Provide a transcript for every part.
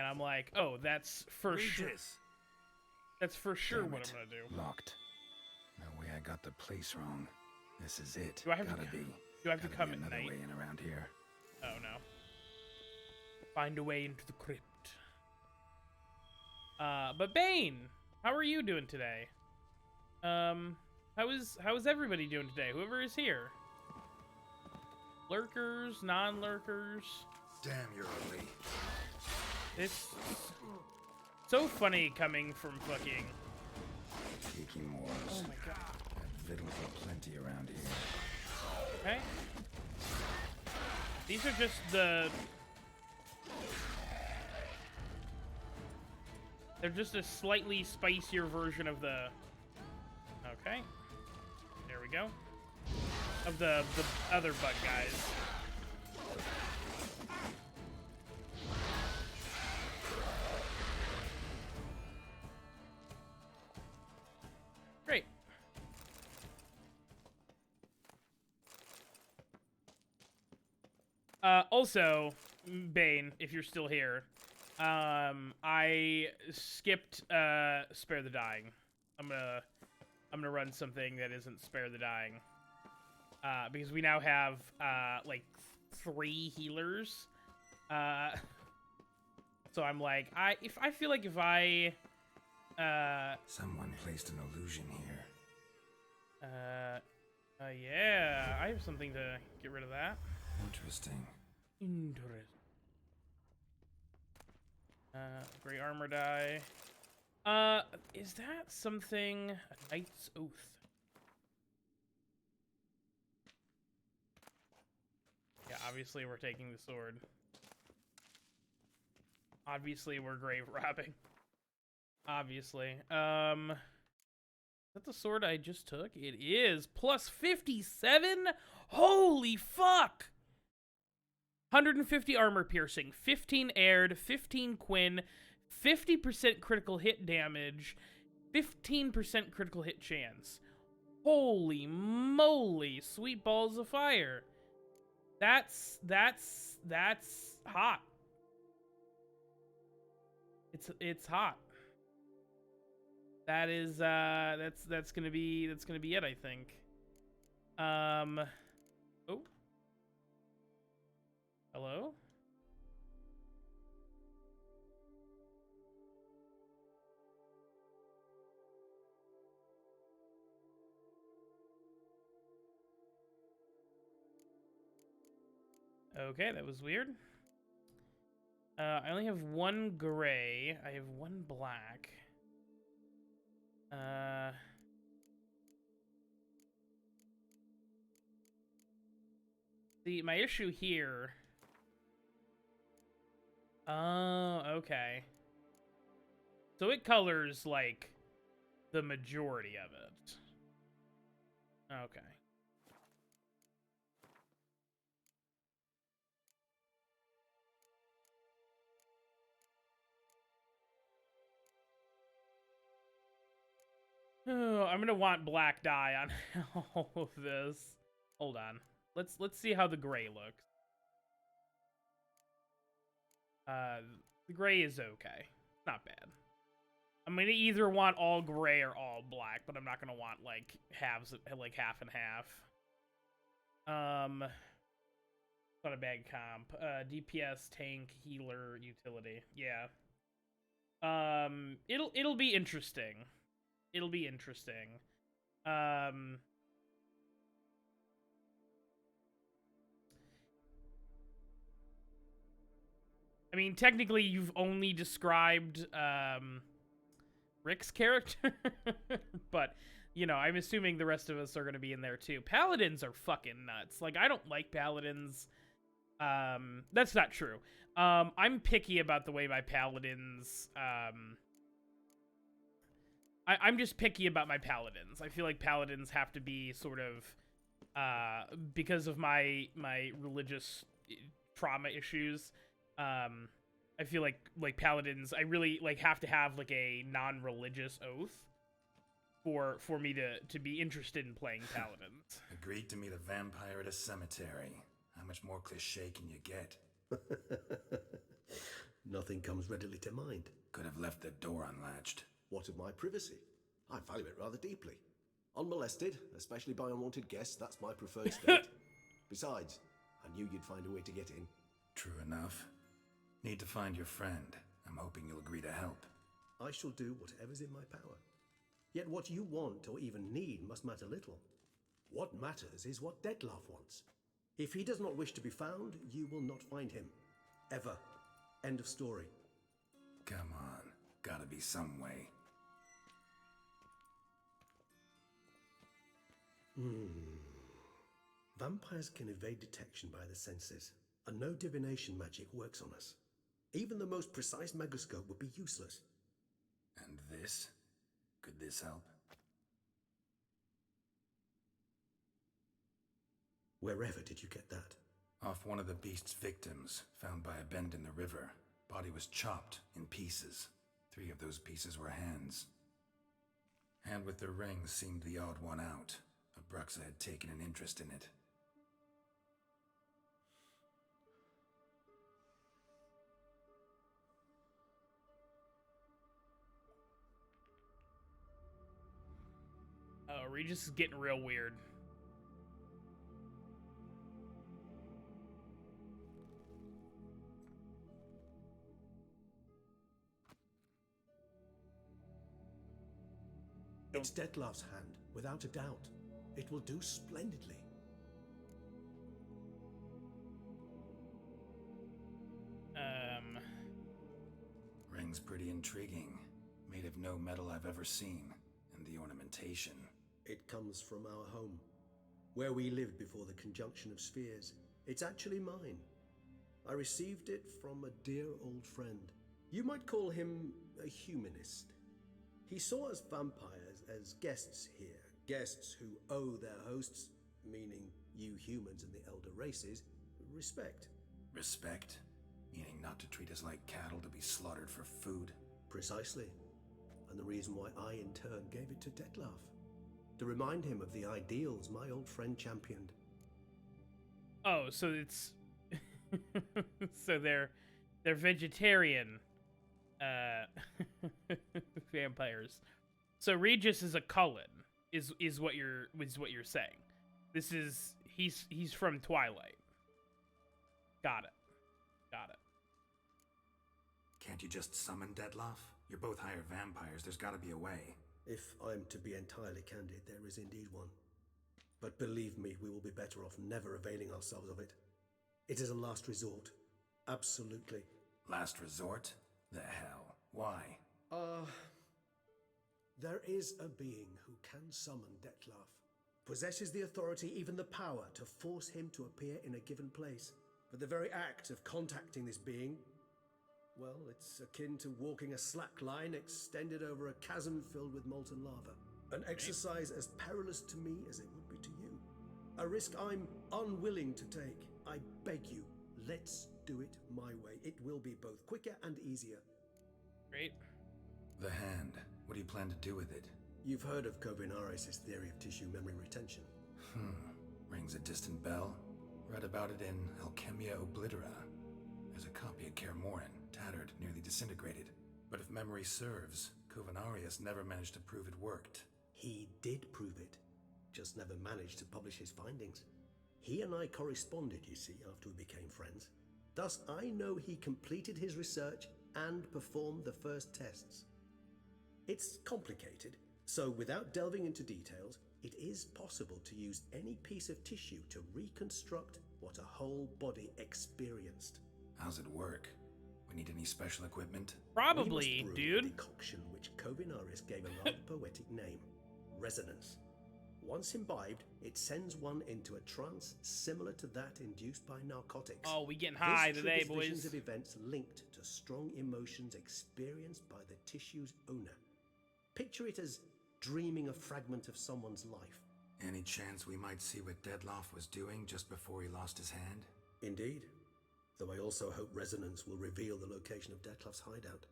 I'm like, oh, that's for sure. Regis. That's for sure Damn what it. I'm gonna do. Locked. No way I got the place wrong. This is it. Do I have Gotta to? be. Do I have to Gotta come be at another night? way in around here. Oh no. Find a way into the crypt. But Bane, how are you doing today? How is everybody doing today? Whoever is here. Lurkers, non-lurkers. Damn, you're ugly. It's so funny coming from fucking. Cheeky Moors. Oh my god. Got victuals aplenty around here. Okay. These are just the. They're just a slightly spicier version of the. Okay. There we go. Of the other bug guys. Great. Also, Bane, if you're still here, I skipped Spare the Dying. I'm gonna run something that isn't Spare the Dying. Because we now have like 3 healers. So I'm like, I feel like if I Someone placed an illusion here. yeah, I have something to get rid of that. Interesting. Interesting. Gray armor die. Is that something? A Knight's Oath. Yeah, obviously we're taking the sword. Obviously we're grave robbing. Obviously. Is that the sword I just took? It is. Plus 57? Holy fuck! 150 armor piercing, 15 aired, 15 quin, 50% critical hit damage, 15% critical hit chance. Holy moly, sweet balls of fire. That's hot. It's hot. That is that's gonna be it, I think. Oh. Hello? Okay, that was weird. I only have 1 gray. I have 1 black. See, my issue here. Oh, okay. So it colors, like, the majority of it. Okay. Oh, I'm gonna want black dye on all of this. Hold on. Let's see how the gray looks. The gray is okay. Not bad. I'm gonna either want all gray or all black, but I'm not gonna want like halves, like half and half. Not a bad comp. DPS, tank, healer, utility. Yeah. It'll be interesting. It'll be interesting. I mean, technically, you've only described Rick's character, but you know, I'm assuming the rest of us are gonna be in there too. Paladins are fucking nuts. Like, I don't like paladins. That's not true. I'm picky about the way my paladins. I'm just picky about my paladins. I feel like paladins have to be sort of, because of my religious trauma issues. I feel like paladins, I really like have to have like a non-religious oath for me to be interested in playing paladins. Agreed to meet a vampire at a cemetery. How much more cliche can you get? Nothing comes readily to mind. Could have left the door unlatched. What of my privacy? I value it rather deeply. Unmolested, especially by unwanted guests, that's my preferred state. Besides, I knew you'd find a way to get in. True enough. Need to find your friend. I'm hoping you'll agree to help. I shall do whatever's in my power. Yet what you want or even need must matter little. What matters is what Dettlaff wants. If he does not wish to be found, you will not find him. Ever. End of story. Come on. Gotta be some way. Vampires can evade detection by the senses, and no divination magic works on us. Even the most precise megascope would be useless. And this? Could this help? Wherever did you get that? Off one of the beast's victims, found by a bend in the river. Body was chopped in pieces. 3 of those pieces were hands. Hand with the ring seemed the odd one out. Abruxa had taken an interest in it. Oh, Regis is getting real weird. It's Dettlaff's hand, without a doubt. It will do splendidly. Ring's pretty intriguing. Made of no metal I've ever seen. And the ornamentation. It comes from our home, where we lived before the conjunction of spheres. It's actually mine. I received it from a dear old friend. You might call him a humanist. He saw us vampires as guests here, guests who owe their hosts, meaning you humans and the elder races, respect. Respect? Meaning not to treat us like cattle to be slaughtered for food? Precisely. And the reason why I in turn gave it to Dettlaff. To remind him of the ideals my old friend championed. Oh, so it's so they're vegetarian vampires. So Regis is a Cullen, is what you're saying. This is he's from Twilight. Got it. Can't you just summon Dettlaff? You're both hired vampires, there's gotta be a way. If I'm to be entirely candid, there is indeed one. But believe me, we will be better off never availing ourselves of it. It is a last resort. Absolutely. Last resort? The hell? Why? There is a being who can summon Dettlaff. Possesses the authority, even the power, to force him to appear in a given place. But the very act of contacting this being, well, it's akin to walking a slack line extended over a chasm filled with molten lava. An exercise as perilous to me as it would be to you. A risk I'm unwilling to take. I beg you, let's do it my way. It will be both quicker and easier. Great. The hand. What do you plan to do with it? You've heard of Kovinaris' theory of tissue memory retention. Rings a distant bell. Read about it in Alchemia Oblitera. There's a copy of Kermoran, tattered, nearly disintegrated. But if memory serves, Kovinaris never managed to prove it worked. He did prove it, just never managed to publish his findings. He and I corresponded, you see, after we became friends. Thus, I know he completed his research and performed the first tests. It's complicated, so without delving into details, it is possible to use any piece of tissue to reconstruct what a whole body experienced. How's it work? We need any special equipment? Probably, We must brew dude. a decoction which Kovinaris gave a rather poetic name, resonance. Once imbibed, it sends one into a trance similar to that induced by narcotics. Oh, we getting high This today, triggers visions boys. of events linked to strong emotions experienced by the tissue's owner. Picture it as dreaming a fragment of someone's life. Any chance we might see what Dettlaff was doing just before he lost his hand? Indeed. Though I also hope resonance will reveal the location of Dettlaff's hideout.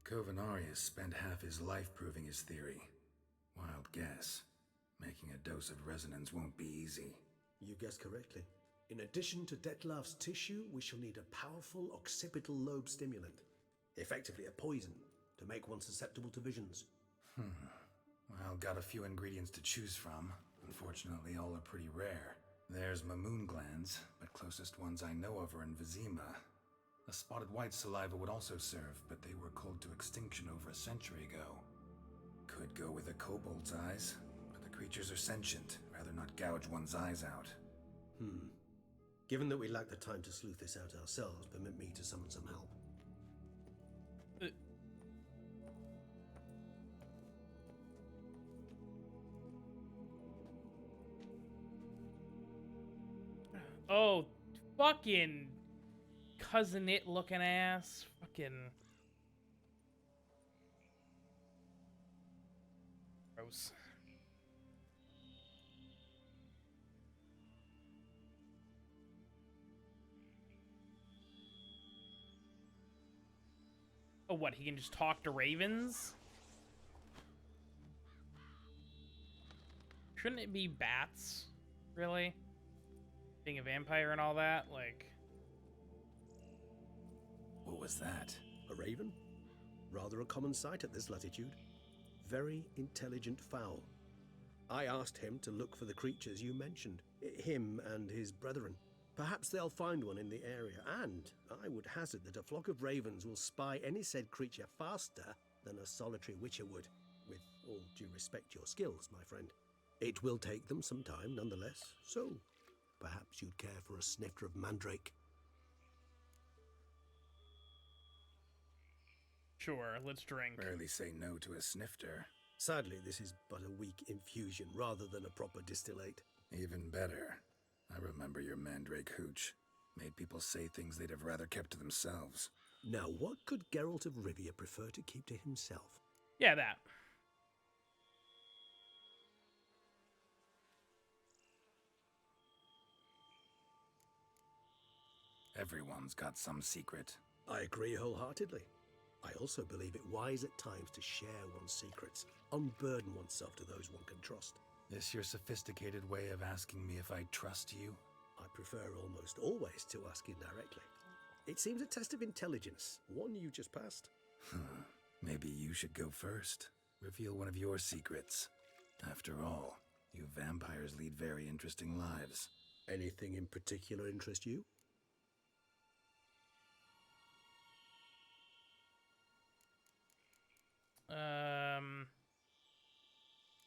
Kovinaris spent half his life proving his theory. Wild guess. Making a dose of resonance won't be easy. You guessed correctly. In addition to Dettlaff's tissue, we shall need a powerful occipital lobe stimulant, effectively a poison, to make one susceptible to visions. Well, got a few ingredients to choose from. Unfortunately, all are pretty rare. There's Mamoon glands, but closest ones I know of are in Vizima. A spotted white saliva would also serve, but they were cold to extinction over a century ago. Could go with a kobold's eyes, but the creatures are sentient. Rather not gouge one's eyes out. Given that we lack the time to sleuth this out ourselves, permit me to summon some help. Oh, fucking cousin it looking ass. Fucking gross. Oh, what? He can just talk to ravens? Shouldn't it be bats? Really? Being a vampire and all that? Like... What was that? A raven? Rather a common sight at this latitude. Very intelligent fowl. I asked him to look for the creatures you mentioned. Him and his brethren. Perhaps they'll find one in the area, and I would hazard that a flock of ravens will spy any said creature faster than a solitary witcher would. With all due respect to your skills, my friend. It will take them some time, nonetheless, so perhaps you'd care for a snifter of mandrake. Sure, let's drink. Rarely say no to a snifter. Sadly, this is but a weak infusion rather than a proper distillate. Even better. I remember your mandrake hooch. Made people say things they'd have rather kept to themselves. Now, what could Geralt of Rivia prefer to keep to himself? Yeah, that. Everyone's got some secret. I agree wholeheartedly. I also believe it wise at times to share one's secrets, unburden oneself to those one can trust. This your sophisticated way of asking me if I trust you? I prefer almost always to ask indirectly. It seems a test of intelligence, one you just passed. Maybe you should go first. Reveal one of your secrets. After all, you vampires lead very interesting lives. Anything in particular interest you?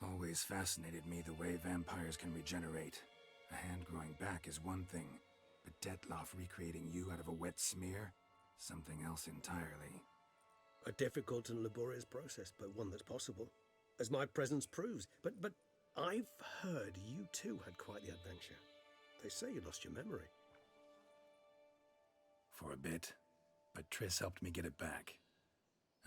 Always fascinated me the way vampires can regenerate. A hand growing back is one thing, but Dettlaff recreating you out of a wet smear? Something else entirely. A difficult and laborious process, but one that's possible, as my presence proves. But I've heard you too had quite the adventure. They say you lost your memory. For a bit, but Triss helped me get it back.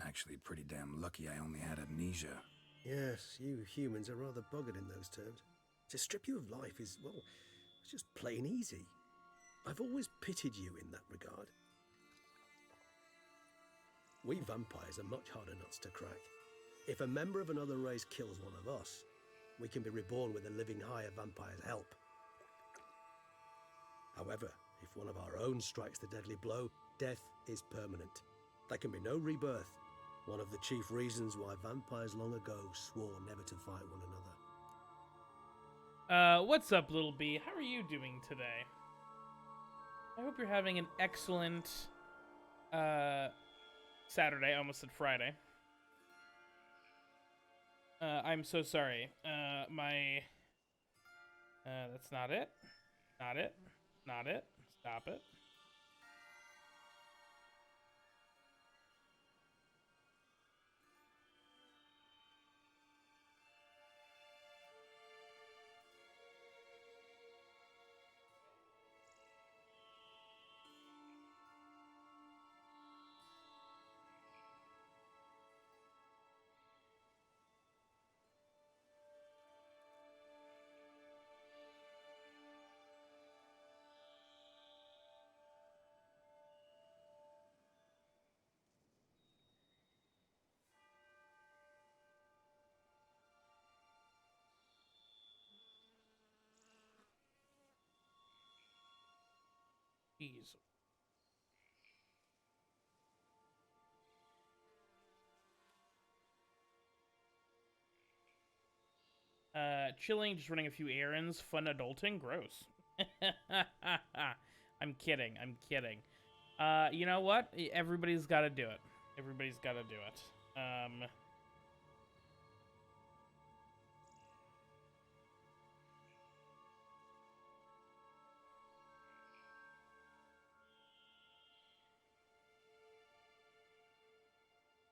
Actually, pretty damn lucky I only had amnesia. Yes, you humans are rather buggered in those terms. To strip you of life is, well, it's just plain easy. I've always pitied you in that regard. We vampires are much harder nuts to crack. If a member of another race kills one of us, we can be reborn with a living higher vampire's help. However, if one of our own strikes the deadly blow, death is permanent. There can be no rebirth. One of the chief reasons why vampires long ago swore never to fight one another. What's up, little B? How are you doing today? I hope you're having an excellent, Saturday. I almost said Friday. I'm so sorry. That's not it. Not it. Not it. Stop it. Jeez. Chilling, just running a few errands. Fun adulting? Gross. I'm kidding. I'm kidding. You know what? Everybody's got to do it. Everybody's got to do it.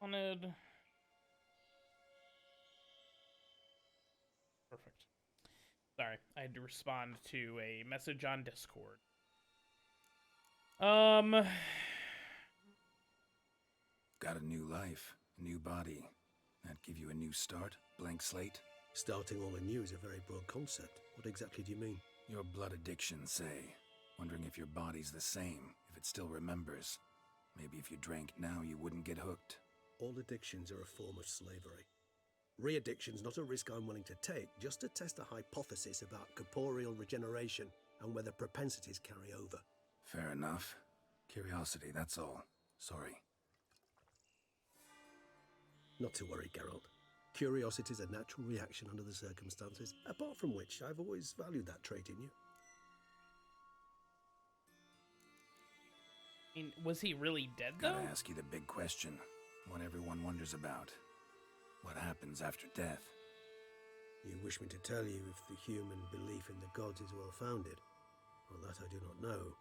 Wanted. Perfect. Sorry, I had to respond to a message on Discord. Got a new life, a new body. That give you a new start? Blank slate? Starting all anew is a very broad concept. What exactly do you mean? Your blood addiction, say. Wondering if your body's the same, if it still remembers. Maybe if you drank now, you wouldn't get hooked. All addictions are a form of slavery. Re-addiction's not a risk I'm willing to take, just to test a hypothesis about corporeal regeneration and whether propensities carry over. Fair enough. Curiosity, that's all. Sorry. Not to worry, Geralt. Curiosity's a natural reaction under the circumstances, apart from which I've always valued that trait in you. I mean, was he really dead, though? Gotta ask you the big question. What everyone wonders about. What happens after death? You wish me to tell you if the human belief in the gods is well founded? Well, that I do not know.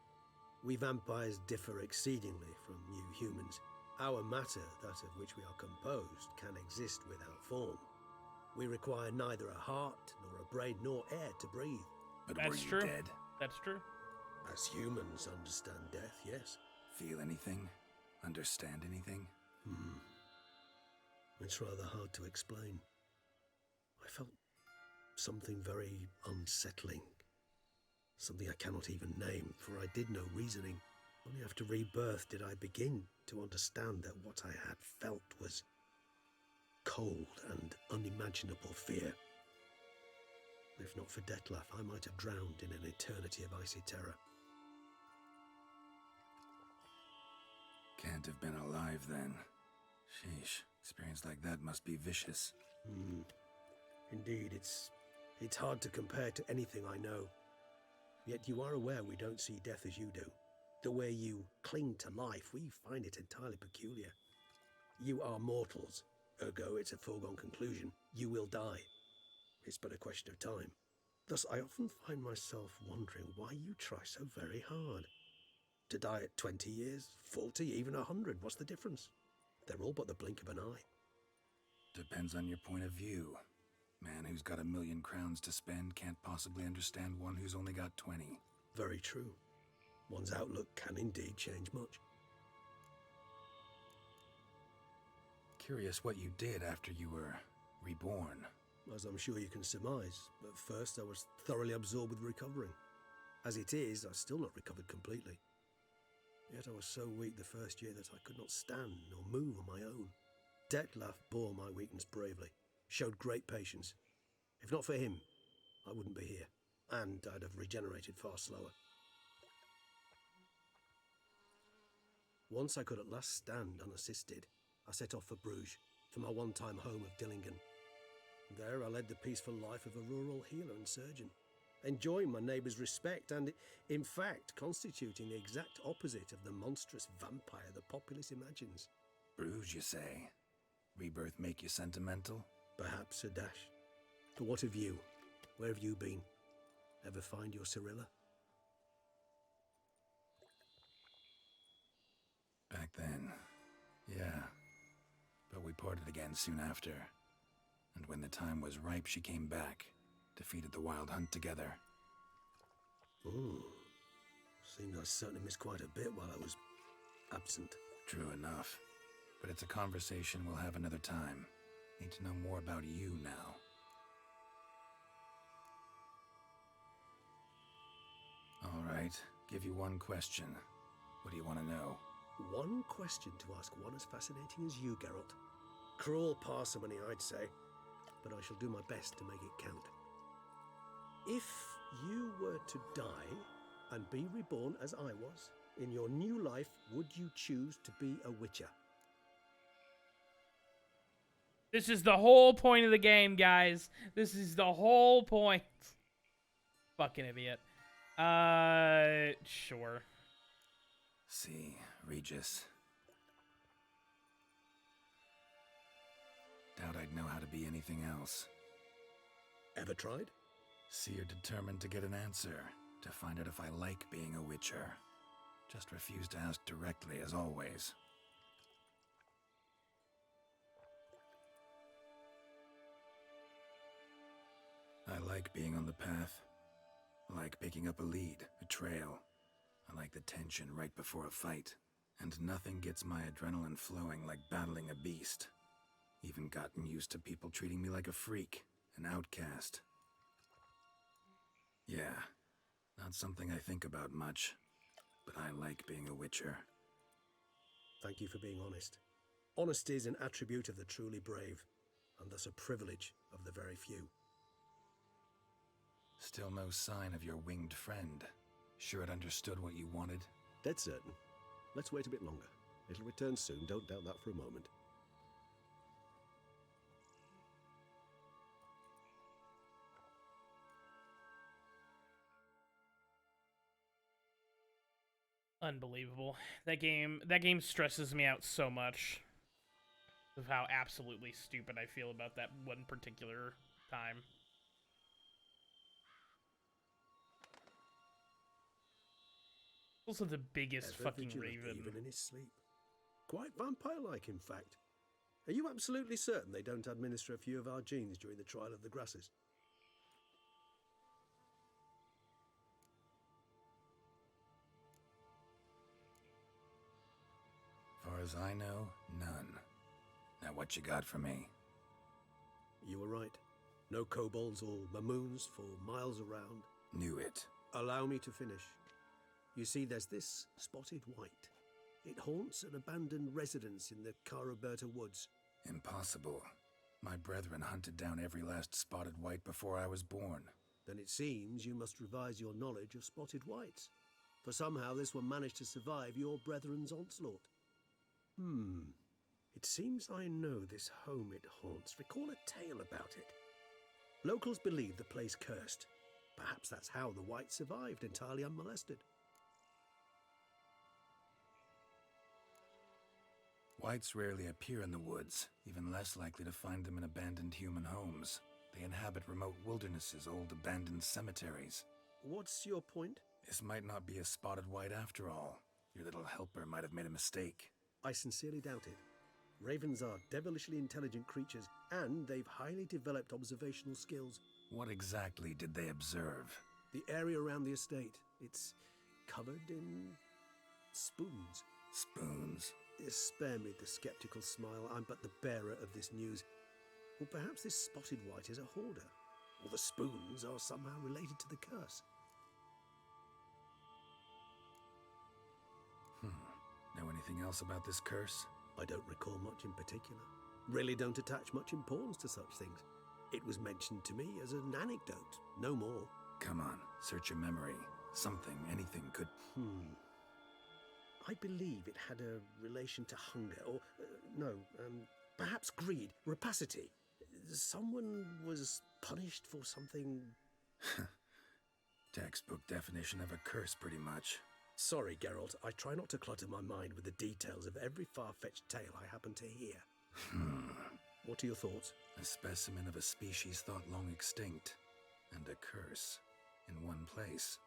We vampires differ exceedingly from you humans. Our matter, that of which we are composed, can exist without form. We require neither a heart, nor a brain, nor air to breathe. But That's were you true. dead? That's true. As humans understand death, yes. Feel anything? Understand anything? It's rather hard to explain. I felt something very unsettling. Something I cannot even name, for I did no reasoning. Only after rebirth did I begin to understand that what I had felt was cold and unimaginable fear. If not for Dettlaff, I might have drowned in an eternity of icy terror. Can't have been alive then. Sheesh, experience like that must be vicious. Indeed, it's hard to compare to anything I know. Yet you are aware we don't see death as you do. The way you cling to life, we find it entirely peculiar. You are mortals, ergo it's a foregone conclusion. You will die. It's but a question of time. Thus, I often find myself wondering why you try so very hard. To die at 20 years, 40, even 100, what's the difference? They're all but the blink of an eye. Depends on your point of view. Man who's got 1,000,000 crowns to spend can't possibly understand one who's only got 20. Very true. One's outlook can indeed change much. Curious what you did after you were reborn. As I'm sure you can surmise, at first I was thoroughly absorbed with recovering. As it is, I've still not recovered completely. Yet I was so weak the first year that I could not stand nor move on my own. Dettlaff bore my weakness bravely, showed great patience. If not for him, I wouldn't be here, and I'd have regenerated far slower. Once I could at last stand unassisted, I set off for Bruges, for my one-time home of Dillingen. There I led the peaceful life of a rural healer and surgeon, enjoying my neighbours' respect and, in fact, constituting the exact opposite of the monstrous vampire the populace imagines. Bruges, you say? Rebirth make you sentimental? Perhaps a dash. But what of you? Where have you been? Ever find your Cyrilla? Back then, yeah. But we parted again soon after. And when the time was ripe, she came back. Defeated the Wild Hunt together. Seems I certainly missed quite a bit while I was absent. True enough. But it's a conversation we'll have another time. Need to know more about you now. All right, give you one question. What do you want to know? One question to ask one as fascinating as you, Geralt. Cruel parsimony, I'd say, but I shall do my best to make it count. If you were to die and be reborn as I was. In your new life, would you choose to be a witcher? This is the whole point of the game, guys. This is the whole point. Fucking idiot. Sure. See, Regis. Doubt I'd know how to be anything else. Ever tried? See, you're determined to get an answer, to find out if I like being a witcher. Just refuse to ask directly, as always. I like being on the path. I like picking up a lead, a trail. I like the tension right before a fight. And nothing gets my adrenaline flowing like battling a beast. Even gotten used to people treating me like a freak, an outcast. Yeah, not something I think about much, but I like being a witcher. Thank you for being honest. Honesty is an attribute of the truly brave, and thus a privilege of the very few. Still no sign of your winged friend. Sure it understood what you wanted? Dead certain. Let's wait a bit longer. It'll return soon, don't doubt that for a moment. Unbelievable. That game stresses me out so much of how absolutely stupid I feel about that one particular time. Also the biggest Ever fucking vigilant, raven. even in his sleep. Quite vampire-like, in fact. Are you absolutely certain they don't administer a few of our genes during the trial of the grasses? Far as I know, none. Now what you got for me? You were right. No kobolds or mamoons for miles around. Knew it. Allow me to finish. You see, there's this spotted white. It haunts an abandoned residence in the Caraberta woods. Impossible. My brethren hunted down every last spotted white before I was born. Then it seems you must revise your knowledge of spotted whites. For somehow this one managed to survive your brethren's onslaught. It seems I know this home it haunts. Recall a tale about it. Locals believe the place cursed. Perhaps that's how the whites survived entirely unmolested. Whites rarely appear in the woods, even less likely to find them in abandoned human homes. They inhabit remote wildernesses, old abandoned cemeteries. What's your point? This might not be a spotted white after all. Your little helper might have made a mistake. I sincerely doubt it. Ravens are devilishly intelligent creatures, and they've highly developed observational skills. What exactly did they observe? The area around the estate, it's covered in spoons. Spoons? Spare me the skeptical smile. I'm but the bearer of this news. Or perhaps this spotted white is a hoarder, or the spoons are somehow related to the curse. Know anything else about this curse? I don't recall much in particular. Really don't attach much importance to such things. It was mentioned to me as an anecdote, no more. Come on, search your memory. Something, anything could... I believe it had a relation to hunger, or, perhaps greed, rapacity. Someone was punished for something... Textbook definition of a curse, pretty much. Sorry, Geralt, I try not to clutter my mind with the details of every far-fetched tale I happen to hear. What are your thoughts? A specimen of a species thought long extinct, and a curse, in one place.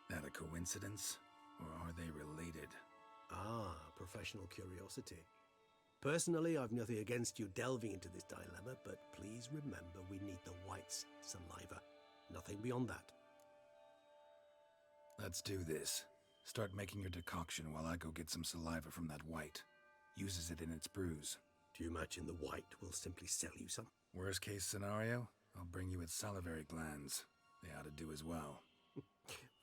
That a coincidence, or are they related? Ah, professional curiosity. Personally, I've nothing against you delving into this dilemma, but please remember we need the white's saliva. Nothing beyond that. Let's do this. Start making your decoction while I go get some saliva from that white. Uses it in its brews. Do you imagine the white will simply sell you some? Worst case scenario, I'll bring you its salivary glands. They ought to do as well.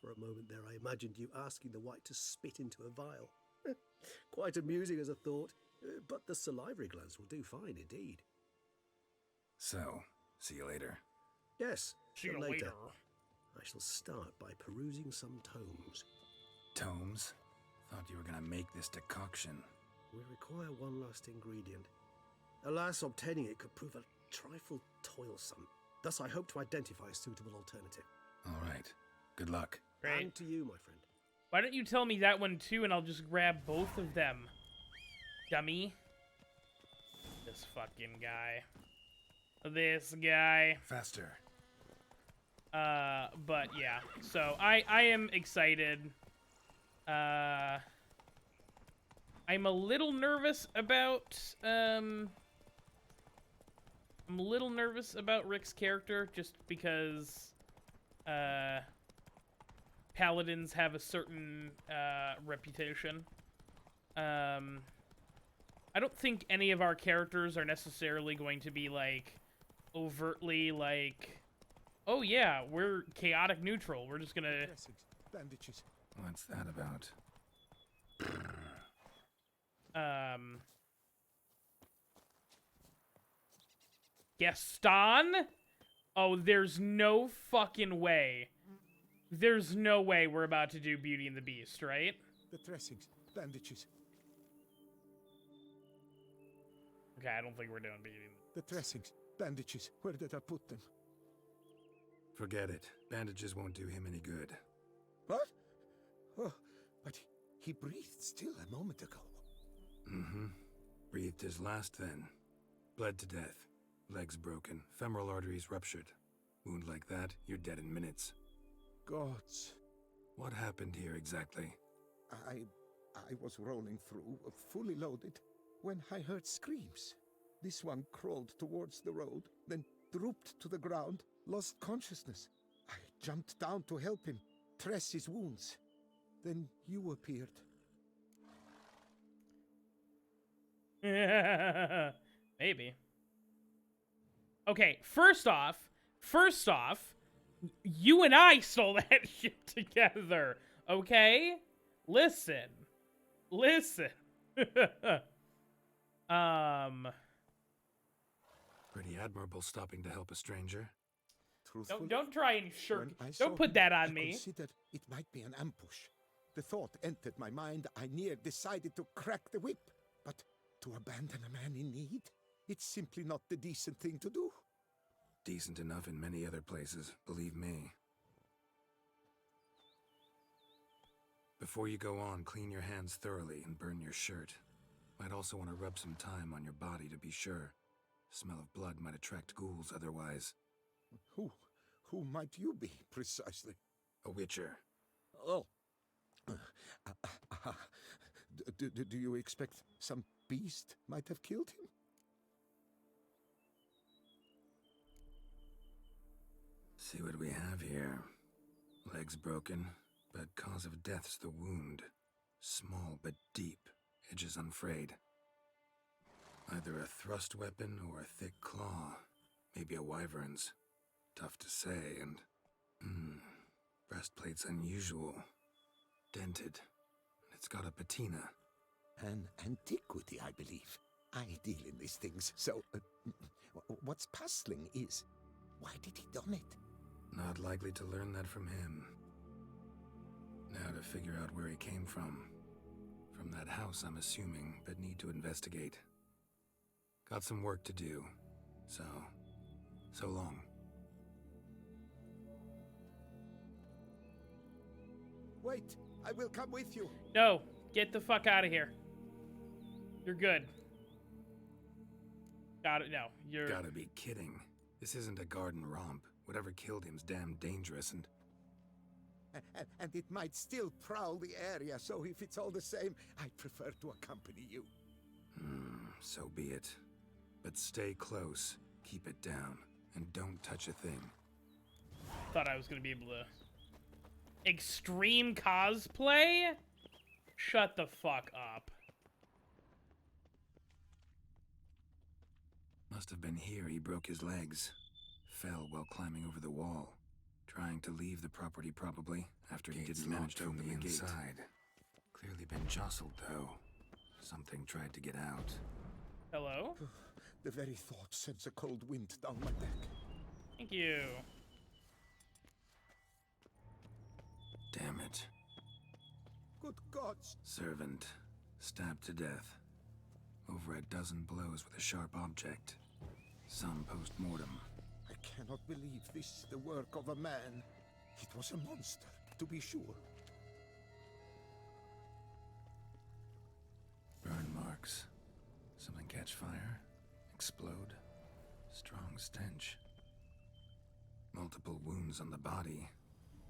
For a moment there, I imagined you asking the white to spit into a vial. Quite amusing as a thought, but the salivary glands will do fine indeed. So, see you later. Yes, See you later. later. I shall start by perusing some tomes. Tomes? Thought you were gonna make this decoction. We require one last ingredient. Alas, obtaining it could prove a trifle toilsome. Thus, I hope to identify a suitable alternative. All right. Good luck. Great. And to you, my friend. Why don't you tell me that one too, and I'll just grab both of them, dummy. This fucking guy. This guy. Faster. But yeah. So I am excited. I'm a little nervous about Rick's character, just because paladins have a certain reputation. I don't think any of our characters are necessarily going to be like overtly like, oh yeah, we're chaotic neutral. We're just gonna Bandages. What's that about? Gaston? Oh, there's no fucking way. There's no way we're about to do Beauty and the Beast, right? The dressings, bandages. Okay, I don't think we're doing Beauty and The dressings, bandages. Where did I put them? Forget it. Bandages won't do him any good. What? Oh, but he breathed still a moment ago. Mm-hmm. Breathed his last then. Bled to death. Legs broken. Femoral arteries ruptured. Wound like that, you're dead in minutes. Gods. What happened here exactly? I was rolling through, fully loaded, when I heard screams. This one crawled towards the road, then drooped to the ground, lost consciousness. I jumped down to help him, dress his wounds. Then you appeared. Maybe. Okay, first off, you and I stole that shit together, okay? Listen. Pretty admirable stopping to help a stranger. Truthfully, Don't try and shirk. when I saw Don't put him, that on I me. considered it might be an ambush. The thought entered my mind. I near decided to crack the whip. But to abandon a man in need? It's simply not the decent thing to do. Decent enough in many other places, believe me. Before you go on, clean your hands thoroughly and burn your shirt. Might also want to rub some thyme on your body to be sure. Smell of blood might attract ghouls otherwise. Who might you be, precisely? A witcher. Oh. Do you expect some beast might have killed him? See what we have here. Legs broken, but cause of death's the wound. Small but deep, edges unfrayed. Either a thrust weapon or a thick claw. Maybe a wyvern's. Tough to say, and... breastplate's unusual. Dented. It's got a patina. An antiquity, I believe. I deal in these things, so... what's puzzling is... why did he don it? Not likely to learn that from him. Now to figure out where he came from. From that house, I'm assuming, but need to investigate. Got some work to do. So long. Wait, I will come with you. No, get the fuck out of here. You're good. Got it. No, you're. Gotta be kidding. This isn't a garden romp. Whatever killed him's damn dangerous and... And it might still prowl the area, so if it's all the same, I'd prefer to accompany you. So be it. But stay close, keep it down, and don't touch a thing. Thought I was gonna be able to. Extreme cosplay? Shut the fuck up. Must have been here he broke his legs. Fell while climbing over the wall. Trying to leave the property, probably, after he didn't manage to open the gate. Clearly been jostled, though. Something tried to get out. Hello? The very thought sends a cold wind down my back. Thank you. Good gods! Servant, stabbed to death. Over a dozen blows with a sharp object. Some post-mortem. I cannot believe this the work of a man. It was a monster, to be sure. Burn marks. Something catch fire? Explode? Strong stench. Multiple wounds on the body.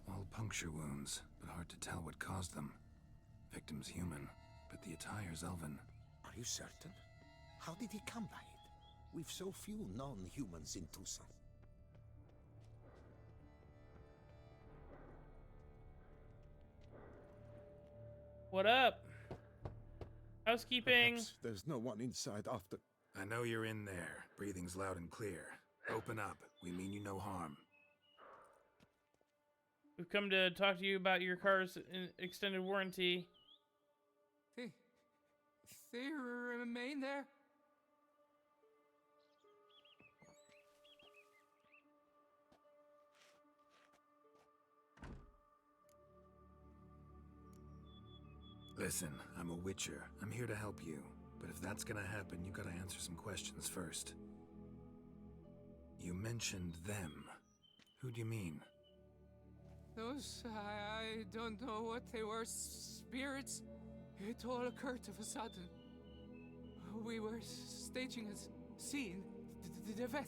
All puncture wounds, but hard to tell what caused them. Victim's human, but the attire's elven. Are you certain? How did he come by it? We've so few non-humans in Toussaint. What up? Housekeeping. Perhaps there's no one inside after. I know you're in there. Breathing's loud and clear. Open up. We mean you no harm. We've come to talk to you about your car's extended warranty. They remain there? Listen, I'm a witcher. I'm here to help you. But if that's gonna happen, you gotta answer some questions first. You mentioned them. Who do you mean? Those, I don't know what they were. Spirits. It all occurred of a sudden. We were staging a scene, the Dettlaff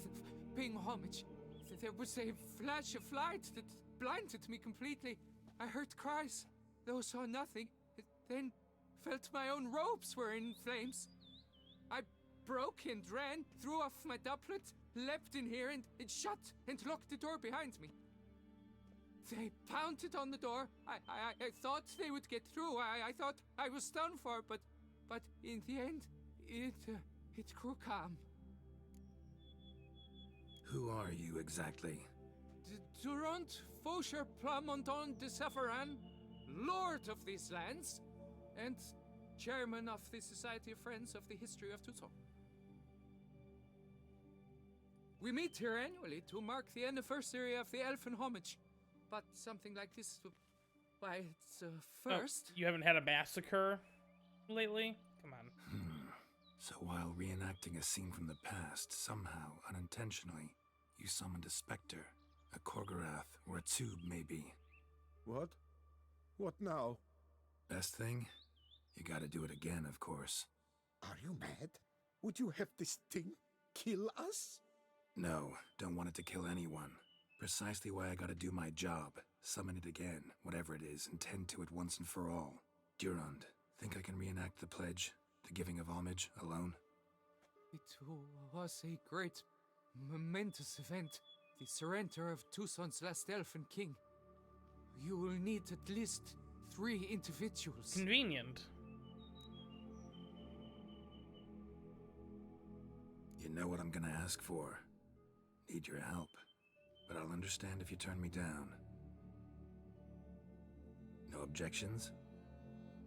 paying homage. There was a flash of light that blinded me completely. I heard cries, though saw nothing. Then felt my own robes were in flames. I broke and ran, threw off my doublet, leapt in here and it shut and locked the door behind me. They pounded on the door. I thought they would get through. I thought I was done for, but in the end, it grew calm. Who are you exactly? Durant Faucher Plamondon de Safaran, Lord of these lands, and Chairman of the Society of Friends of the History of Toussaint. We meet here annually to mark the anniversary of the Elfin Homage. But something like this, why, it's a first. Oh, you haven't had a massacre lately? Come on. So while reenacting a scene from the past, somehow, unintentionally, you summoned a specter, a Korgorath, or a tube, maybe. What? What now? Best thing? You gotta do it again, of course. Are you mad? Would you have this thing kill us? No, don't want it to kill anyone. Precisely why I gotta do my job. Summon it again, whatever it is, and tend to it once and for all. Durand, think I can reenact the pledge, the giving of homage, alone? It was a great, momentous event. The surrender of Toussaint's last elfin king. You will need at least 3 individuals. Convenient. You know what I'm gonna ask for. Need your help. But I'll understand if you turn me down. No objections?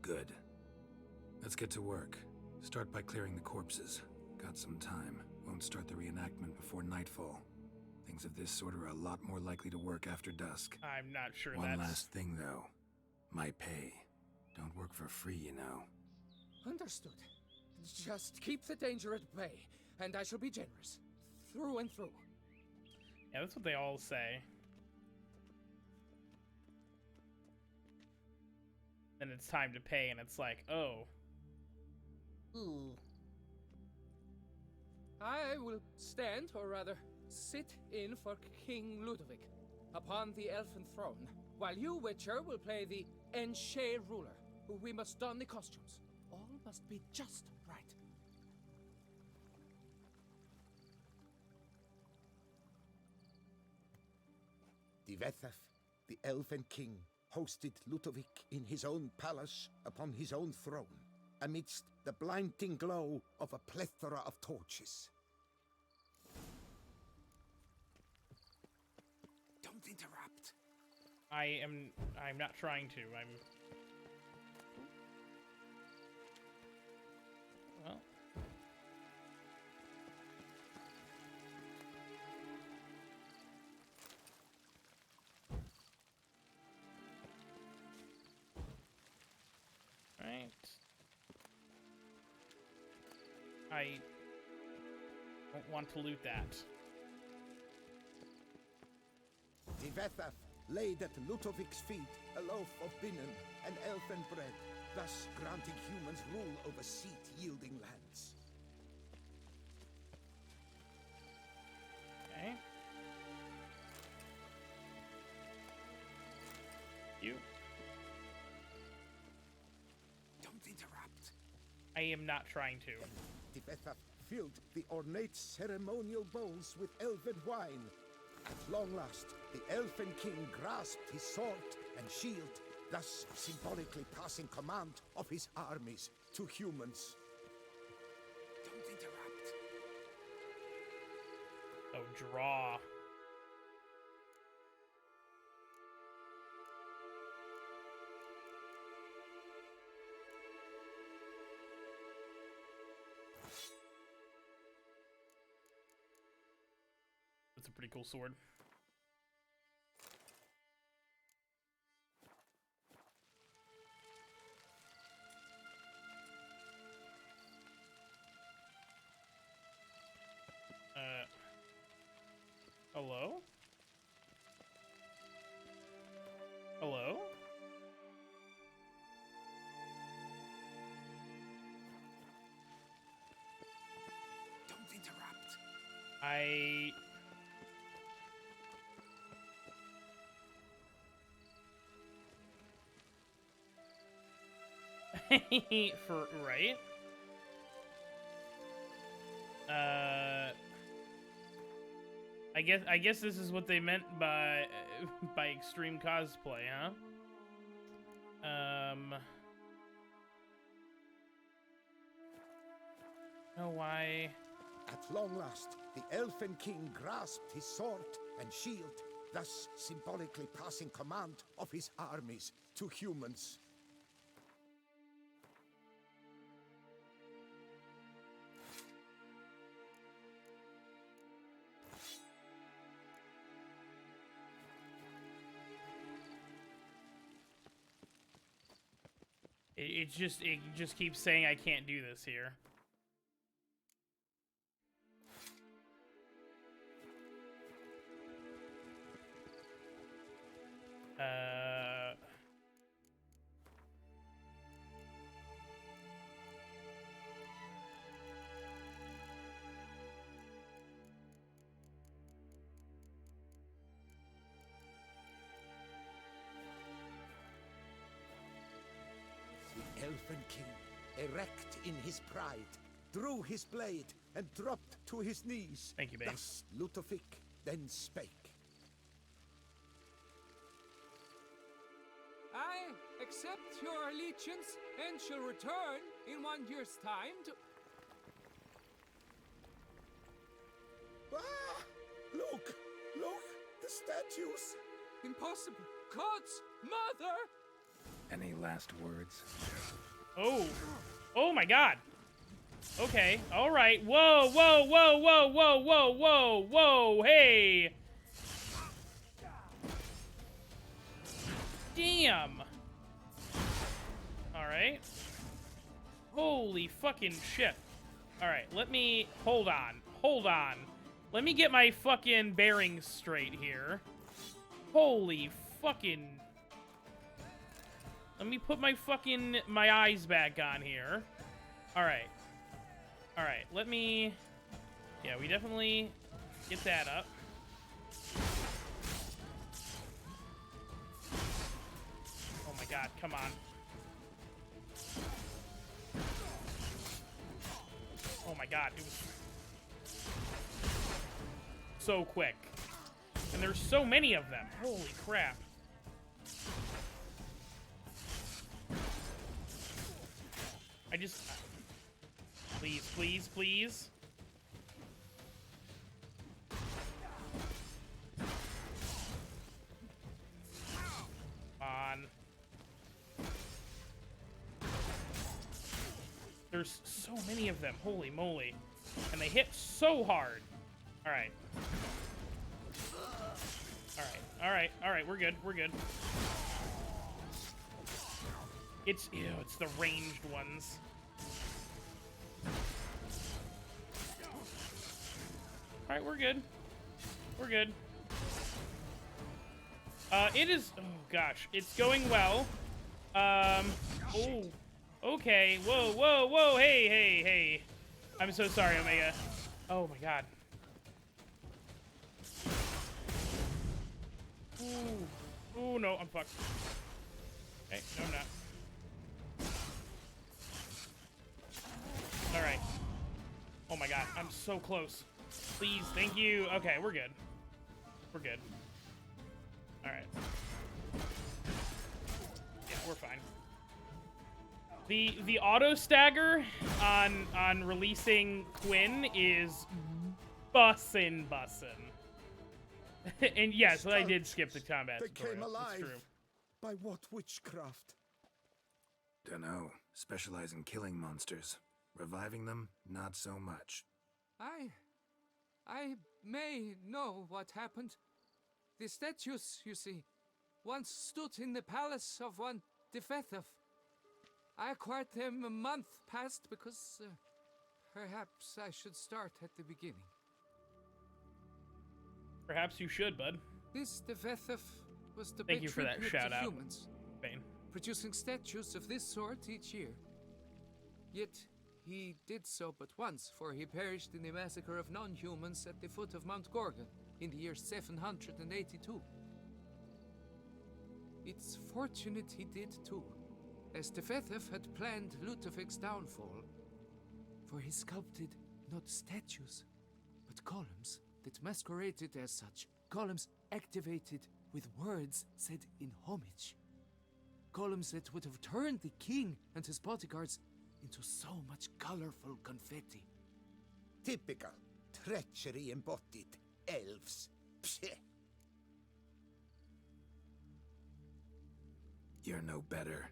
Good. Let's get to work. Start by clearing the corpses. Got some time. Won't start the reenactment before nightfall. Things of this sort are a lot more likely to work after dusk. I'm not sure One that's... last thing, though. My pay. Don't work for free, you know. Understood. Just keep the danger at bay, and I shall be generous. Through and through. Yeah, that's what they all say. Then it's time to pay, and it's like, oh. Ooh. I will stand, or rather, sit in for King Ludovic upon the elfin throne, while you, Witcher, will play the Enche ruler. We must don the costumes. All must be just right. Dettlaff, the Elven King, hosted Ludovic in his own palace upon his own throne, amidst the blinding glow of a plethora of torches. Don't interrupt. I'm not trying to. Well. I don't want to loot that. Dettlaff laid at Ludovic's feet a loaf of binnen and elfin bread, thus granting humans rule over seat-yielding lands. Okay. You. Don't interrupt. I am not trying to. Dettlaff filled the ornate ceremonial bowls with elven wine. At long last, the Elfin King grasped his sword and shield, thus symbolically passing command of his armies to humans. Don't interrupt. Oh, draw. That's a pretty cool sword. Hello? Hello? Don't interrupt. For right? I guess this is what they meant by extreme cosplay, huh? Oh, why? At long last, the Elfin King grasped his sword and shield, thus symbolically passing command of his armies to humans. It just keeps saying I can't do this here. The Elfin King, erect in his pride, drew his blade and dropped to his knees. Thank you, babe. Thus Ludovic then spake. I accept your allegiance and shall return in 1 year's time to... Ah! Look! Look! The statues! Impossible! God's mother! Any last words? Oh. Oh my god. Okay. All right. Whoa, whoa, whoa, whoa, whoa, whoa, whoa, whoa. Hey. Damn. All right. Holy fucking shit. All right. Let me hold on. Hold on. Let me get my fucking bearings straight here. Holy fucking... Let me put my eyes back on here. Alright. Alright, let me... Yeah, we definitely get that up. Oh my god, come on. Oh my god, it was... so quick. And there's so many of them. Holy crap. I just... Please, please, please. On. There's so many of them. Holy moly. And they hit so hard. Alright. Alright, alright, alright, we're good, we're good. It's the ranged ones. All right, we're good. We're good. It is. Oh gosh, it's going well. Oh. Okay. Whoa, whoa, whoa. Hey, hey, hey. I'm so sorry, Omega. Oh my god. Ooh. Ooh, no, I'm fucked. Okay, no, I'm not. Alright. Oh my god, I'm so close. Please, thank you. Okay, we're good. We're good. Alright. Yeah, we're fine. The auto stagger on releasing Quinn is bussin'. And yes, I did skip the combat They tutorial. came alive. It's true. By what witchcraft? Dunno. Specialize in killing monsters. Reviving them, not so much. I may know what happened. The statues, you see, once stood in the palace of one Dettlaff. I acquired them a month past because perhaps I should start at the beginning. Perhaps you should, bud. This Dettlaff was the Thank big you for that tribute shout to out, humans, Bane. producing statues of this sort each year. Yet he did so but once, for he perished in the massacre of non-humans at the foot of Mount Gorgon in the year 782. It's fortunate he did too, as Dettlaff had planned Ludwig's downfall, for he sculpted not statues, but columns that masqueraded as such. Columns activated with words said in homage. Columns that would have turned the king and his bodyguards into so much colorful confetti. Typical. Treachery embodied. Elves. Psheh. You're no better.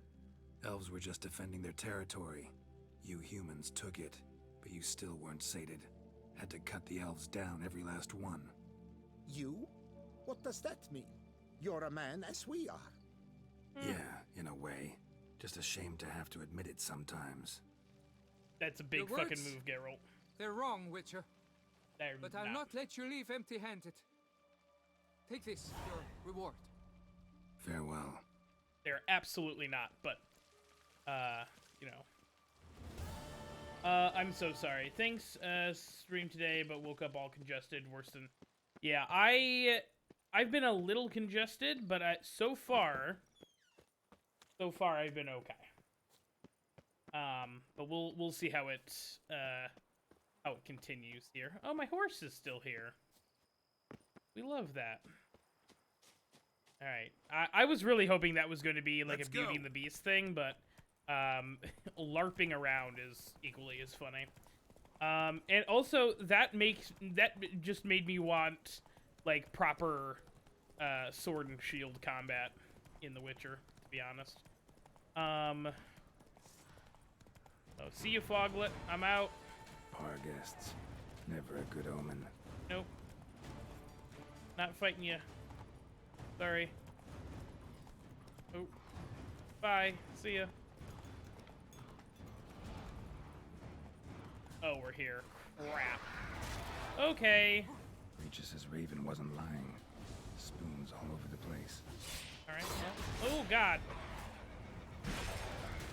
Elves were just defending their territory. You humans took it, but you still weren't sated. Had to cut the elves down, every last one. You? What does that mean? You're a man as we are. Yeah, in a way. Just ashamed to have to admit it sometimes. That's a big Your fucking words? move, Geralt. They're wrong, Witcher, They're but I'll not let you leave empty-handed. Take this, your reward. Farewell. They're absolutely not, but, you know. I'm so sorry. Thanks, stream today, but woke up all congested, worse than... Yeah, I've been a little congested, but so far I've been okay. But we'll see how it continues here. Oh, my horse is still here. We love that. All right, I was really hoping that was going to be like a Beauty and the Beast thing, but LARPing around is equally as funny. And also that just made me want like proper sword and shield combat in The Witcher, to be honest. Oh, see you, Foglet. I'm out. Par guests. Never a good omen. Nope. Not fighting you. Sorry. Oh. Bye. See ya. Oh, we're here. Crap. Okay. Regis's raven wasn't lying. Spoons all over the place. Alright, well. Oh, God.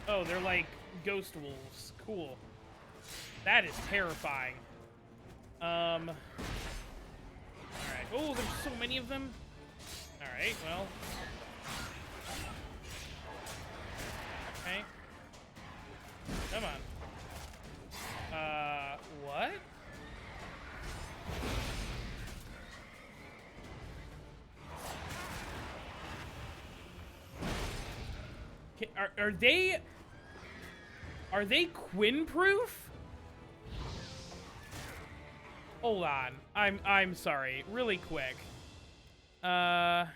Oh, they're like ghost wolves. Cool. That is terrifying. Alright. Oh, there's so many of them. Alright, well. Okay. Come on. What? Are they Quinn proof? Hold on. I'm sorry. Really quick. Okay,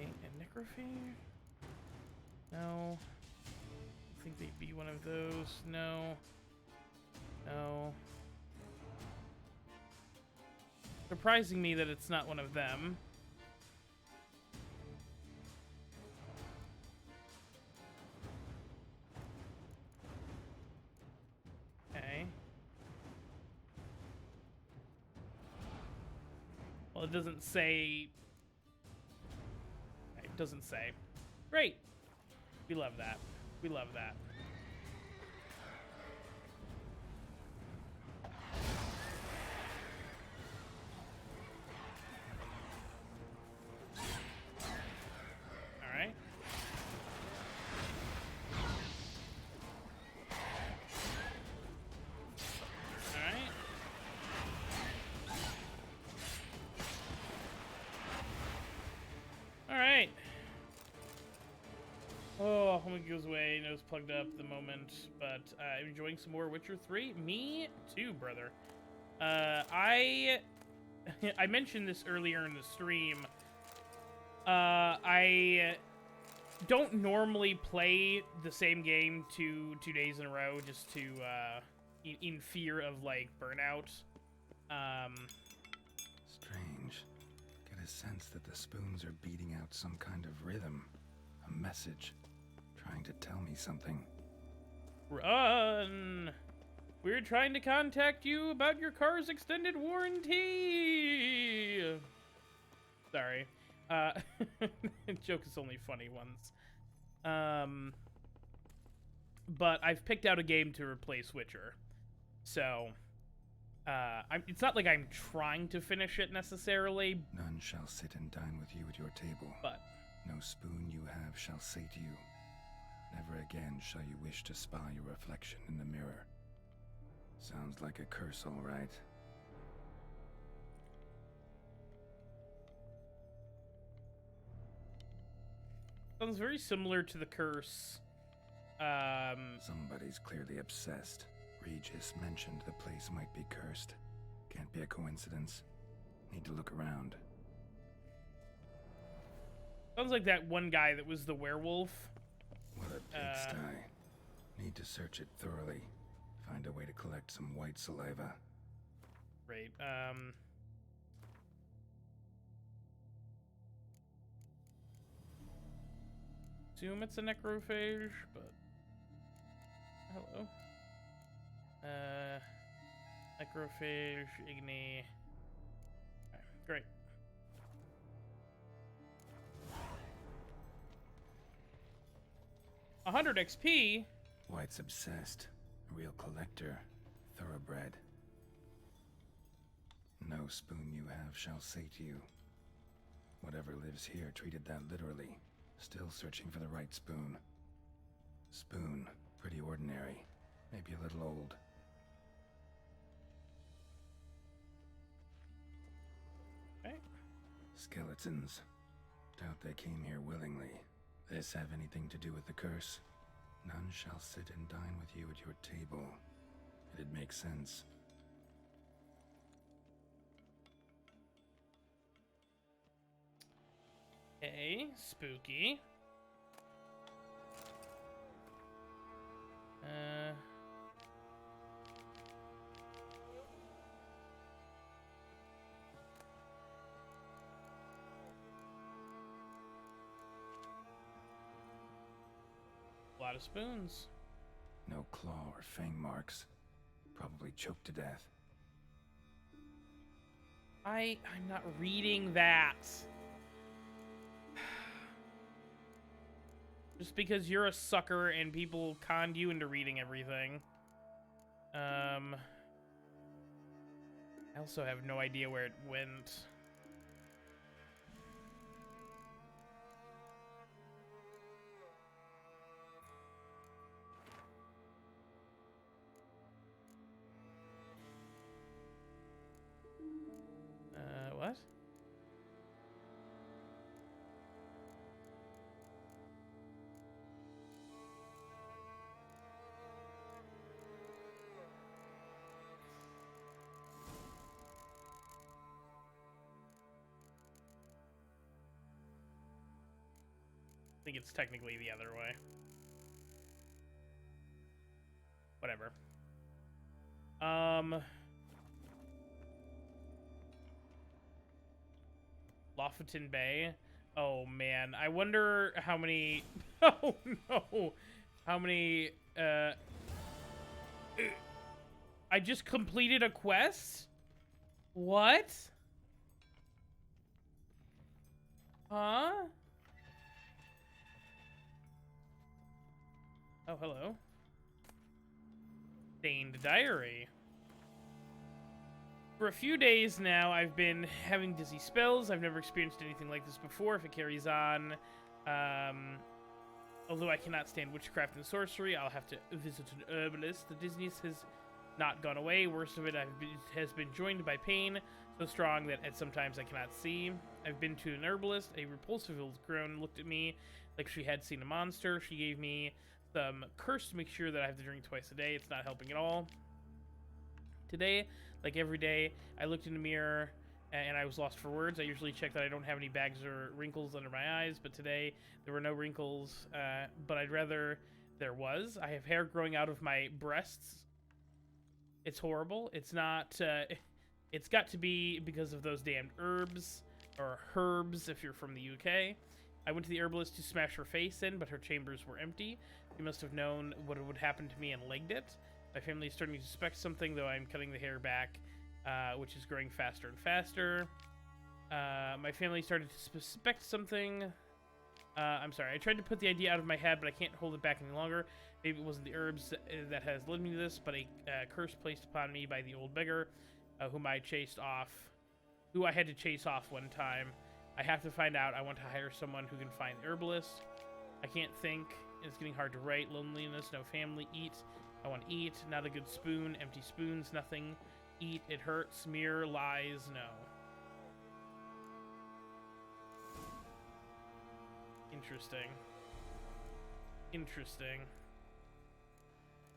and necrophy? No. I think they'd be one of those. No. No. Surprising me that it's not one of them. Well, it doesn't say. It doesn't say. Great. We love that. We love that. All right. All right. All right. Oh, homie goes away. Nose plugged up at the moment, but I'm enjoying some more Witcher 3. Me too, brother. I mentioned this earlier in the stream. I don't normally play the same game two days in a row just to in fear of like burnout. Strange. Get a sense that the spoons are beating out some kind of rhythm, a message, trying to tell me something. Run! We're trying to contact you about your car's extended warranty! Sorry. Joke is only funny once. But I've picked out a game to replace Witcher. So, it's not like I'm trying to finish it necessarily. None shall sit and dine with you at your table. But no spoon you have shall say to you, never again shall you wish to spy your reflection in the mirror. Sounds like a curse, all right. sounds very similar to the curse. Somebody's clearly obsessed. Regis mentioned the place might be cursed. Can't be a coincidence. Need to look around. Sounds like that one guy that was the werewolf. What a pigsty. Need to search it thoroughly. Find a way to collect some white saliva. Right, assume it's a necrophage, but hello. Necrophage, Igni. Okay, great. $100 XP. White's obsessed. A real collector. Thoroughbred. No spoon you have shall say to you. Whatever lives here treated that literally. Still searching for the right spoon. Spoon. Pretty ordinary. Maybe a little old. Okay. Skeletons. Doubt they came here willingly. This have anything to do with the curse? None shall sit and dine with you at your table. It'd make sense. Okay, spooky. A lot of spoons. No claw or fang marks. Probably choked to death. I'm not reading that. Just because you're a sucker and people conned you into reading everything. I also have no idea where it went. What? I think it's technically the other way. Whatever. Lofoten Bay. Oh man, I wonder how many. Oh no, how many? I just completed a quest. What? Huh? Oh, hello. Stained diary. For a few days now, I've been having dizzy spells. I've never experienced anything like this before. If it carries on, although I cannot stand witchcraft and sorcery, I'll have to visit an herbalist. The dizziness has not gone away. Worst of it has been joined by pain, so strong that sometimes I cannot see. I've been to an herbalist. A repulsive old crone looked at me like she had seen a monster. She gave me some curse to make sure that I have to drink twice a day. It's not helping at all. Today, like every day, I looked in the mirror and I was lost for words. I usually check that I don't have any bags or wrinkles under my eyes, but today there were no wrinkles, but I'd rather there was. I have hair growing out of my breasts. It's horrible. It's not, it's got to be because of those damned herbs, or herbs if you're from the UK. I went to the herbalist to smash her face in, but her chambers were empty. She must have known what would happen to me and legged it. My family is starting to suspect something, though I'm cutting the hair back, which is growing faster and faster. My family started to suspect something. I'm sorry, I tried to put the idea out of my head, but I can't hold it back any longer. Maybe it wasn't the herbs that has led me to this, but a curse placed upon me by the old beggar, whom I chased off, who I had to chase off one time. I have to find out. I want to hire someone who can find the herbalist. I can't think. It's getting hard to write. Loneliness, no family. Eat. I want to eat. Not a good spoon. Empty spoons. Nothing. Eat. It hurts. Mirror. Lies. No. Interesting. Interesting.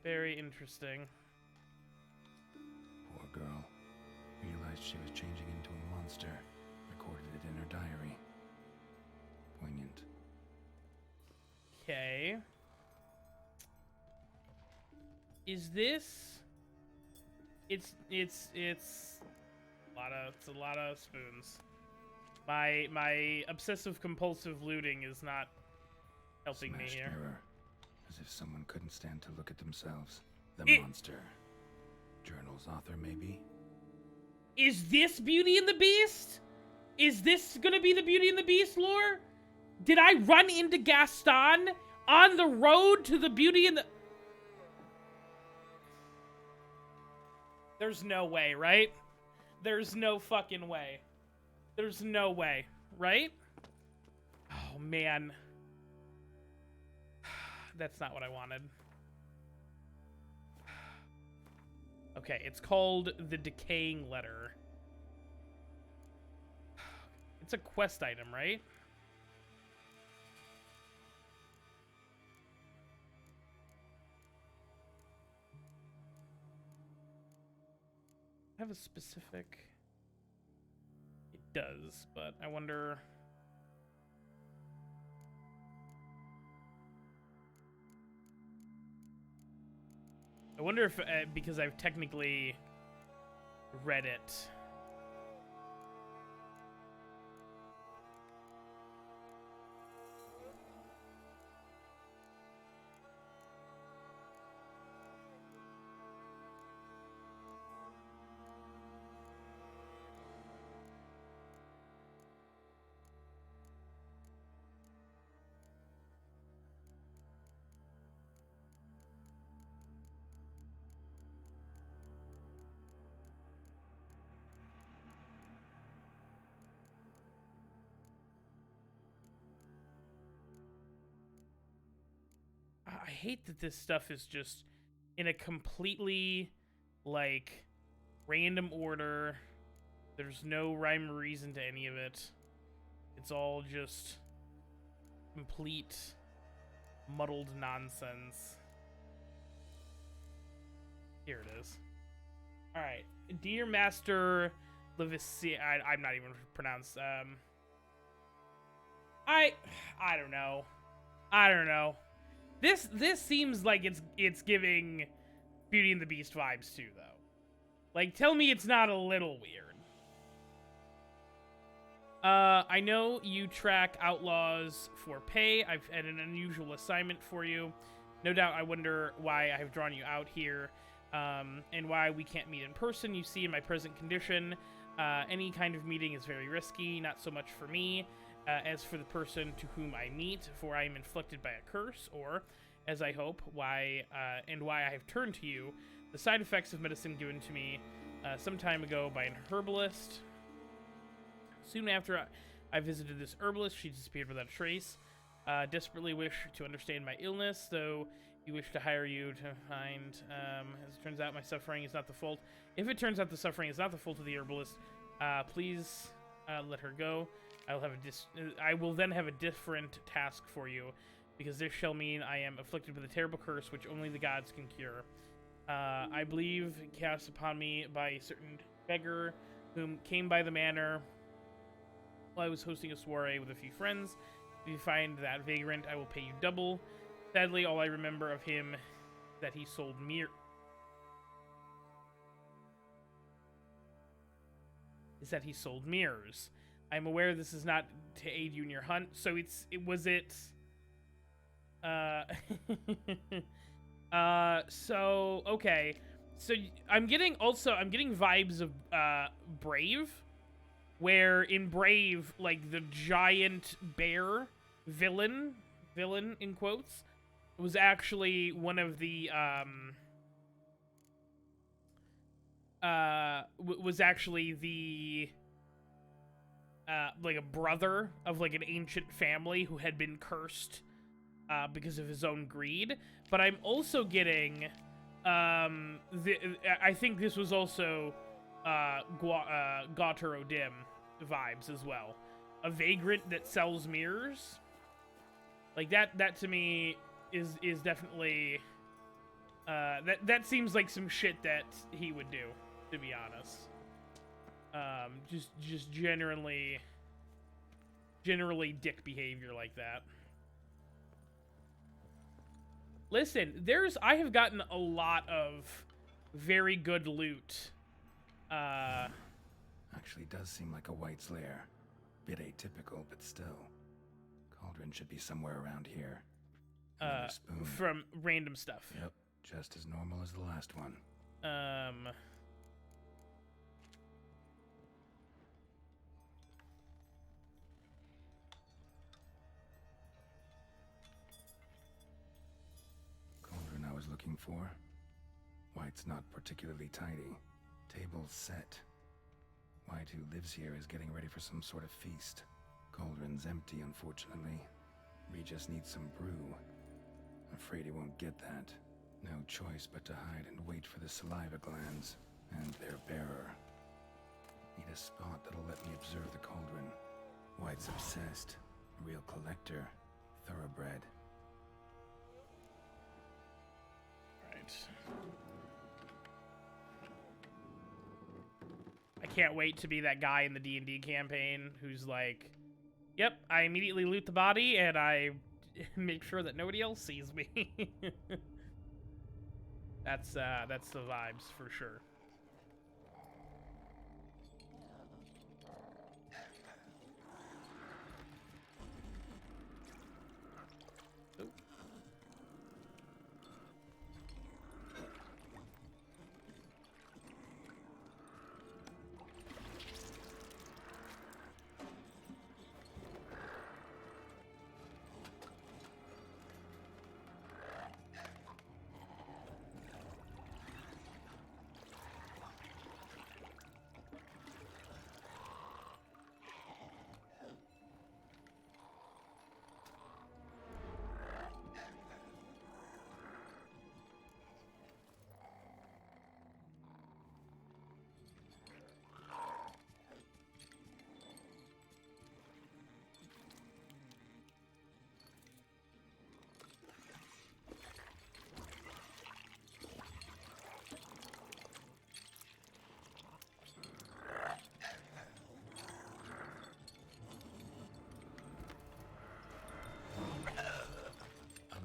Very interesting. Poor girl. Realized she was changing into a monster. Recorded it in her diary. Poignant. Okay. Is this? It's a lot of spoons. My obsessive compulsive looting is not helping Smashed me here. mirror. As if someone couldn't stand to look at themselves. The monster. Journal's author, maybe? Is this Beauty and the Beast? Is this gonna be the Beauty and the Beast lore? Did I run into Gaston on the road to the Beauty and the... There's no way, right? There's no fucking way. There's no way, right? Oh, man. That's not what I wanted. Okay, it's called The Decaying Letter. It's a quest item, right? Have a specific... It does, but I wonder... I wonder if, because I've technically read it... I hate that this stuff is just in a completely, like, random order. There's no rhyme or reason to any of it. It's all just complete muddled nonsense. Here it is. Alright. Dear Master Levici... I'm not even pronounced. I don't know. I don't know. This seems like it's giving Beauty and the Beast vibes too, though. Like, tell me it's not a little weird. I know you track outlaws for pay. I've had an unusual assignment for you. No doubt I wonder why I have drawn you out here, and why we can't meet in person. You see, in my present condition, any kind of meeting is very risky, not so much for me. As for the person to whom I meet, for I am inflicted by a curse, or, as I hope, why I have turned to you, the side effects of medicine given to me some time ago by an herbalist. Soon after I visited this herbalist, she disappeared without a trace. Desperately wish to understand my illness, though you wish to hire you to find. As it turns out, my suffering is not the fault. If it turns out the suffering is not the fault of the herbalist, please let her go. I will then have a different task for you, because this shall mean I am afflicted with a terrible curse which only the gods can cure. I believe cast upon me by a certain beggar whom came by the manor while I was hosting a soiree with a few friends. If you find that vagrant, I will pay you double. Sadly, all I remember of him that he sold mirrors. I'm aware this is not to aid you in your hunt, so so okay. So I'm getting vibes of Brave, where in Brave, like, the giant bear villain in quotes was actually one of the like a brother of like an ancient family who had been cursed because of his own greed. But I'm also getting I think this was also Gauter O'Dim vibes as well. A vagrant that sells mirrors. Like that to me is definitely that seems like some shit that he would do, to be honest. Just generally dick behavior like that. Listen, I have gotten a lot of very good loot. Actually does seem like a White's lair. Bit atypical, but still. Cauldron should be somewhere around here. Another spoon. From random stuff. Yep, just as normal as the last one. Cauldron I was looking for. White's not particularly tidy. Table's set. White, who lives here, is getting ready for some sort of feast. Cauldron's empty, unfortunately. Regis needs some brew. Afraid he won't get that. No choice but to hide and wait for the saliva glands and their bearer. Need a spot that'll let me observe the cauldron. White's obsessed. Real collector. Thoroughbred. Right. I can't wait to be that guy in the D&D campaign who's like, yep, I immediately loot the body and I make sure that nobody else sees me. That's the vibes for sure.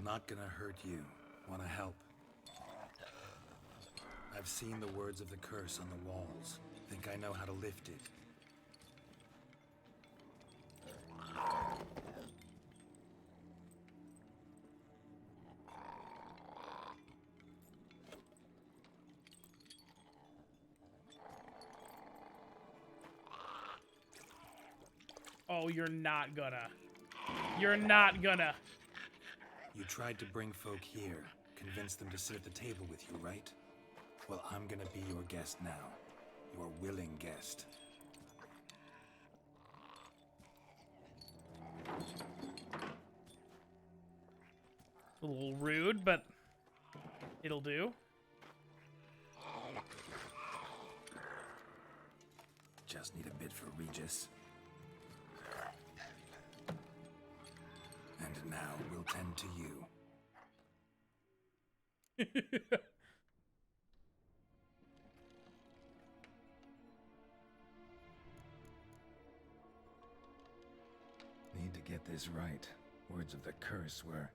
Not gonna hurt you. Wanna help? I've seen the words of the curse on the walls. Think I know how to lift it. Oh, you're not gonna. You're not gonna. You tried to bring folk here, convince them to sit at the table with you, right? Well, I'm gonna be your guest now. Your willing guest. A little rude, but it'll do. Just need a bit for Regis. And now we'll tend to you. Need to get this right. Words of the curse were,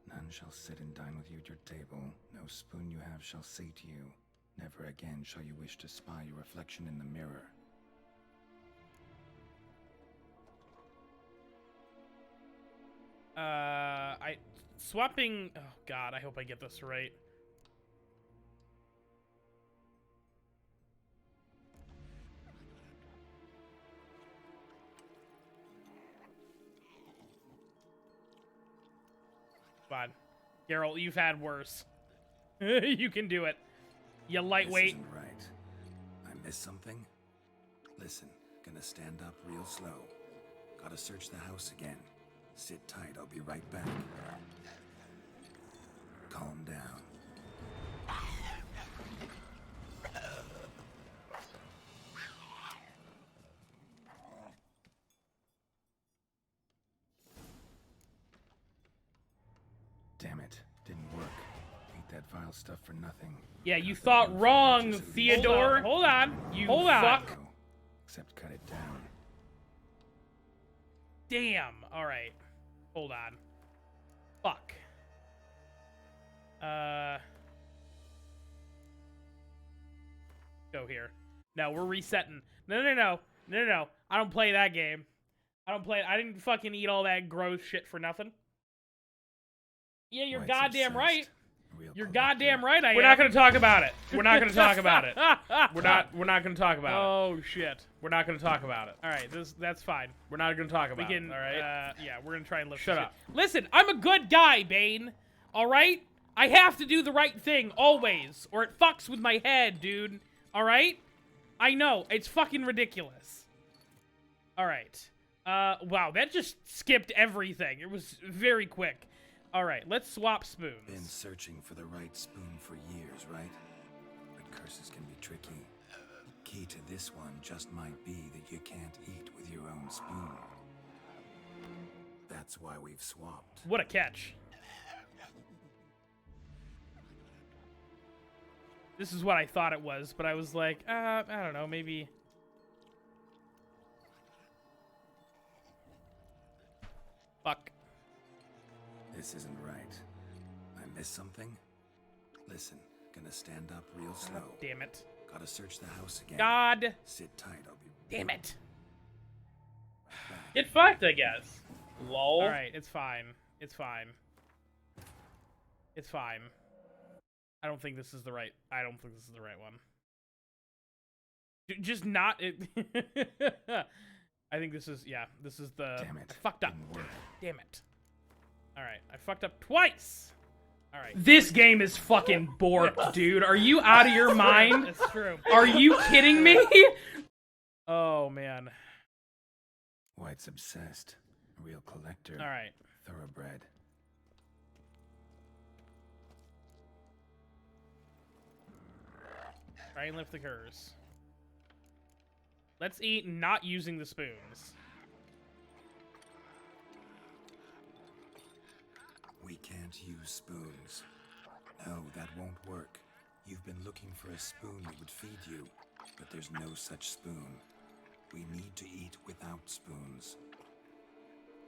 none shall sit and dine with you at your table. No spoon you have shall sate you. Never again shall you wish to spy your reflection in the mirror. Swapping. Oh God, I hope I get this right. Fine. Geralt, you've had worse. You can do it. You lightweight. This isn't right. I missed something? Listen, gonna stand up real slow. Gotta search the house again. Sit tight, I'll be right back. Calm down. Damn it, didn't work. Ate that vile stuff for nothing. Yeah, you thought wrong, Theodore. Hold on. You fuck. No, except cut it down. Damn. All right. Hold on. Fuck. Go here. No, we're resetting. No. I don't play that game. I didn't fucking eat all that gross shit for nothing. Yeah, you're White's goddamn obsessed. right. Real You're collector. goddamn right. We're not gonna talk about it. We're not gonna talk about it. We're not gonna talk about it. Oh shit. We're not gonna talk about it. All right, that's fine. We're not gonna talk about We can. it. All right. Yeah, we're gonna try and lift. Shut this up. shit. Listen, I'm a good guy, Bane. All right. I have to do the right thing always, or it fucks with my head, dude. All right. I know it's fucking ridiculous. All right. Wow, that just skipped everything. It was very quick. All right, let's swap spoons. Been searching for the right spoon for years, right? But curses can be tricky. Key to this one just might be that you can't eat with your own spoon. That's why we've swapped. What a catch. This is what I thought it was, but I was like, I don't know, maybe. Fuck. This isn't right. I missed something? Listen, gonna stand up real slow. Damn it. Gotta search the house again. God. Sit tight, I'll be Damn it. Get fucked, I guess. Lol. All right, it's fine. It's fine. It's fine. I don't think this is the right. I don't think this is the right one. Just not it. I think this is. Yeah, this is the. Damn it. I fucked up. Didn't work. Damn it. All right, I fucked up twice. All right. This game is fucking borked, dude. Are you out of your mind? That's true. Are you kidding me? Oh man. White's obsessed. A real collector. All right. Thoroughbred. Try and lift the curse. Let's eat not using the spoons. We can't use spoons. No, that won't work. You've been looking for a spoon that would feed you, but there's no such spoon. We need to eat without spoons.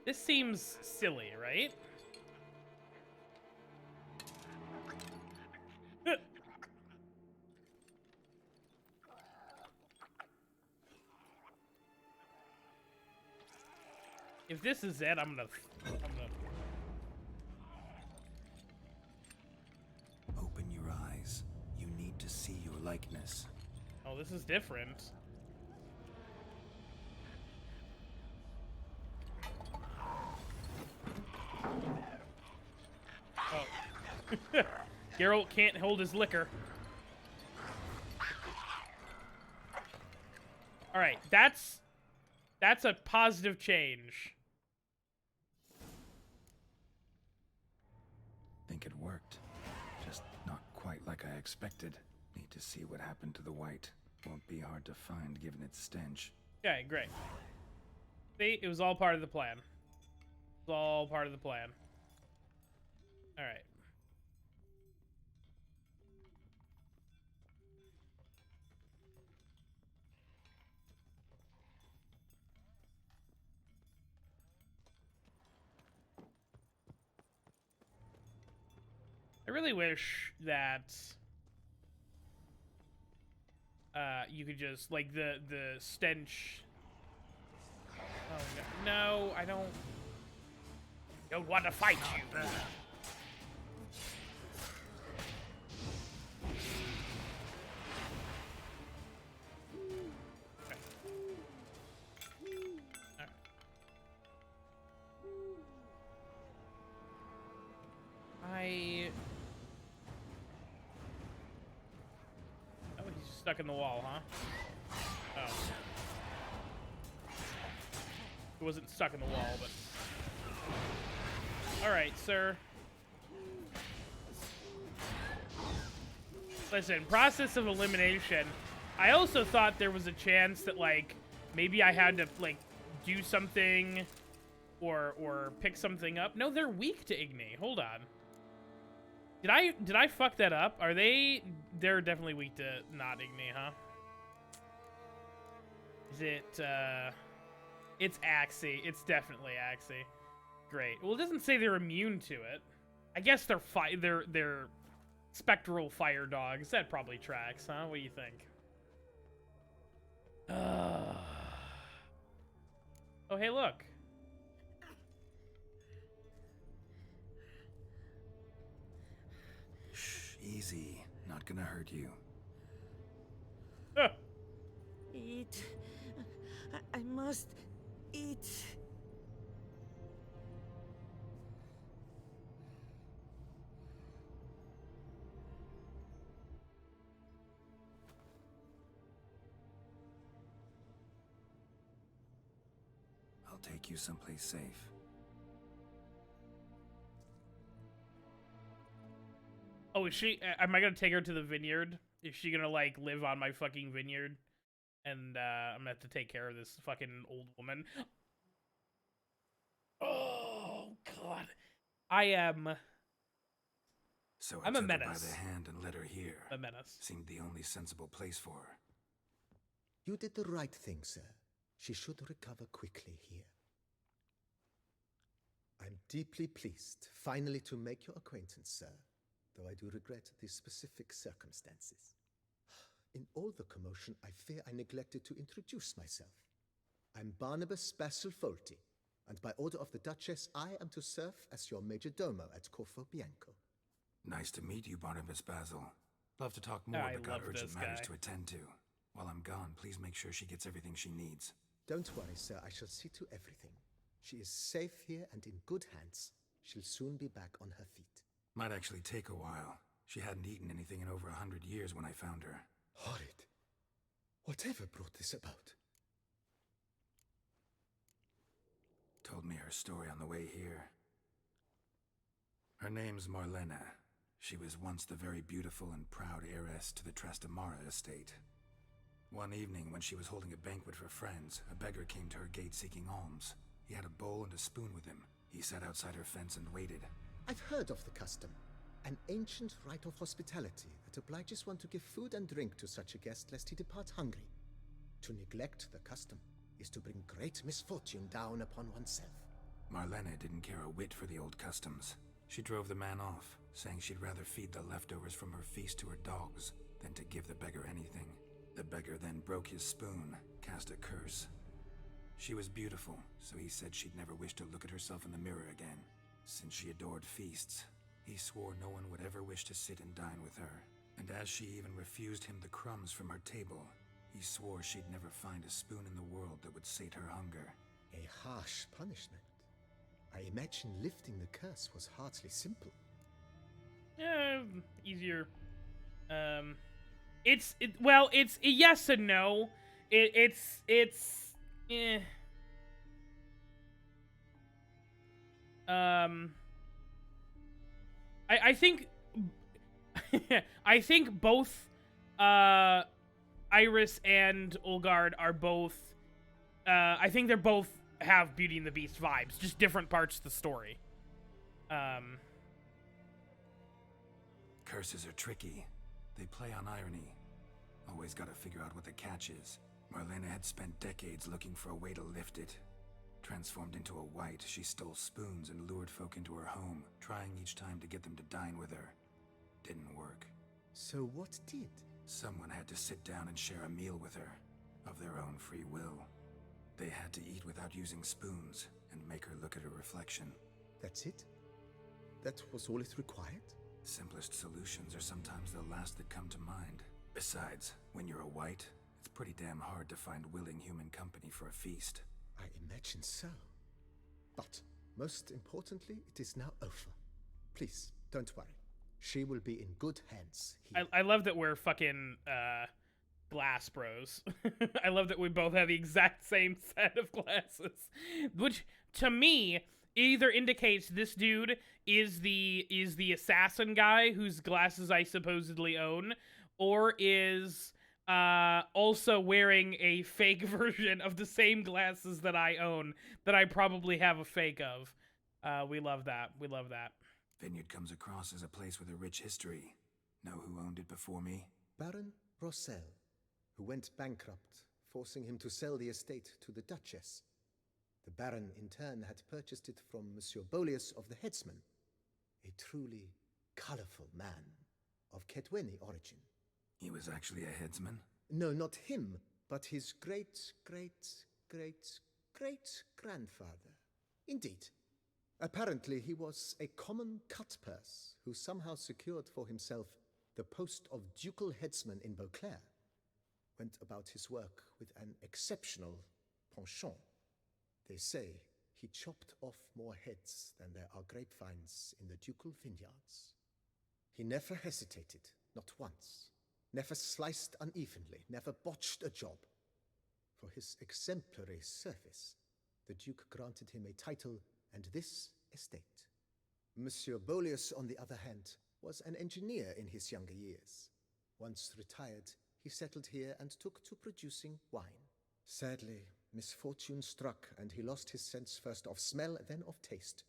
This seems silly, right? If this is it, I'm gonna. Open your eyes. You need to see your likeness. Oh, this is different. Geralt can't hold his liquor. All right, that's a positive change. Think it worked. Just not quite like I expected. Need to see what happened to the white. Won't be hard to find given its stench. Okay, great. See, it was all part of the plan. It was all part of the plan. All right. I really wish that you could just like the stench. Oh no, no, I don't want to fight you. Okay. All right. Oh, he's stuck in the wall, huh? Oh. He wasn't stuck in the wall, but... Alright, sir. Listen, process of elimination. I also thought there was a chance that, like, maybe I had to, like, do something or pick something up. No, they're weak to Igni. Hold on. Did I fuck that up? Are they... They're definitely weak to not Igni, huh? Is it, It's Axie. It's definitely Axie. Great. Well, it doesn't say they're immune to it. I guess they're spectral fire dogs. That probably tracks, huh? What do you think? Oh, hey, look. Shh, easy. Not gonna hurt you. Eat. I must eat. I'll take you someplace safe. Oh, is she... Am I gonna take her to the vineyard? Is she gonna, like, live on my fucking vineyard? And, I'm gonna have to take care of this fucking old woman. Oh, God. I am... So I'm a took her by menace. the hand and led her here. A menace. Seemed the only sensible place for her. You did the right thing, sir. She should recover quickly here. I'm deeply pleased finally to make your acquaintance, sir, though I do regret the specific circumstances. In all the commotion, I fear I neglected to introduce myself. I'm Barnabas Basilfolti, and by order of the Duchess, I am to serve as your major domo at Corfo Bianco. Nice to meet you, Barnabas Basil. Love to talk more, I but got love urgent this matters guy. to attend to. While I'm gone, please make sure she gets everything she needs. Don't worry, sir, I shall see to everything. She is safe here and in good hands. She'll soon be back on her feet. Might actually take a while. She hadn't eaten anything in over 100 years when I found her. Horrid. Whatever brought this about? Told me her story on the way here. Her name's Marlena. She was once the very beautiful and proud heiress to the Trastamara estate. One evening, when she was holding a banquet for friends, a beggar came to her gate seeking alms. He had a bowl and a spoon with him. He sat outside her fence and waited. I've heard of the custom. An ancient rite of hospitality that obliges one to give food and drink to such a guest lest he depart hungry. To neglect the custom is to bring great misfortune down upon oneself. Marlena didn't care a whit for the old customs. She drove the man off, saying she'd rather feed the leftovers from her feast to her dogs than to give the beggar anything. The beggar then broke his spoon, cast a curse. She was beautiful, so he said she'd never wish to look at herself in the mirror again. Since she adored feasts, he swore no one would ever wish to sit and dine with her. And as she even refused him the crumbs from her table, he swore she'd never find a spoon in the world that would sate her hunger. A harsh punishment. I imagine lifting the curse was hardly simple. Easier. It's a yes and no. It's eh. I think I think both Iris and Olgard are both I think they're both have Beauty and the Beast vibes, just different parts of the story. Curses are tricky. They play on irony. Always gotta figure out what the catch is. Marlena had spent decades looking for a way to lift it. Transformed into a wight, she stole spoons and lured folk into her home, trying each time to get them to dine with her. Didn't work. So what did? Someone had to sit down and share a meal with her, of their own free will. They had to eat without using spoons, and make her look at her reflection. That's it? That was all it required? Simplest solutions are sometimes the last that come to mind. Besides, when you're a wight, it's pretty damn hard to find willing human company for a feast. I imagine so. But, most importantly, it is now over. Please, don't worry. She will be in good hands here. I love that we're fucking glass bros. I love that we both have the exact same set of glasses, which to me either indicates this dude is the assassin guy whose glasses I supposedly own, or is also wearing a fake version of the same glasses that I own that I probably have a fake of. We love that. We love that. Vineyard comes across as a place with a rich history. Know who owned it before me? Baron Rossel, who went bankrupt, forcing him to sell the estate to the Duchess. The Baron, in turn, had purchased it from Monsieur Bolius of the Headsman, a truly colourful man of Ketweni origin. He was actually a headsman? No, not him, but his great-great-great-great-grandfather. Indeed. Apparently, he was a common cutpurse who somehow secured for himself the post of ducal headsman in Beauclair. Went about his work with an exceptional penchant. They say he chopped off more heads than there are grapevines in the ducal vineyards. He never hesitated, not once. Never sliced unevenly, never botched a job. For his exemplary service, the Duke granted him a title and this estate. Monsieur Bolius, on the other hand, was an engineer in his younger years. Once retired, he settled here and took to producing wine. Sadly, misfortune struck and he lost his sense first of smell, then of taste.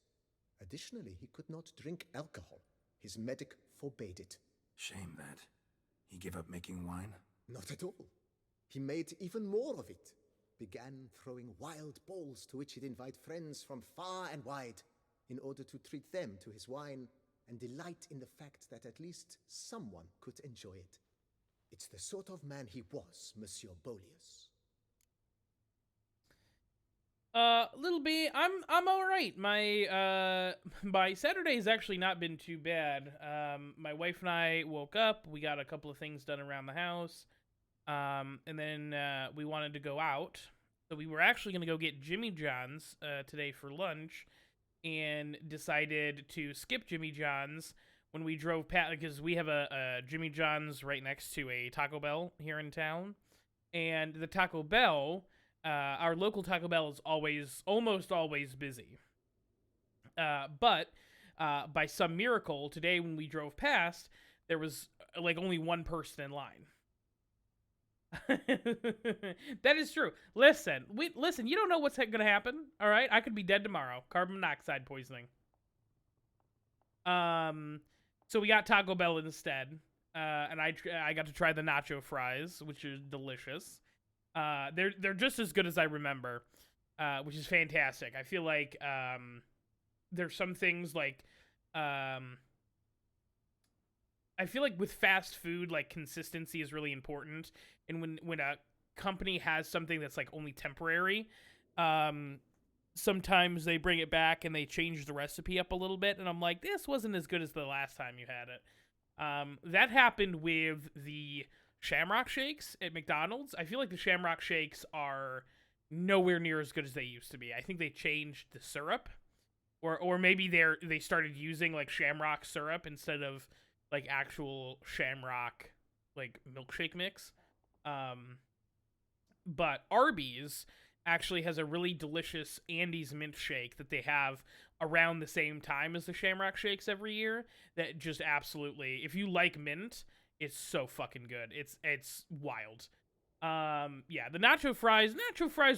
Additionally, he could not drink alcohol. His medic forbade it. Shame that. He gave up making wine? Not at all. He made even more of it. Began throwing wild balls to which he'd invite friends from far and wide in order to treat them to his wine and delight in the fact that at least someone could enjoy it. It's the sort of man he was, Monsieur Bolius. Little B, I'm all right. My Saturday's actually not been too bad. My wife and I woke up. We got a couple of things done around the house. And then we wanted to go out. So we were actually going to go get Jimmy John's today for lunch, and decided to skip Jimmy John's when we drove past, because we have a Jimmy John's right next to a Taco Bell here in town. And the Taco Bell, our local Taco Bell is almost always busy. But by some miracle, today when we drove past, there was like only one person in line. That is true. Listen, you don't know what's going to happen, all right? I could be dead tomorrow. Carbon monoxide poisoning. So we got Taco Bell instead. And I got to try the nacho fries, which are delicious. They're just as good as I remember, which is fantastic. I feel like there's some things like I feel like with fast food, like consistency is really important. And when a company has something that's like only temporary, sometimes they bring it back and they change the recipe up a little bit. And I'm like, this wasn't as good as the last time you had it. That happened with the Shamrock Shakes at McDonald's. I feel like the Shamrock Shakes are nowhere near as good as they used to be. I think they changed the syrup, or maybe they started using like shamrock syrup instead of like actual shamrock like milkshake mix. But Arby's actually has a really delicious Andes mint shake that they have around the same time as the Shamrock shakes every year. That just absolutely, if you like mint, it's so fucking good. It's wild. Yeah, the nacho fries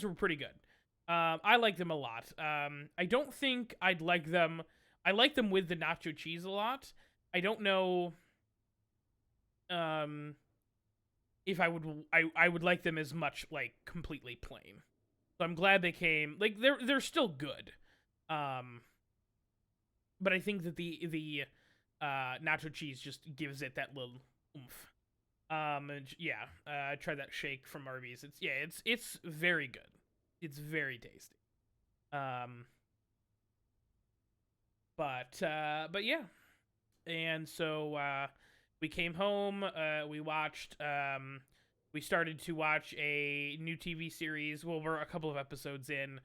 were pretty good. I like them a lot. I don't think I'd like them. I like them with the nacho cheese a lot. I don't know. If I would like them as much like completely plain. So I'm glad they came. Like they're still good. But I think that the nacho cheese just gives it that little oomph. And yeah, I tried that shake from Arby's. It's very good. It's very tasty. But yeah. And so we came home, we started to watch a new TV series. Well, we're a couple of episodes in.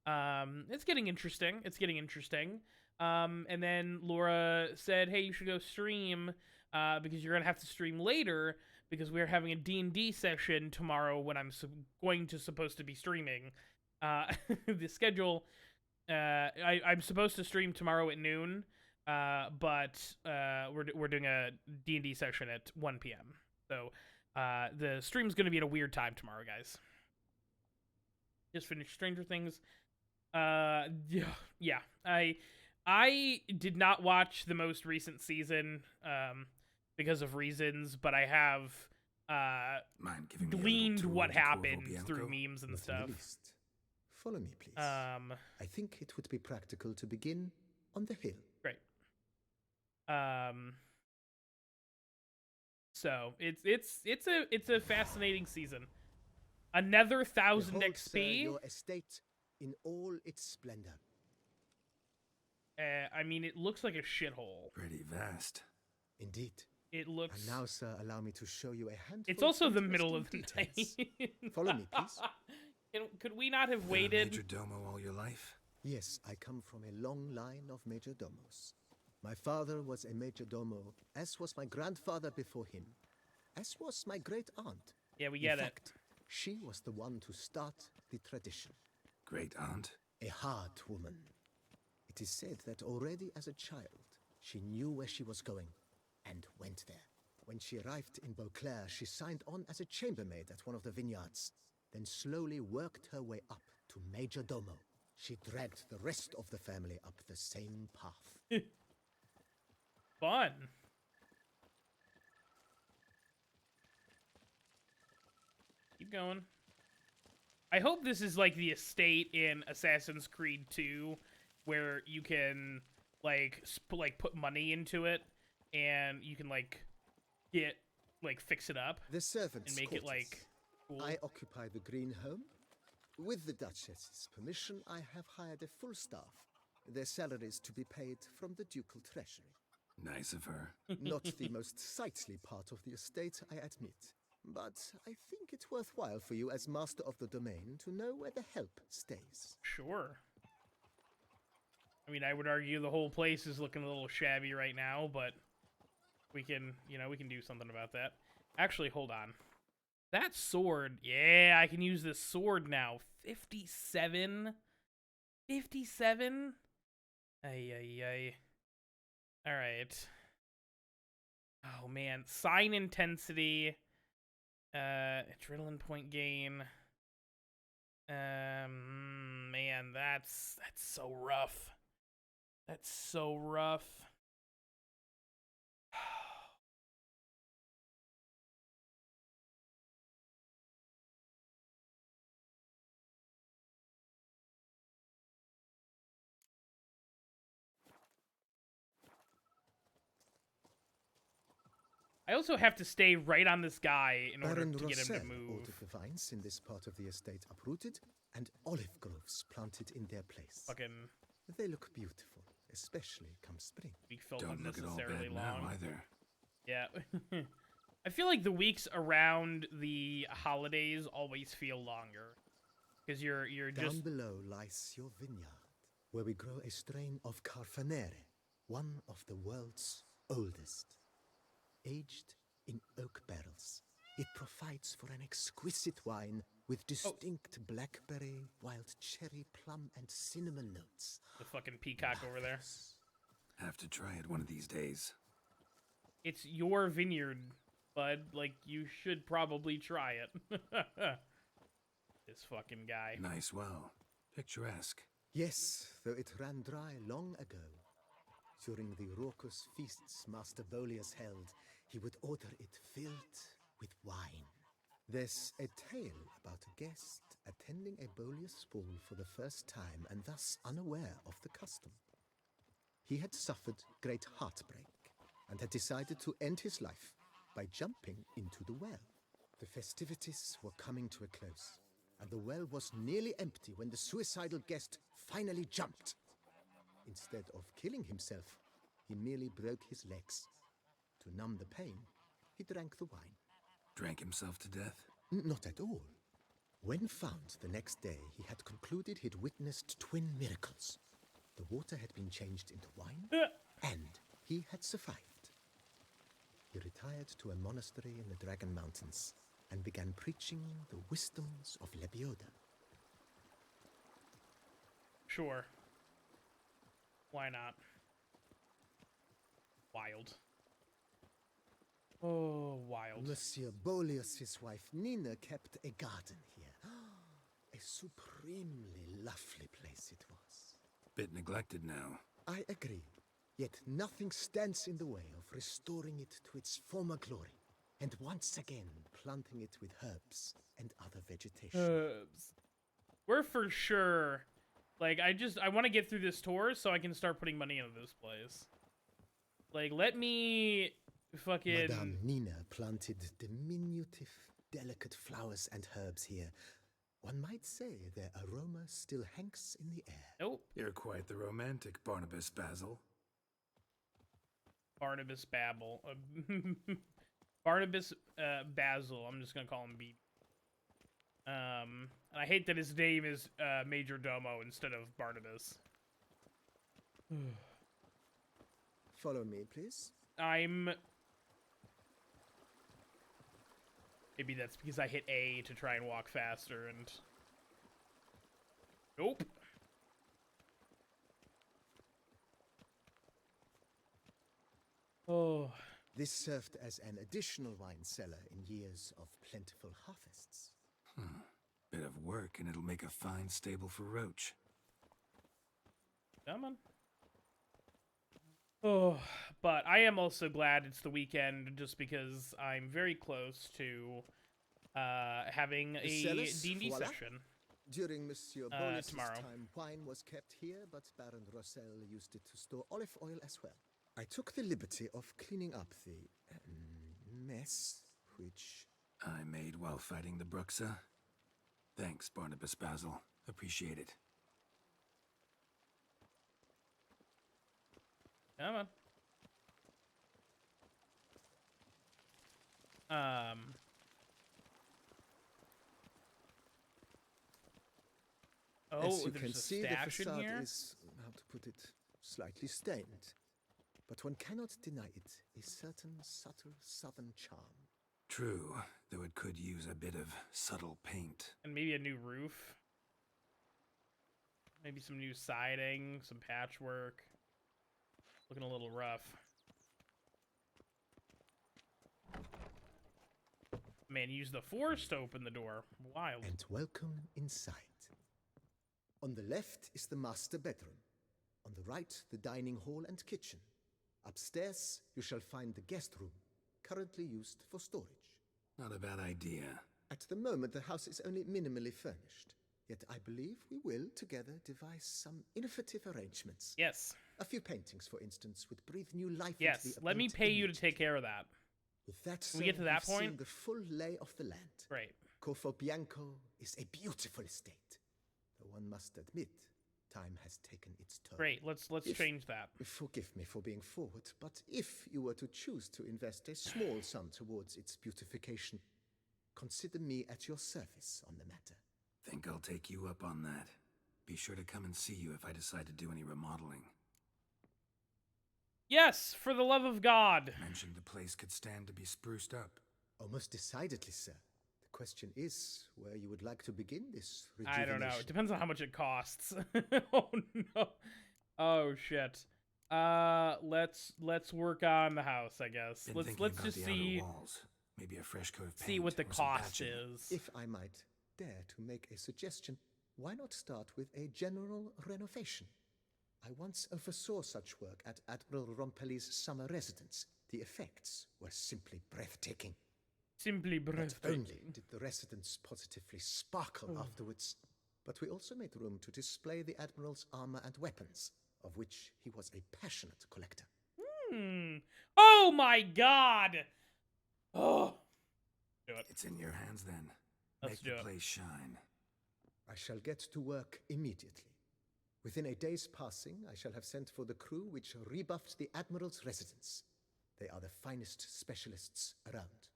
It's getting interesting. And then Laura said, hey, you should go stream, because you're going to have to stream later, because we're having a D&D session tomorrow when I'm supposed to be streaming. The schedule, I'm supposed to stream tomorrow at noon. But we're doing a D&D session at 1 p.m. So the stream's going to be at a weird time tomorrow, guys. Just finished Stranger Things. Yeah. I did not watch the most recent season because of reasons, but I have gleaned what happened through memes and stuff. Follow me, please. I think it would be practical to begin on the hill. Great. So it's a fascinating season. Another 1,000 Behold, XP. Sir, your estate in all its splendor. I mean, it looks like a shithole. Pretty vast. Indeed. It looks. And now, sir, allow me to show you a handful. It's also the middle of the night. Follow me, please. Could we not have Been a waited? major domo all your life? Yes, I come from a long line of major domos. My father was a major domo, as was my grandfather before him, as was my great aunt. Yeah, we get In it. fact, she was the one to start the tradition. Great aunt? A hard woman. It is said that already as a child, she knew where she was going and went there. When she arrived in Beauclair, she signed on as a chambermaid at one of the vineyards, then slowly worked her way up to major domo. She dragged the rest of the family up the same path. Fun. Keep going. I hope this is like the estate in Assassin's Creed 2, where you can like put money into it, and you can fix it up The servants' and make it quarters. like cool. I occupy the green home. With the Duchess's permission, I have hired a full staff. Their salaries to be paid from the ducal treasury. Nice of her. Not the most sightly part of the estate, I admit. But I think it's worthwhile for you as master of the domain to know where the help stays. Sure. I mean, I would argue the whole place is looking a little shabby right now, but we can do something about that. Actually, hold on. That sword, yeah, I can use this sword now. 57? 57? Ay. Alright. Oh, man. Sign intensity. Adrenaline point gain. Man, that's so rough. That's so rough. I also have to stay right on this guy in order Baron to get him to Rossel move. ordered the vines in this part of the estate uprooted and olive groves planted in their place. Fucking They look beautiful, especially come spring. week felt Don't look at all unnecessarily bad long. now either. Yeah. I feel like the weeks around the holidays always feel longer. Because you're Down just below lies your vineyard. where we grow a strain of Carfanere, one of the world's oldest. Aged in oak barrels, it provides for an exquisite wine with distinct blackberry, wild cherry, plum, and cinnamon notes. The fucking peacock over there. Have to try it one of these days. It's your vineyard, bud. Like, you should probably try it. This fucking guy. Nice well. Picturesque. Yes, though it ran dry long ago. During the raucous feasts Master Bolius held, he would order it filled with wine. There's a tale about a guest attending a Bolius ball for the first time and thus unaware of the custom. He had suffered great heartbreak and had decided to end his life by jumping into the well. The festivities were coming to a close, and the well was nearly empty when the suicidal guest finally jumped. Instead of killing himself, he merely broke his legs. To numb the pain, he drank the wine. Drank himself to death? Not at all. When found the next day, he had concluded he'd witnessed twin miracles. The water had been changed into wine, and he had survived. He retired to a monastery in the Dragon Mountains and began preaching the wisdoms of Lebioda. Sure. Why not? Wild. Oh, wild. Monsieur Bolius' wife Nina kept a garden here. A supremely lovely place it was. Bit neglected now. I agree. Yet nothing stands in the way of restoring it to its former glory, and once again planting it with herbs and other vegetation. Herbs. We're for sure. Like, I want to get through this tour so I can start putting money into this place. Like, let me fucking... Madame Nina planted diminutive, delicate flowers and herbs here. One might say their aroma still hangs in the air. Nope. You're quite the romantic, Barnabas Basil. Barnabas Babel. Barnabas Basil. I'm just gonna call him B. And I hate that his name is Major Domo instead of Barnabas. Follow me, please. Maybe that's because I hit A to try and walk faster and... Nope. Oh. This served as an additional wine cellar in years of plentiful harvests. Bit of work and it'll make a fine stable for Roach. Come on. Oh, but I am also glad it's the weekend just because I'm very close to having a D&D voila. session. During Monsieur Bolus's tomorrow. time, wine was kept here, but Baron Rossel used it to store olive oil as well. I took the liberty of cleaning up the mess, which... I made while fighting the Bruxa. Thanks, Barnabas Basil. Appreciate it. Come on. Oh, As you there's can a see, the stash in facade here? is, how to put it, slightly stained. But one cannot deny it a certain subtle southern charm. True, though it could use a bit of subtle paint. And maybe a new roof. Maybe some new siding, some patchwork. Looking a little rough. Man, use the force to open the door. Wild. And welcome inside. On the left is the master bedroom. On the right, the dining hall and kitchen. Upstairs, you shall find the guest room, currently used for storage. Not a bad idea. At the moment, the house is only minimally furnished. Yet I believe we will, together, devise some innovative arrangements. Yes. A few paintings, for instance, would breathe new life Yes. into the Let me abode pay you to immediately. take care of that. With that Can we get to that you've point? seen the full lay of the land. Great. Corfo Bianco is a beautiful estate. Though one must admit, time has taken its toll. Great. Let's If- change that. Forgive me for being forward, but if you were to choose to invest a small sum towards its beautification, consider me at your service on the matter. Think I'll take you up on that. Be sure to come and see you if I decide to do any remodeling. Yes, for the love of God. Mentioned the place could stand to be spruced up. Almost decidedly, sir. The question is where you would like to begin this I don't know. rejuvenation. It depends on how much it costs. Oh no. Oh shit. Let's work on the house, I guess. Been Let's thinking about just the see outer walls. Maybe a fresh coat of paint. see what the or some cost patching. is. If I might dare to make a suggestion, why not start with a general renovation? I once oversaw such work at Admiral Rompelli's summer residence. The effects were simply breathtaking. Simply Not breathtaking. only did the residence positively sparkle afterwards, but we also made room to display the Admiral's armor and weapons, of which he was a passionate collector. Oh my God. Oh. Do it. It's in your hands then. Let's Make do the it. place shine. I shall get to work immediately. Within a day's passing, I shall have sent for the crew which rebuffed the Admiral's residence. They are the finest specialists around.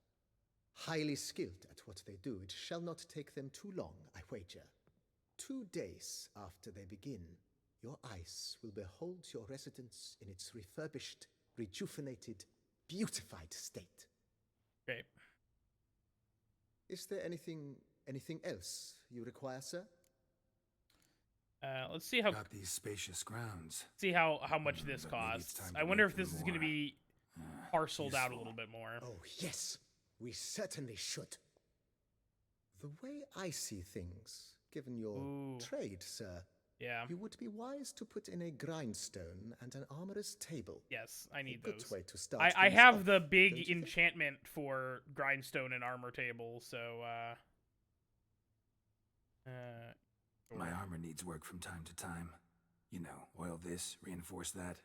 Highly skilled at what they do, it shall not take them too long, I wager. 2 days after they begin, your eyes will behold your residence in its refurbished, rejuvenated, beautified state. Great. Is there anything else you require, sir? Let's see how Got these spacious grounds. much this but maybe it's costs. time to I wonder make if this them is going to more, be parceled out a useful. little bit more. Oh, yes, we certainly should. The way I see things, given your Ooh. trade, sir, Yeah. you would be wise to put in a grindstone and an armorer's table. Yes, I need a good those. way to start. I things have off, the don't big you think? enchantment for grindstone and armor table, so My armor needs work from time to time. You know, oil this, reinforce that.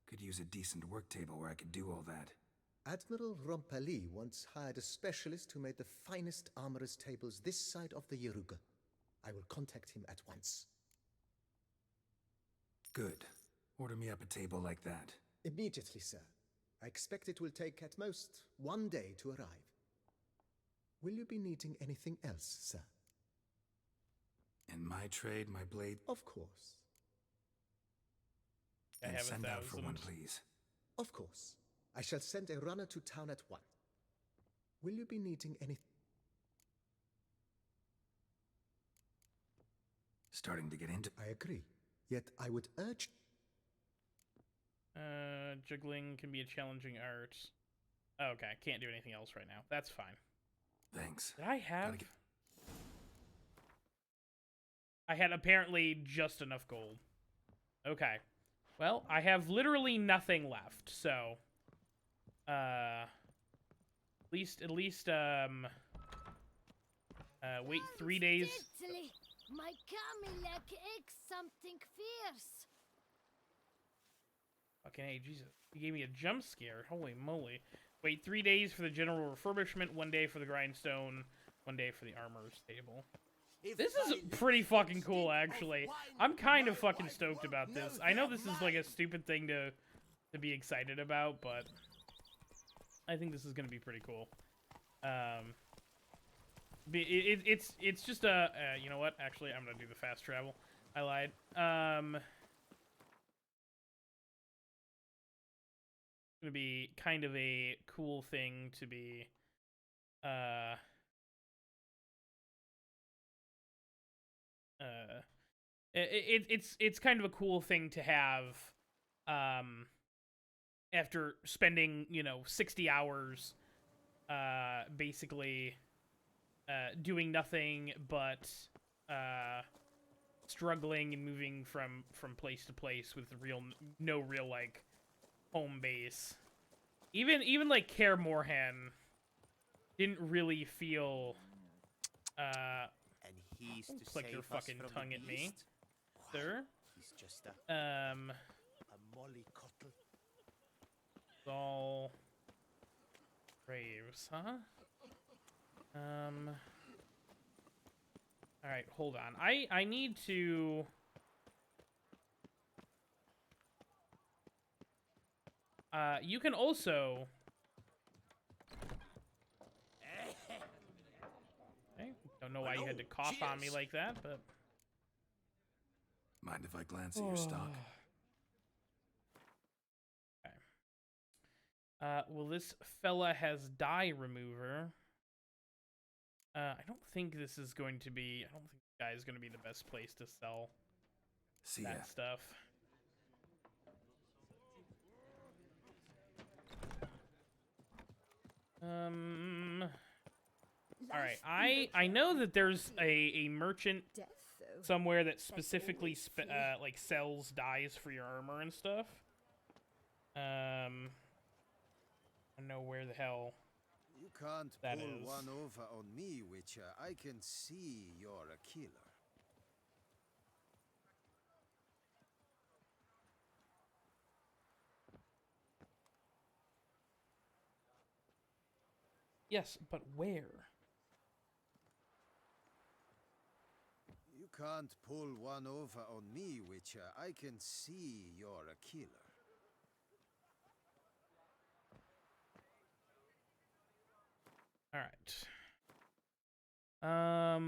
Could use a decent work table where I could do all that. Admiral Rompelli once hired a specialist who made the finest armorer's tables this side of the Yaruga. I will contact him at once. Good. Order me up a table like that. Immediately, sir. I expect it will take at most 1 day to arrive. Will you be needing anything else, sir? In my trade, my blade. Of course. I And have send out for 1,000. one, please. Of course. I shall send a runner to town at 1. Will you be needing any... Starting to get into. I agree. Yet I would urge... Juggling can be a challenging art. Okay, can't do anything else right now. That's fine. Thanks. Did I have... Gotta get- I had apparently just enough gold. Okay. Well, I have literally nothing left, so... at least, wait 3 days. My Camilek ate something fierce. Fucking hey, Jesus. You gave me a jump scare. Holy moly. Wait 3 days for the general refurbishment, 1 day for the grindstone, 1 day for the armorer's table. This is pretty fucking cool, actually. I'm kind of fucking stoked about this. I know this is like a stupid thing to be excited about, but I think this is gonna be pretty cool. It's just a you know what? Actually, I'm gonna do the fast travel. I lied. It's gonna be kind of a cool thing to be it's kind of a cool thing to have after spending, you know, 60 hours basically doing nothing but struggling and moving from place to place with no real like home base. Even like Kaer Morhen didn't really feel And he's to click save your us fucking from tongue the at me, beast? sir. He's just a mollycoddle. All graves, huh? All right, hold on. I need to. You can also. Okay, don't know why you had to cough on me like that, but. Mind if I glance at your stock? Okay. Well, this fella has dye remover. I don't think this is going to be... I don't think the guy is going to be the best place to sell that stuff. All right. I know that there's a merchant somewhere that specifically like sells dyes for your armor and stuff. I don't know where the hell You can't that pull is. one over on me, Witcher. I can see you're a killer. Yes, but where? You can't pull one over on me, Witcher. I can see you're a killer. All right. I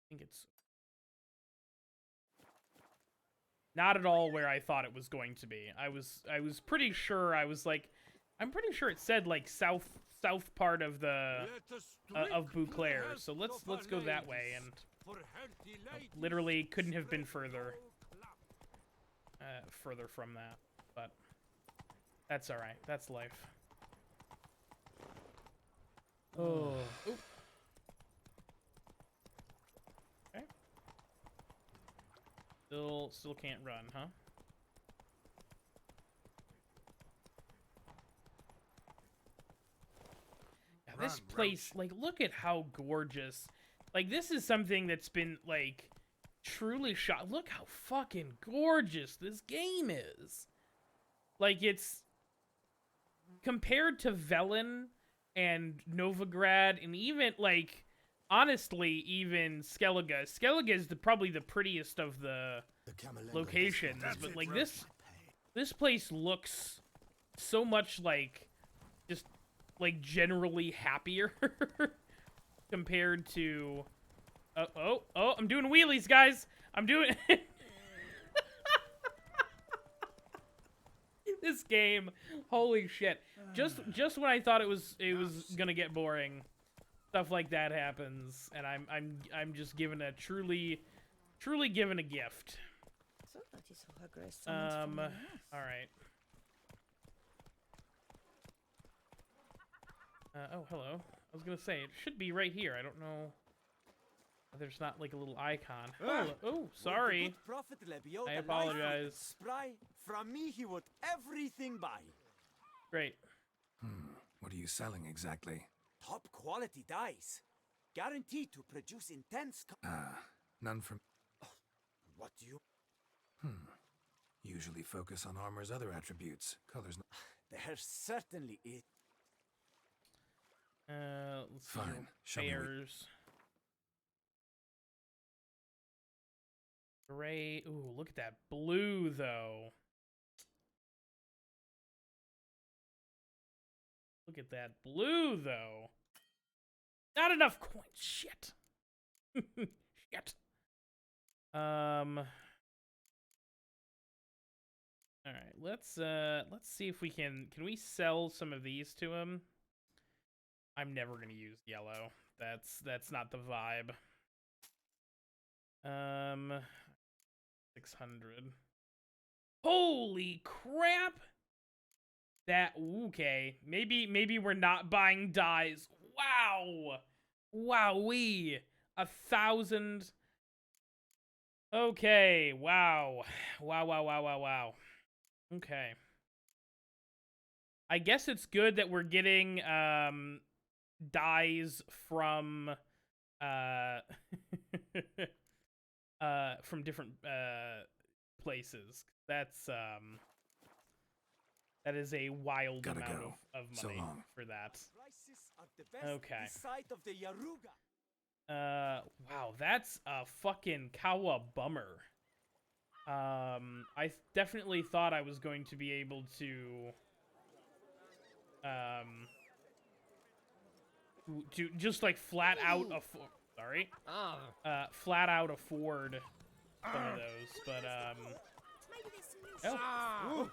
think it's not at all where I thought it was going to be. I was pretty sure. I was like, I'm pretty sure it said like south part of the of Beauclair. So let's go that way, and literally couldn't have been further from that. But that's all right. That's life. Oh. Oop. Okay. Still can't run, huh? Yeah, this place, like, look at how gorgeous. Like, this is something that's been, like, truly shot. Look how fucking gorgeous this game is. Like, it's compared to Velen and Novigrad, and even, like, honestly, even Skellige. Skellige is probably the prettiest of the locations, but, like, this place looks so much like, just, like, generally happier compared to... Oh, I'm doing wheelies, guys! I'm doing... This game, holy shit! Just when I thought it was gonna get boring, stuff like that happens, and I'm just given a truly given a gift. All right. Oh, hello. I was gonna say it should be right here. I don't know. There's not like a little icon. Oh, sorry. I apologize. From me, he would everything buy. Great. What are you selling exactly? Top quality dyes, guaranteed to produce intense. None from... What do you... Usually focus on armor's other attributes. Colors... There's certainly it. Let's see. Fine. Show me Bears. Gray. Ooh, look at that blue, though. Look at that blue, though. Not enough coins. Shit. Shit. All right. Let's see if we can we sell some of these to him? I'm never going to use yellow. That's not the vibe. 600. Holy crap! That okay. Maybe we're not buying dyes. Wow. Wowee. 1,000. Okay. Wow. Wow. Okay. I guess it's good that we're getting dyes from different places. That is a wild amount of money for that. Okay. Wow, that's a fucking bummer. I definitely thought I was going to be able to just like flat out Sorry. Flat out afford some of those, but oh.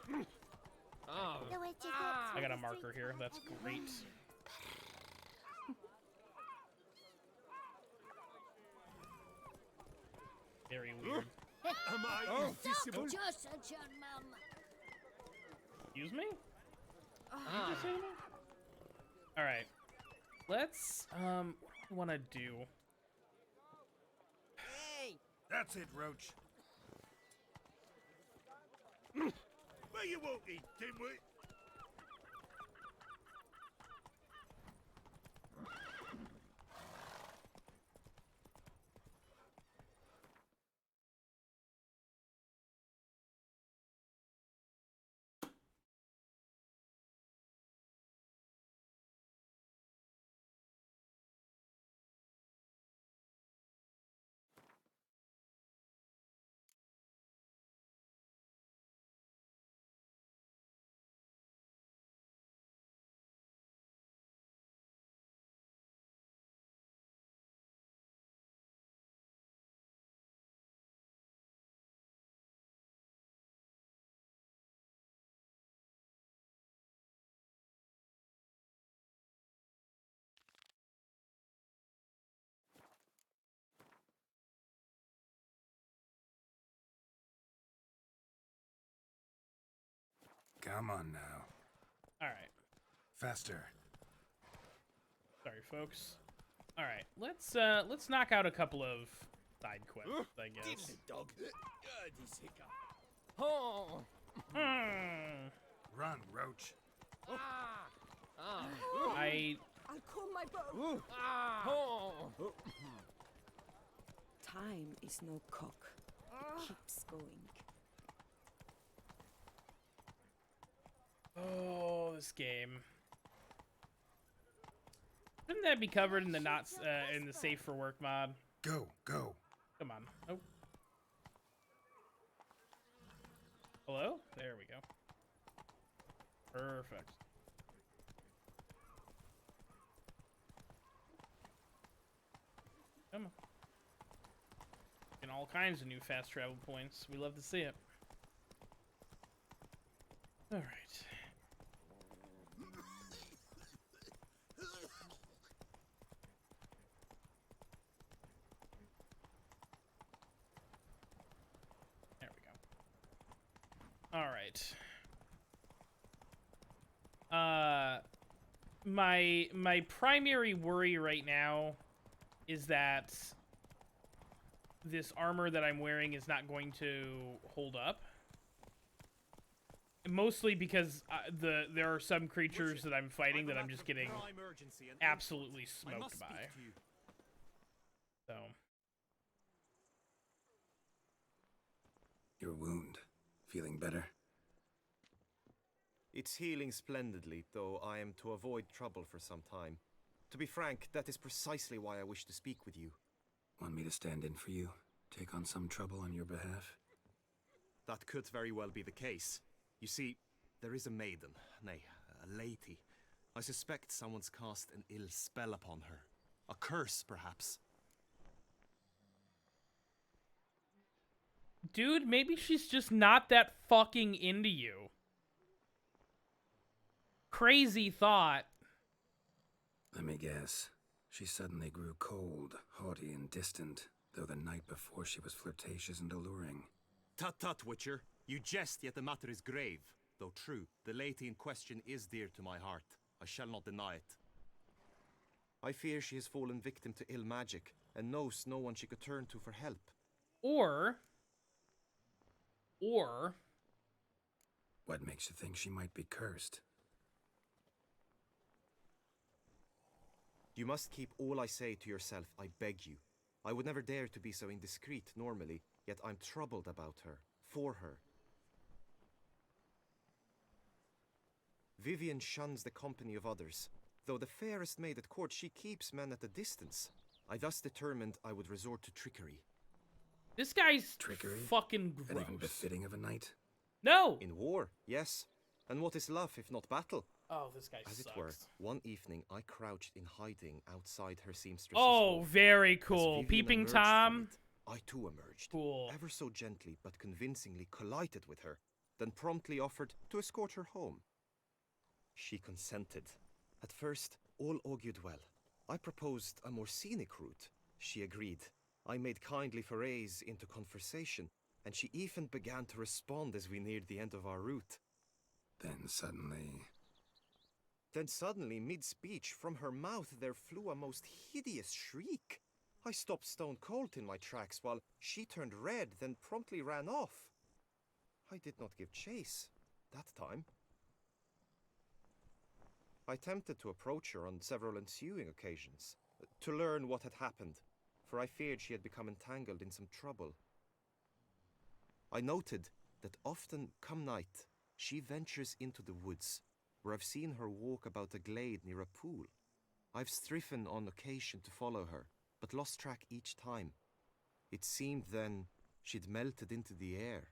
I got a marker here. That's great. Very weird. Am I invisible? Excuse me? You just say me? All right. Let's what do you want to do? That's it, Roach. Where you walking, dimwit? Come on now. All right. Faster. Sorry, folks. All right. Let's knock out a couple of side quests, I guess. Dog. Run, Roach. I'll call my bow. Time is no cock. It keeps going. Oh, this game. Shouldn't that be covered in the in the safe for work mod? Go. Come on. Oh. Hello? There we go. Perfect. Come on. Getting all kinds of new fast travel points. We love to see it. All right. There we go. All right. My primary worry right now is that this armor that I'm wearing is not going to hold up. Mostly because there are some creatures that I'm fighting that I'm just getting absolutely smoked by. So. Your wound. Feeling better? It's healing splendidly, though I am to avoid trouble for some time. To be frank, that is precisely why I wish to speak with you. Want me to stand in for you? Take on some trouble on your behalf? That could very well be the case. You see, there is a maiden, nay, a lady. I suspect someone's cast an ill spell upon her. A curse, perhaps. Dude, maybe she's just not that fucking into you. Crazy thought. Let me guess. She suddenly grew cold, haughty, and distant, though the night before she was flirtatious and alluring. Tut tut, Witcher. You jest, yet the matter is grave. Though true, the lady in question is dear to my heart. I shall not deny it. I fear she has fallen victim to ill magic, and knows no one she could turn to for help. Or... What makes you think she might be cursed? You must keep all I say to yourself, I beg you. I would never dare to be so indiscreet normally, yet I'm troubled about her, for her. Vivian shuns the company of others. Though the fairest maid at court, she keeps men at a distance. I thus determined I would resort to trickery. This guy's trickery? Fucking gross. And even befitting of a knight? No! In war, yes. And what is love if not battle? Oh, this guy As sucks. it were, one evening I crouched in hiding outside her seamstress's Oh, home. very As cool. Vivian Peeping emerged Tom. from it, I too emerged. Cool. Ever so gently but convincingly collided with her, then promptly offered to escort her home. She consented. At first, all augured well. I proposed a more scenic route. She agreed. I made kindly forays into conversation, and she even began to respond as we neared the end of our route. Then suddenly, mid-speech, from her mouth there flew a most hideous shriek. I stopped stone cold in my tracks while she turned red, then promptly ran off. I did not give chase that time. I attempted to approach her on several ensuing occasions, to learn what had happened, for I feared she had become entangled in some trouble. I noted that often, come night, she ventures into the woods, where I've seen her walk about a glade near a pool. I've striven on occasion to follow her, but lost track each time. It seemed then she'd melted into the air.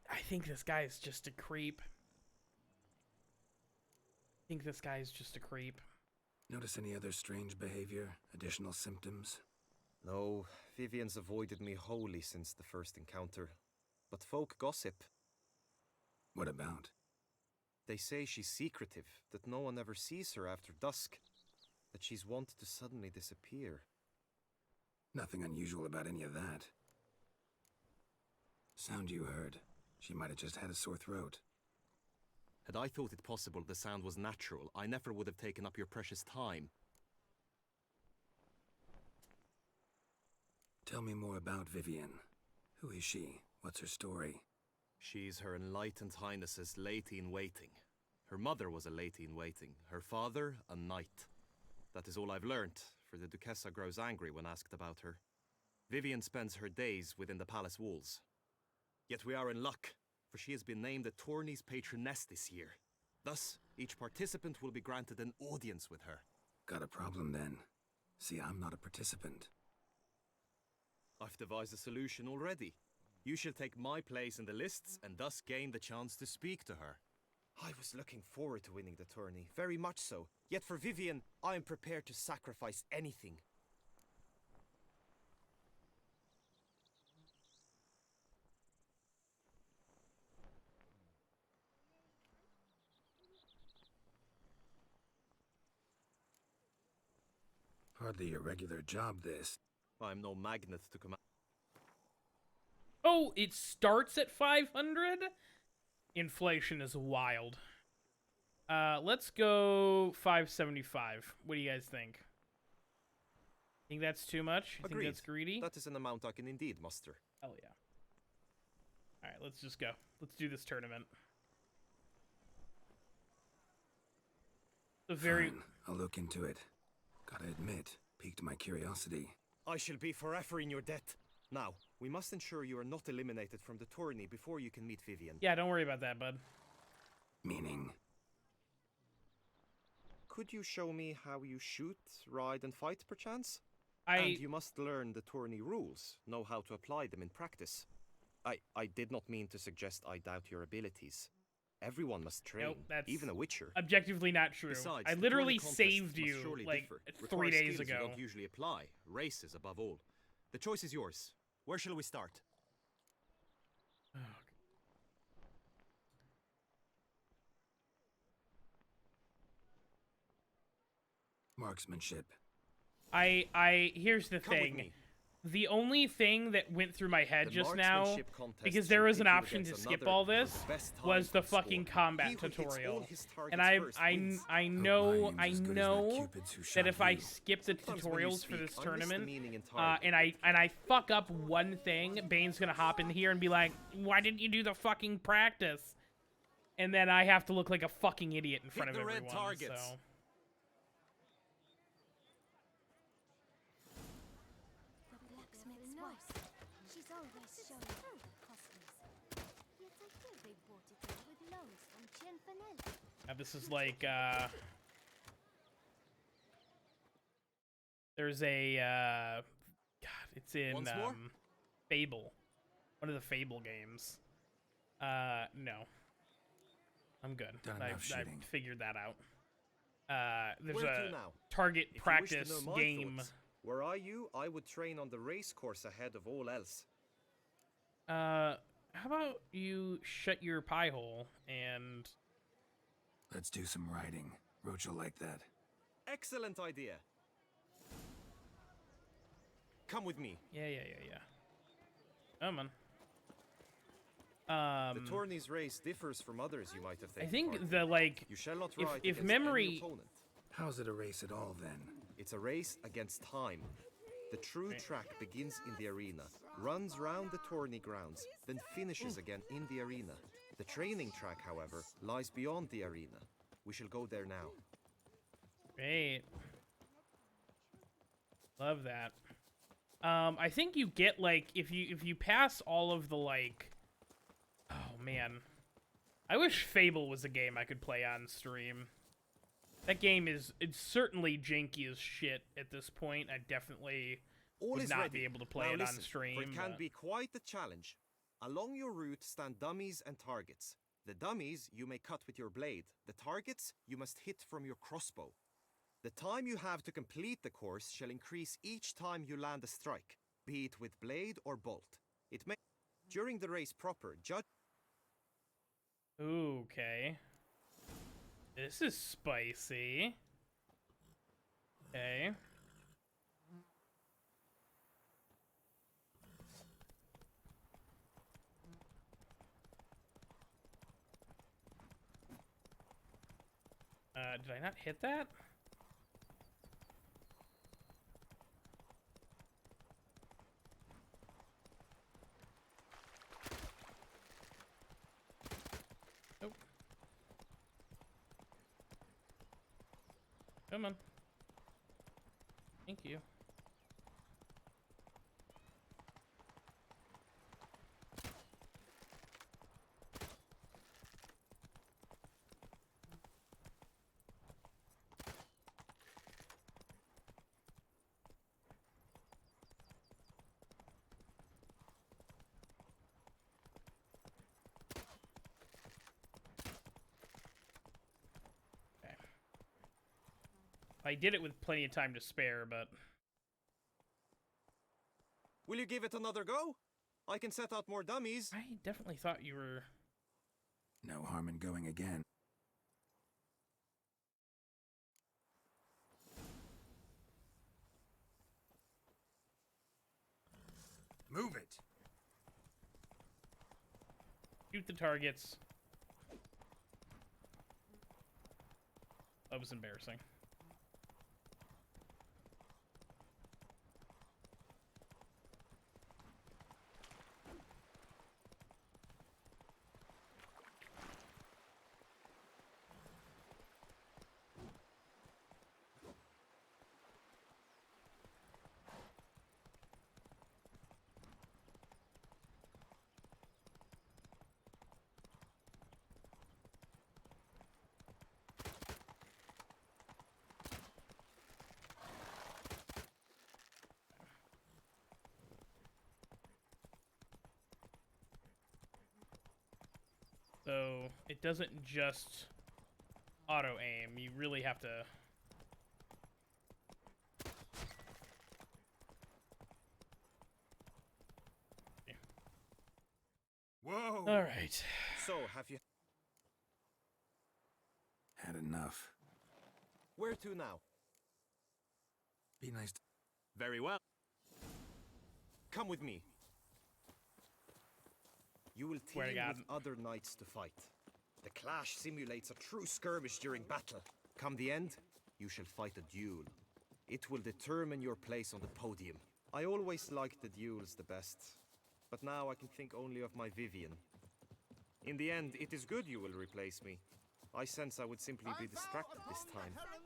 I think this guy is just a creep. notice any other strange behavior, additional symptoms? No, Vivian's avoided me wholly since the first encounter. But folk gossip. What about? They say she's secretive, that no one ever sees her after dusk, that she's wont to suddenly disappear. Nothing unusual about any of that. Sound you heard. She might have just had a sore throat. Had I thought it possible the sound was natural, I never would have taken up your precious time. Tell me more about Vivian. Who is she? What's her story? She's Her Enlightened Highness's lady-in-waiting. Her mother was a lady-in-waiting, her father a knight. That is all I've learnt, for the Duchessa grows angry when asked about her. Vivian spends her days within the palace walls. Yet we are in luck, for she has been named the tourney's patroness this year. Thus, each participant will be granted an audience with her. Got a problem then. See, I'm not a participant. I've devised a solution already. You shall take my place in the lists and thus gain the chance to speak to her. I was looking forward to winning the tourney, very much so. Yet for Vivian, I am prepared to sacrifice anything. Hardly your regular job, this. I'm no magnet to command. Oh, it starts at 500? Inflation is wild. Let's go 575. What do you guys think? Think that's too much? You think that's greedy? That is an amount I can indeed muster. Hell yeah. Alright, let's just go. Let's do this tournament. Fine, I'll look into it. Gotta admit, piqued my curiosity. I shall be forever in your debt. Now, we must ensure you are not eliminated from the tourney before you can meet Vivian. Yeah, don't worry about that, bud. Meaning? Could you show me how you shoot, ride, and fight, perchance? And you must learn the tourney rules, know how to apply them in practice. I did not mean to suggest I doubt your abilities. Everyone must train, nope, that's even a witcher. Objectively not true. Besides, I literally saved you, like, 3 days ago. You don't usually apply, races above all. The choice is yours. Where shall we start? Marksmanship. Here's the thing. The only thing that went through my head just now, because there was an option to skip all this, was the fucking combat tutorial. And I know that if I skip the tutorials for this tournament, and I fuck up one thing, Bane's gonna hop in here and be like, "Why didn't you do the fucking practice?" And then I have to look like a fucking idiot in front of everyone. So. This is like, there's a, God, it's in, Fable. one of the Fable games. No. I'm good. Done I enough shooting. figured that out. There's Where to a now? target If you wish practice to know my game. thoughts, were I you, I would train on the race course ahead of all else. How about you shut your pie hole and... Let's do some riding. Roach will like that. Excellent idea. Come with me. Yeah. Come on. The tourney's race differs from others you might have taken I think part in. the, like, You shall not ride if against memory... any opponent. How's it a race at all, then? It's a race against time. The true track begins in the arena, runs round the tourney grounds, then finishes again in the arena. The training track, however, lies beyond the arena. We shall go there now. Great. Love that. I think you get, like, if you pass all of the, like... Oh, man. I wish Fable was a game I could play on stream. That game it's certainly janky as shit at this point. I definitely would not be able to play now it listen, on stream. For it can but... be quite a challenge. Along your route stand dummies and targets. The dummies you may cut with your blade. The targets you must hit from your crossbow. The time you have to complete the course shall increase each time you land a strike, be it with blade or bolt. It may... During the race proper, judge... Okay. This is spicy. Okay. Did I not hit that? Nope. Come on. Thank you. I did it with plenty of time to spare, but... Will you give it another go? I can set out more dummies. I definitely thought you were... No harm in going again. Move it! Shoot the targets. That was embarrassing. So, it doesn't just auto-aim, you really have to... Whoa! Alright. So, have you... Had enough. Where to now? Be nice to... Very well. Come with me. You will team with other knights to fight. The clash simulates a true skirmish during battle. Come the end, you shall fight a duel. It will determine your place on the podium. I always liked the duels the best, but now I can think only of my Vivian. In the end, it is good you will replace me. I sense I would simply be distracted this time. I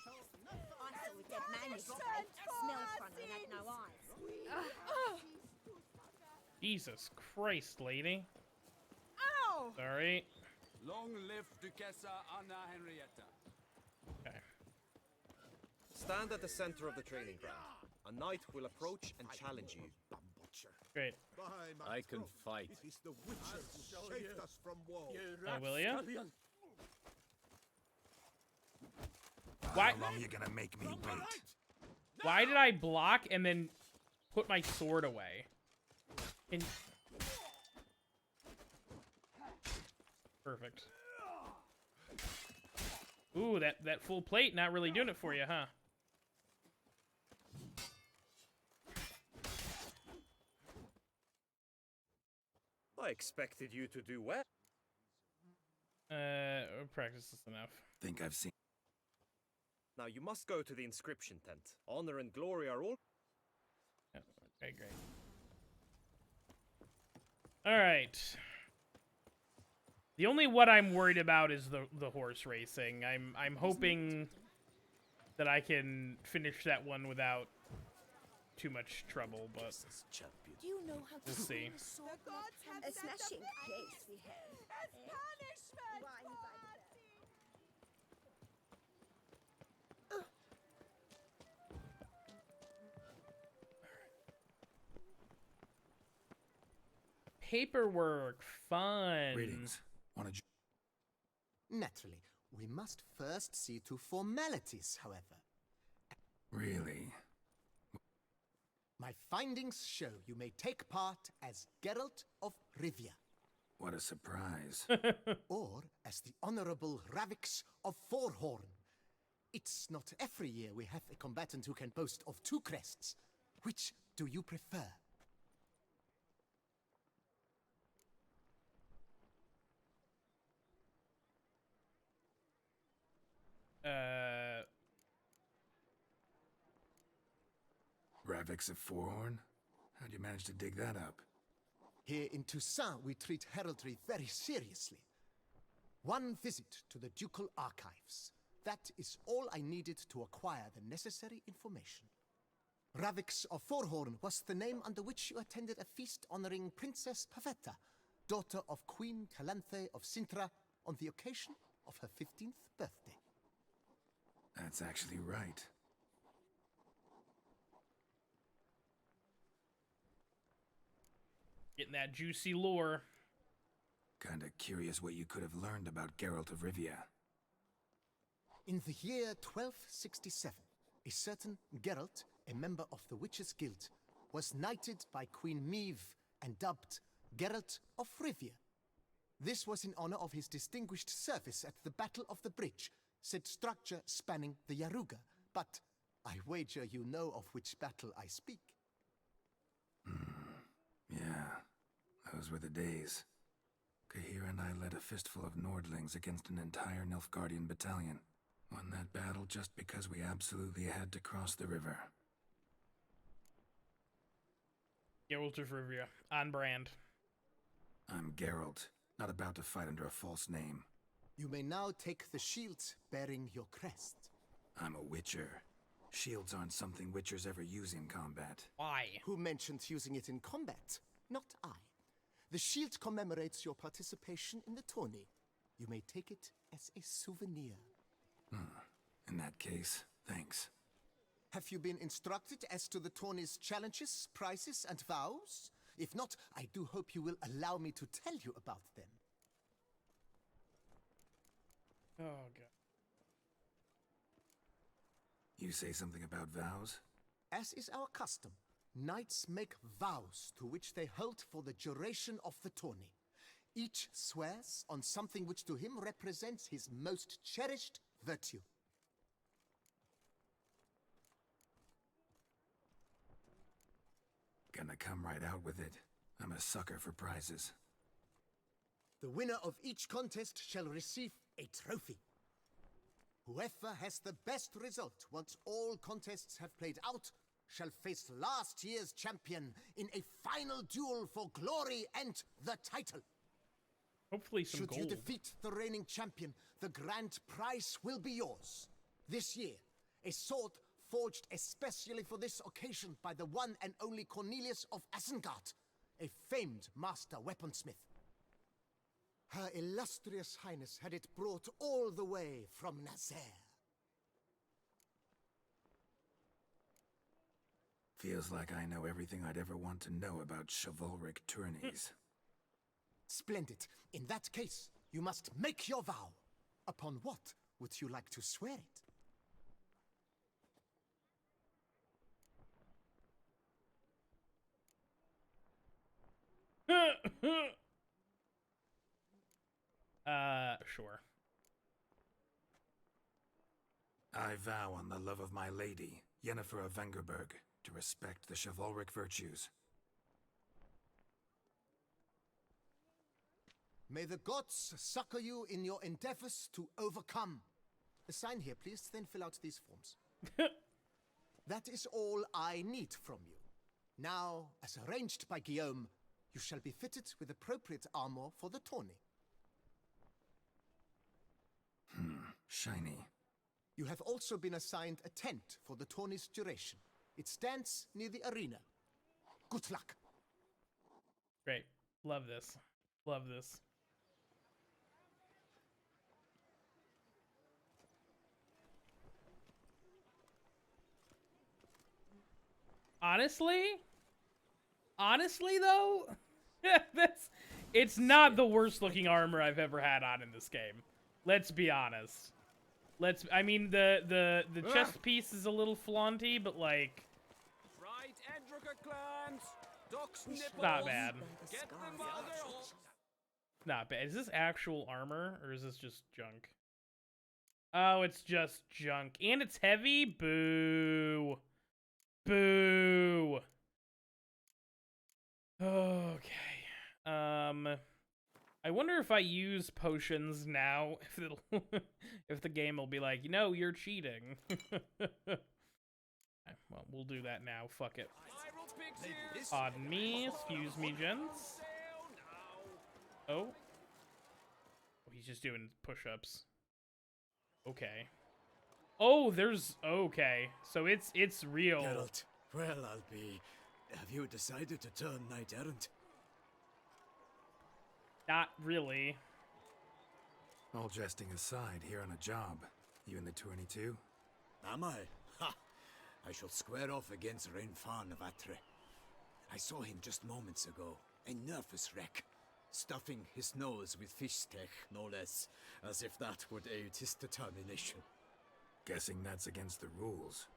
saw a dead man yesterday. Smelled funny and had no eyes. Jesus Christ, lady. Ow! Sorry. Long live Duchessa Anna Henrietta. Okay. Stand at the center of the training ground. A knight will approach and challenge you. Witcher. Great. By my I can throat, fight. It is the Witcher who saved us from woe. Oh, will ya? How long are you gonna make me wait? Why did I block and then put my sword away? And... Perfect. Ooh, that full plate not really doing it for you, huh? I expected you to do well. Practice is enough. Think I've seen. Now you must go to the inscription tent. Honor and glory are all. Okay, great. All right. The only what I'm worried about is the horse racing. I'm hoping that I can finish that one without too much trouble, but Do you know how to we'll see. A smashing place we have. As punishment! Paperwork, fun. Greetings. Want to? Naturally, we must first see to formalities, however. Really? My findings show you may take part as Geralt of Rivia. What a surprise. Or as the Honorable Ravix of Forhorn. It's not every year we have a combatant who can boast of 2 crests. Which do you prefer? Ravix of Forhorn? How'd you manage to dig that up? Here in Toussaint, we treat heraldry very seriously. One visit to the ducal archives. That is all I needed to acquire the necessary information. Ravix of Forhorn was the name under which you attended a feast honoring Princess Pavetta, daughter of Queen Calanthe of Sintra, on the occasion of her 15th birthday. That's actually right. Getting that juicy lore. Kinda curious what you could have learned about Geralt of Rivia. In the year 1267, a certain Geralt, a member of the Witches' Guild, was knighted by Queen Meve and dubbed Geralt of Rivia. This was in honor of his distinguished service at the Battle of the Bridge, said structure spanning the Yaruga, but I wager you know of which battle I speak. Yeah, those were the days. Kahir and I led a fistful of Nordlings against an entire Nilfgaardian battalion. Won that battle just because we absolutely had to cross the river. Geralt of Rivia, on brand. I'm Geralt, not about to fight under a false name. You may now take the shield bearing your crest. I'm a Witcher. Shields aren't something Witchers ever use in combat. Why? Who mentioned using it in combat? Not I. The shield commemorates your participation in the tourney. You may take it as a souvenir. In that case, thanks. Have you been instructed as to the tourney's challenges, prizes, and vows? If not, I do hope you will allow me to tell you about them. Oh, God. You say something about vows? As is our custom, knights make vows to which they hold for the duration of the tourney. Each swears on something which to him represents his most cherished virtue. Gonna come right out with it. I'm a sucker for prizes. The winner of each contest shall receive a trophy. Whoever has the best result once all contests have played out shall face last year's champion in a final duel for glory and the title. Hopefully some Should gold. you defeat the reigning champion, the grand prize will be yours. This year, a sword forged especially for this occasion by the one and only Cornelius of Isengard, a famed master weaponsmith. Her illustrious highness had it brought all the way from Nazaire. Feels like I know everything I'd ever want to know about chivalric tourneys. Splendid. In that case, you must make your vow. Upon what would you like to swear it? Sure. I vow on the love of my lady, Yennefer of Vengerberg, to respect the chivalric virtues. May the gods succor you in your endeavors to overcome. Sign here, please, then fill out these forms. That is all I need from you. Now, as arranged by Guillaume, you shall be fitted with appropriate armor for the tourney. Shiny. You have also been assigned a tent for the tourney's duration. It stands near the arena. Good luck. Great. Love this. Love this. Honestly though, it's not the worst looking armor I've ever had on in this game. Let's be honest. I mean the chest piece is a little flaunty, but like Right, Edrica clans, ducks nipples. not bad. Get them while they're hot. Not bad. Is this actual armor or is this just junk? Oh, it's just junk. And it's heavy? Boo. Boo. Okay. I wonder if I use potions now, if it'll if the game will be like, you know, you're cheating. Okay, well, we'll do that now. Fuck it. Pardon me. Excuse me, gents. Oh. He's just doing push-ups. Okay. Oh, there's... Okay. So it's real. Geralt, well, I'll be... Have you decided to turn knight-errant? Not really. All jesting aside, here on a job. You in the tourney too? Am I? Ha! I shall square off against Rainfan of Atre. I saw him just moments ago. A nervous wreck. Stuffing his nose with fish steak, no less. As if that would aid his determination. Guessing that's against the rules.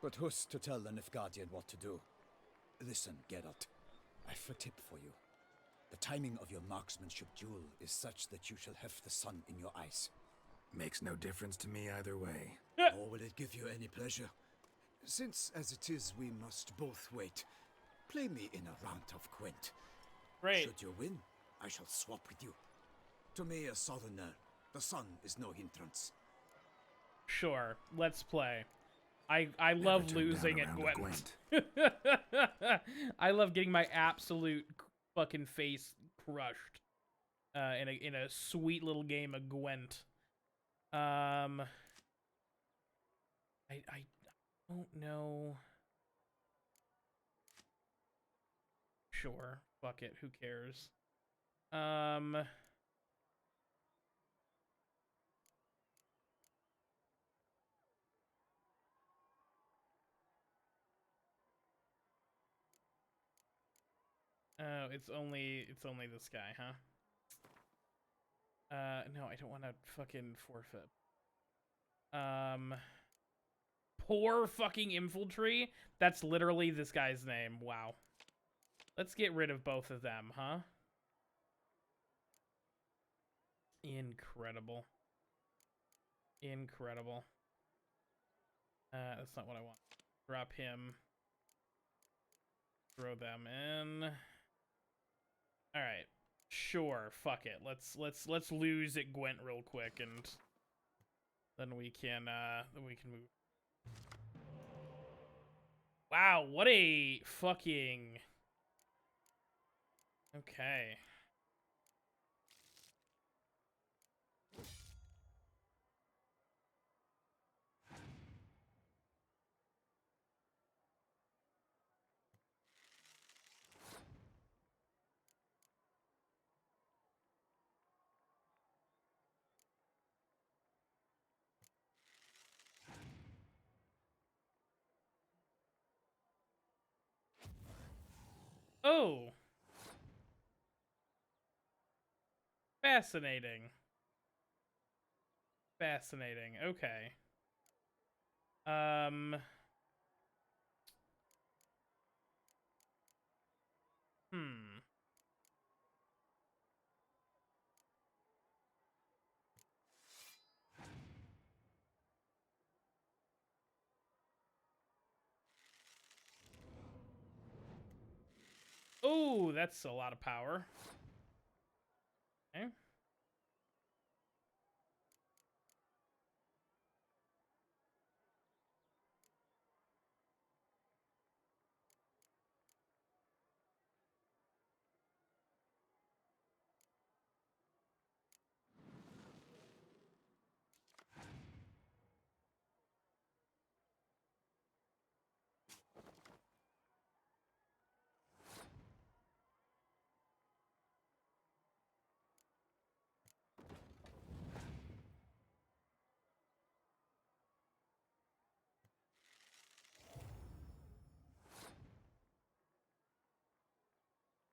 But who's to tell the Nilfgaardian what to do? Listen, Geralt. I've a tip for you. The timing of your marksmanship duel is such that you shall have the sun in your eyes. Makes no difference to me either way. Or will it give you any pleasure? Since, as it is, we must both wait, play me in a round of Gwent. Great. Should you win, I shall swap with you. To me, a southerner, the sun is no hindrance. Sure, let's play. I love losing at Gwent. I love getting my absolute fucking face crushed in a sweet little game of Gwent. I don't know. Sure, fuck it, who cares? Oh, it's only this guy, huh? No, I don't want to fucking forfeit. Poor fucking infantry? That's literally this guy's name. Wow. Let's get rid of both of them, huh? Incredible. Incredible. That's not what I want. Drop him. Throw them in. All right. Sure. Fuck it. Let's lose at Gwent real quick, and then we can move. Wow, what a fucking... Okay. Oh. Fascinating. Fascinating. Okay. Hmm. Oh, that's a lot of power. Okay.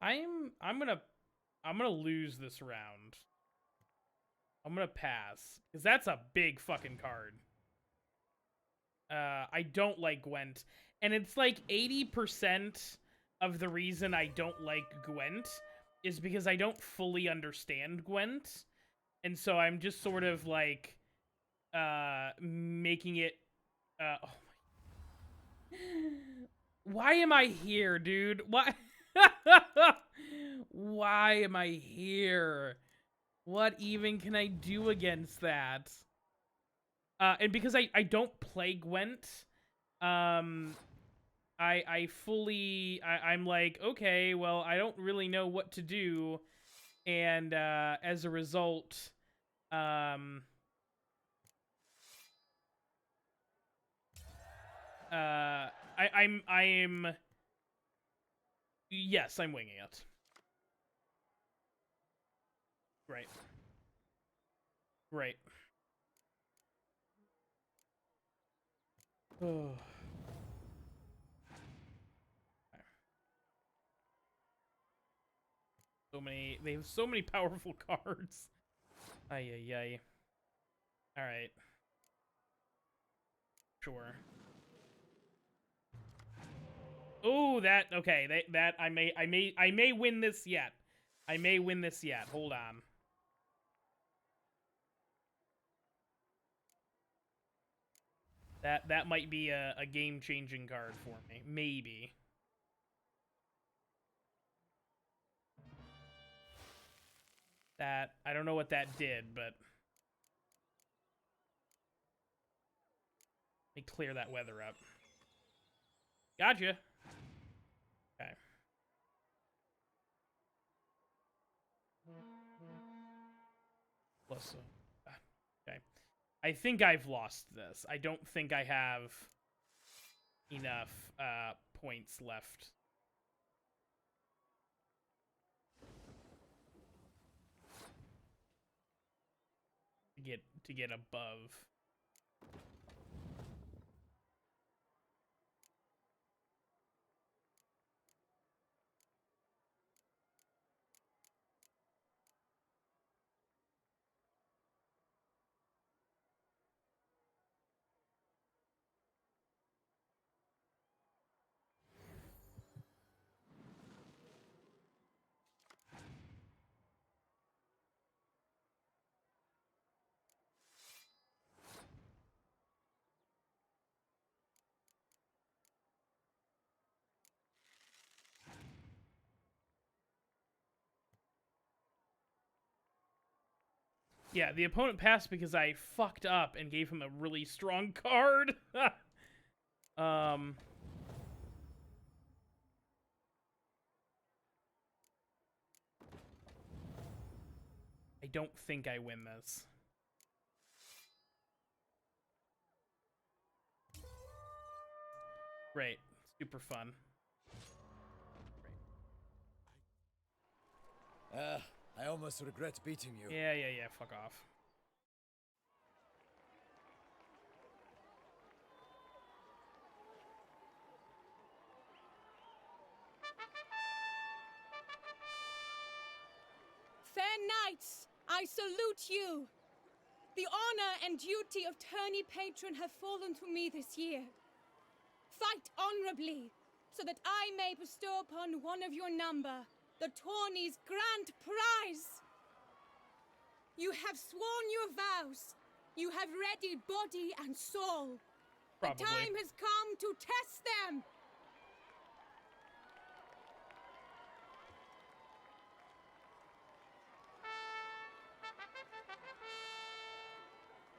I'm gonna lose this round. I'm gonna pass. Because that's a big fucking card. I don't like Gwent. And it's like 80% of the reason I don't like Gwent is because I don't fully understand Gwent. And so I'm just sort of like making it oh my. Why am I here, dude? Why Why am I here? What even can I do against that? And because I don't play Gwent, I'm like, okay, well, I don't really know what to do, and as a result, I'm yes, I'm winging it. Right. Right. Oh. They have so many powerful cards. Ay, ay, ay. Alright. Sure. Oh, okay, I may win this yet. I may win this yet. Hold on. That might be a game-changing card for me. Maybe. I don't know what that did, but let me clear that weather up. Gotcha. Okay. Plus, okay. I think I've lost this. I don't think I have enough points left. To get above. Yeah, the opponent passed because I fucked up and gave him a really strong card. I don't think I win this. Great. Super fun. I almost regret beating you. Yeah, fuck off. Fair knights, I salute you. The honor and duty of tourney patron have fallen to me this year. Fight honorably, so that I may bestow upon one of your number the tourney's grand prize. You have sworn your vows. You have readied body and soul. Probably. The time has come to test them.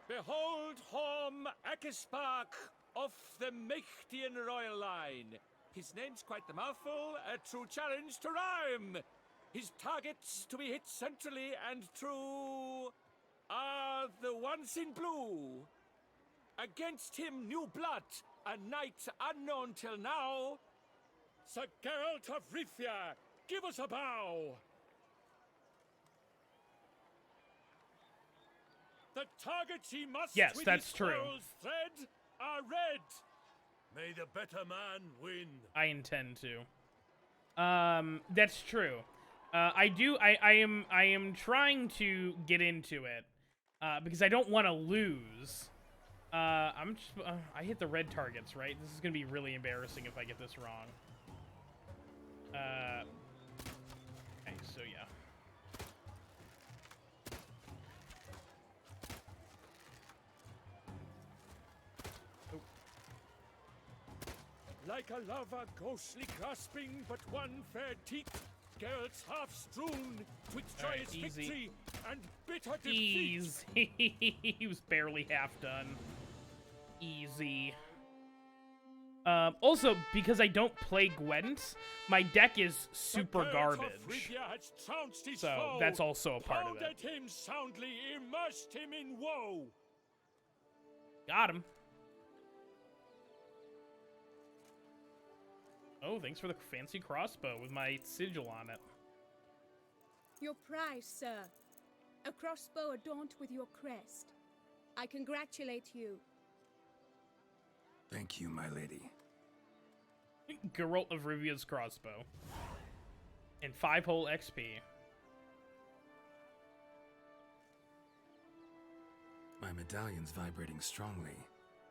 Behold Horm Akispark of the Mechtian royal line. His name's quite the mouthful, a true challenge to rhyme. His targets to be hit centrally and true are the ones in blue. Against him, new blood, a knight unknown till now. Sir Geralt of Rivia, give us a bow. The targets he must Yes, with that's his true. quarrel's thread are red. May the better man win. I intend to. That's true. I am trying to get into it, because I don't want to lose. I hit the red targets, right? This is gonna be really embarrassing if I get this wrong. Okay, so yeah. Like a lover ghostly grasping but one fair teat, Geralt's half strewn twixt joyous easy. victory and bitter defeat. Easy. He was barely half done. Easy. Also, because I don't play Gwent, my deck is super garbage. So that's also a part of it. Pounded him soundly, immersed him in woe. Got him. Oh, thanks for the fancy crossbow with my sigil on it. Your prize, sir. A crossbow adorned with your crest. I congratulate you. Thank you, my lady. Geralt of Rivia's crossbow. And 5-hole XP. My medallion's vibrating strongly.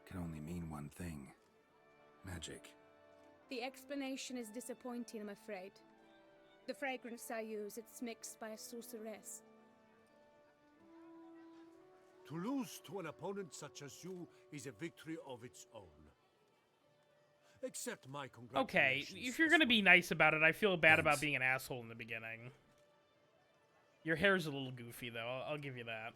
Can only mean one thing. Magic. The explanation is disappointing, I'm afraid. The fragrance I use, it's mixed by a sorceress. To lose to an opponent such as you is a victory of its own. Accept my Okay, congratulations. if you're gonna be nice about it, I feel bad about being an asshole in the beginning. Your hair's a little goofy, though. I'll give you that.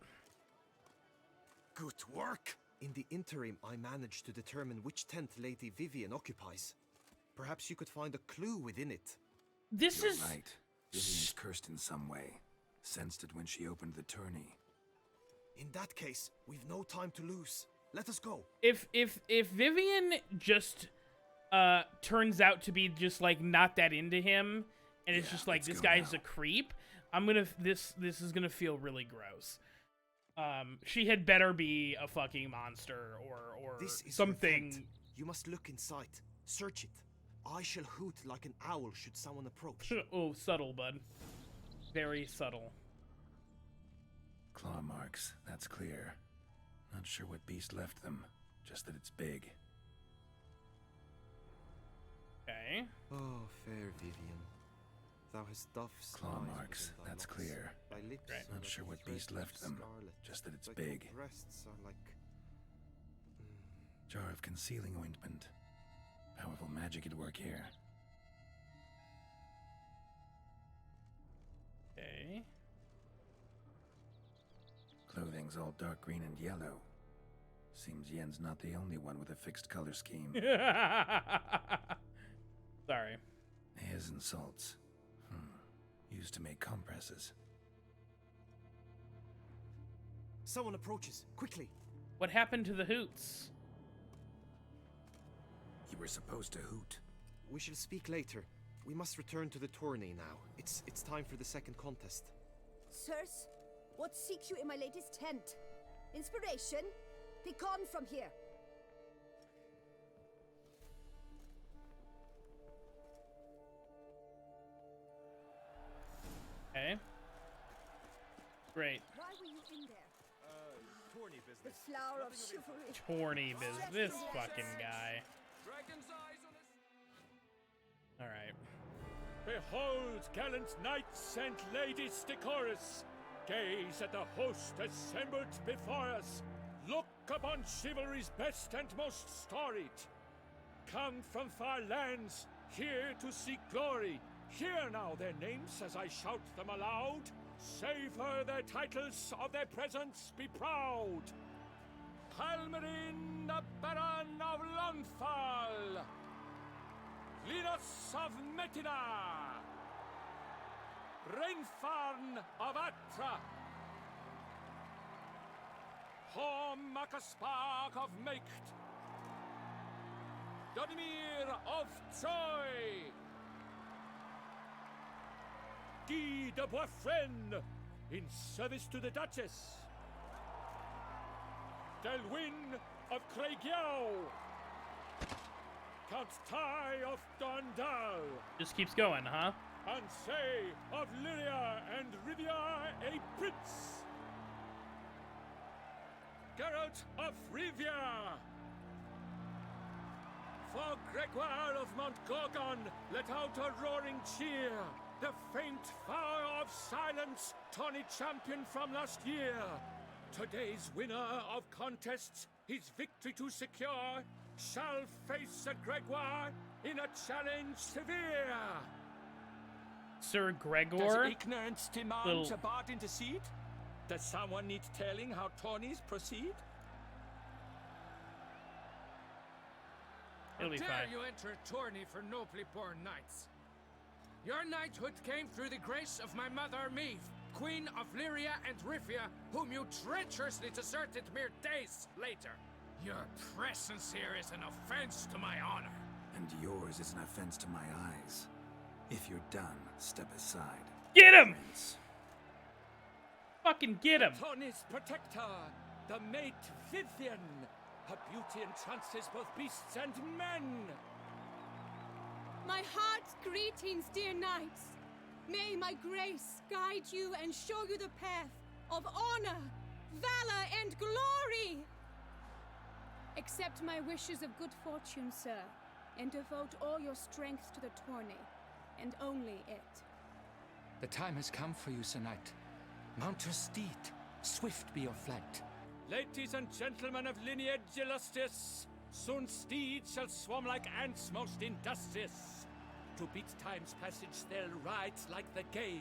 Good work! In the interim, I managed to determine which tent Lady Vivian occupies. Perhaps you could find a clue within it. This You're is right. Vivian's cursed in some way. Sensed it when she opened the tourney. In that case, we've no time to lose. Let us go. If Vivian just turns out to be just like not that into him, and it's just like this guy's a creep, this is gonna feel really gross. She had better be a fucking monster or This is something. your tent. You must look inside. Search it. I shall hoot like an owl should someone approach. Oh, subtle, bud. Very subtle. Claw marks, that's clear. Not sure what beast left them, just that it's big. Okay. Oh, fair Vivian. Thou hast dove's Claw eyes marks, within thy that's locks. clear. Thy lips Not are sure like what a beast thread left of them, scarlet. just that it's Thy big. breasts are like... Jar of concealing ointment. Powerful magic at work here. Okay. Clothing's all dark green and yellow. Seems Yen's not the only one with a fixed color scheme. Sorry. His and salts. Used to make compresses. Someone approaches. Quickly. What happened to the hoots? You were supposed to hoot. We shall speak later. We must return to the tourney now. It's time for the second contest. Sirs, what seeks you in my lady's tent? Inspiration? Be gone from here. Okay. Great. Why were you in there? Tourney The business. flower of chivalry. Tourney business. This fucking guy. Dragon's eyes on us. All right. Behold, gallant knights and ladies decorous. Gaze at the host assembled before us. Look upon chivalry's best and most storied. Come from far lands, here to seek glory. Hear now their names as I shout them aloud. Savor their titles, of their presence be proud. Palmerin, the Baron of Lonfal. Linus of Metina. Reinfarn of Atra. Horm Makaspark of Meikt. Donimir of Troy. Guy de Boisfren, in service to the Duchess. Delwyn of Craigiau. Count Ty of Dondal. Just keeps going, huh? Ansay of Lyria and Rivia a prince. Geralt of Rivia. For Gregoire of Montgorgon, let out a roaring cheer. The faint fire of silence, tawny champion from last year. Today's winner of contests, his victory to secure, shall face a Gregoire in a challenge severe. Sir Gregor? Does ignorance demand Little- a bard intercede? Does someone need telling how tourneys proceed? It'll be How fine. dare you enter a tourney for nobly born knights? Your knighthood came through the grace of my mother Meve, Queen of Lyria and Rivia, whom you treacherously deserted mere days later. Your presence here is an offense to my honor. And yours is an offense to my eyes. If you're done, step aside. Get him! Prince. Fucking get him! Tourney's protector, the mate Vivian. Her beauty entrances both beasts and men. My heart's greetings, dear knights. May my grace guide you and show you the path of honor, valor, and glory. Accept my wishes of good fortune, sir, and devote all your strength to the tourney, and only it. The time has come for you, Sir Knight. Mount your steed. Swift be your flight. Ladies and gentlemen of lineage illustrious, soon steeds shall swarm like ants most industrious. To beat time's passage they'll ride like the gale.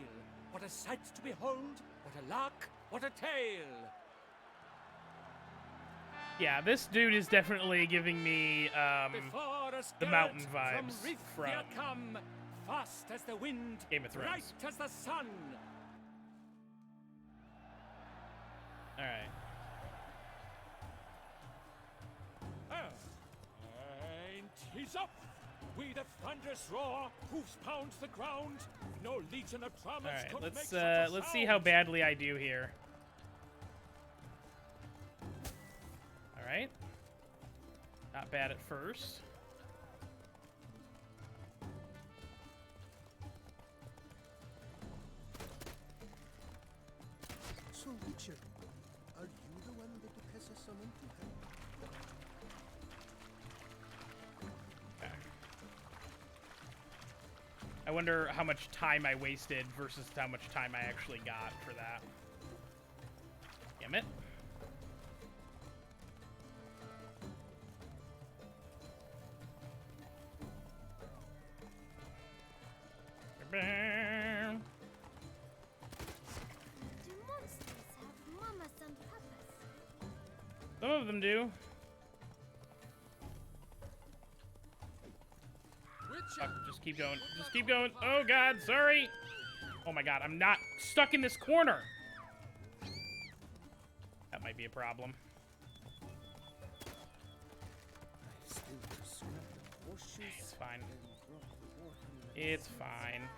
What a sight to behold, what a lark, what a tale! Yeah, this dude is definitely giving me Before us the Geralt mountain vibes from Rivia come, fast as the wind, Game of Thrones. bright as the sun. All right. And he's up! We the thunderous roar, hoofs pound the ground. No legion of All promise right. could make Let's such a let's see sound. how badly I do here. All right. Not bad at first. So, Witcher, are you the one the Duchess summoned to help? Okay. I wonder how much time I wasted versus how much time I actually got for that. Damn it. Do monsters have mamas and papas? Some of them do. Fuck, just keep going. Just keep going. Oh god, sorry. Oh my god, I'm not stuck in this corner. That might be a problem. It's fine. It's fine.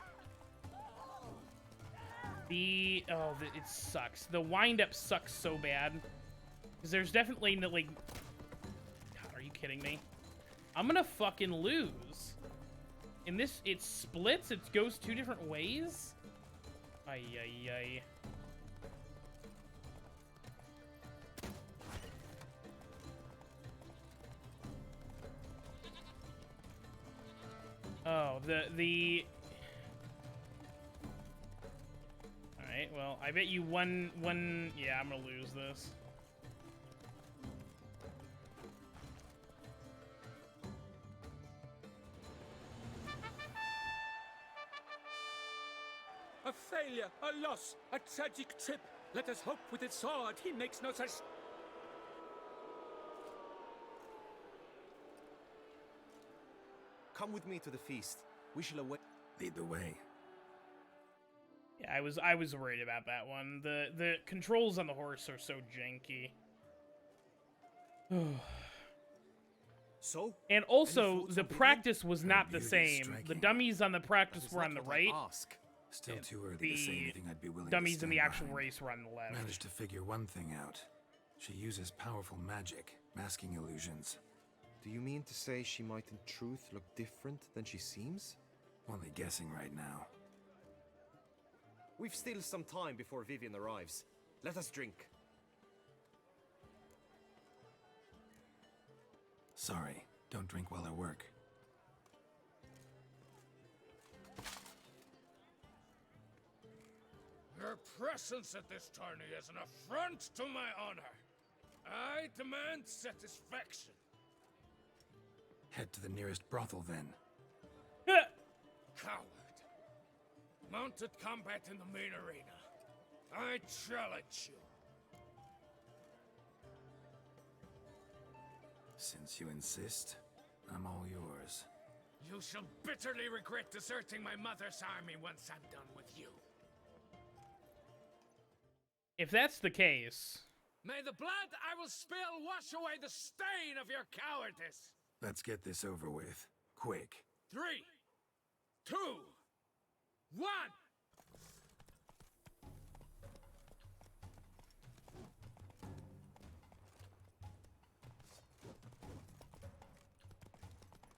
It sucks. The wind-up sucks so bad. Because there's definitely no, like... God, are you kidding me? I'm gonna fucking lose. In this, it splits, it goes two different ways? Ay, ay, ay. The. All right. Well, I bet you one. Yeah, I'm gonna lose this. A failure, a loss, a tragic trip. Let us hope with its sword he makes no such... Come with me to the feast. We shall await. Lead the way. Yeah, I was worried about that one. The controls on the horse are so janky. So? And also, the practice was not the same. The dummies on the practice were on the right. Still too early to say anything I'd be willing to Dummies in stand the actual behind. race were on the left. Managed to figure one thing out. She uses powerful magic, masking illusions. Do you mean to say she might in truth look different than she seems? Only guessing right now. We've still some time before Vivian arrives. Let us drink. Sorry, don't drink while I work. Your presence at this tourney is an affront to my honor. I demand satisfaction. Head to the nearest brothel then. Coward. Mounted combat in the main arena. I challenge you. Since you insist, I'm all yours. You shall bitterly regret deserting my mother's army once I'm done with you. If that's the case... May the blood I will spill wash away the stain of your cowardice. Let's get this over with. Quick. 3, 2, 1.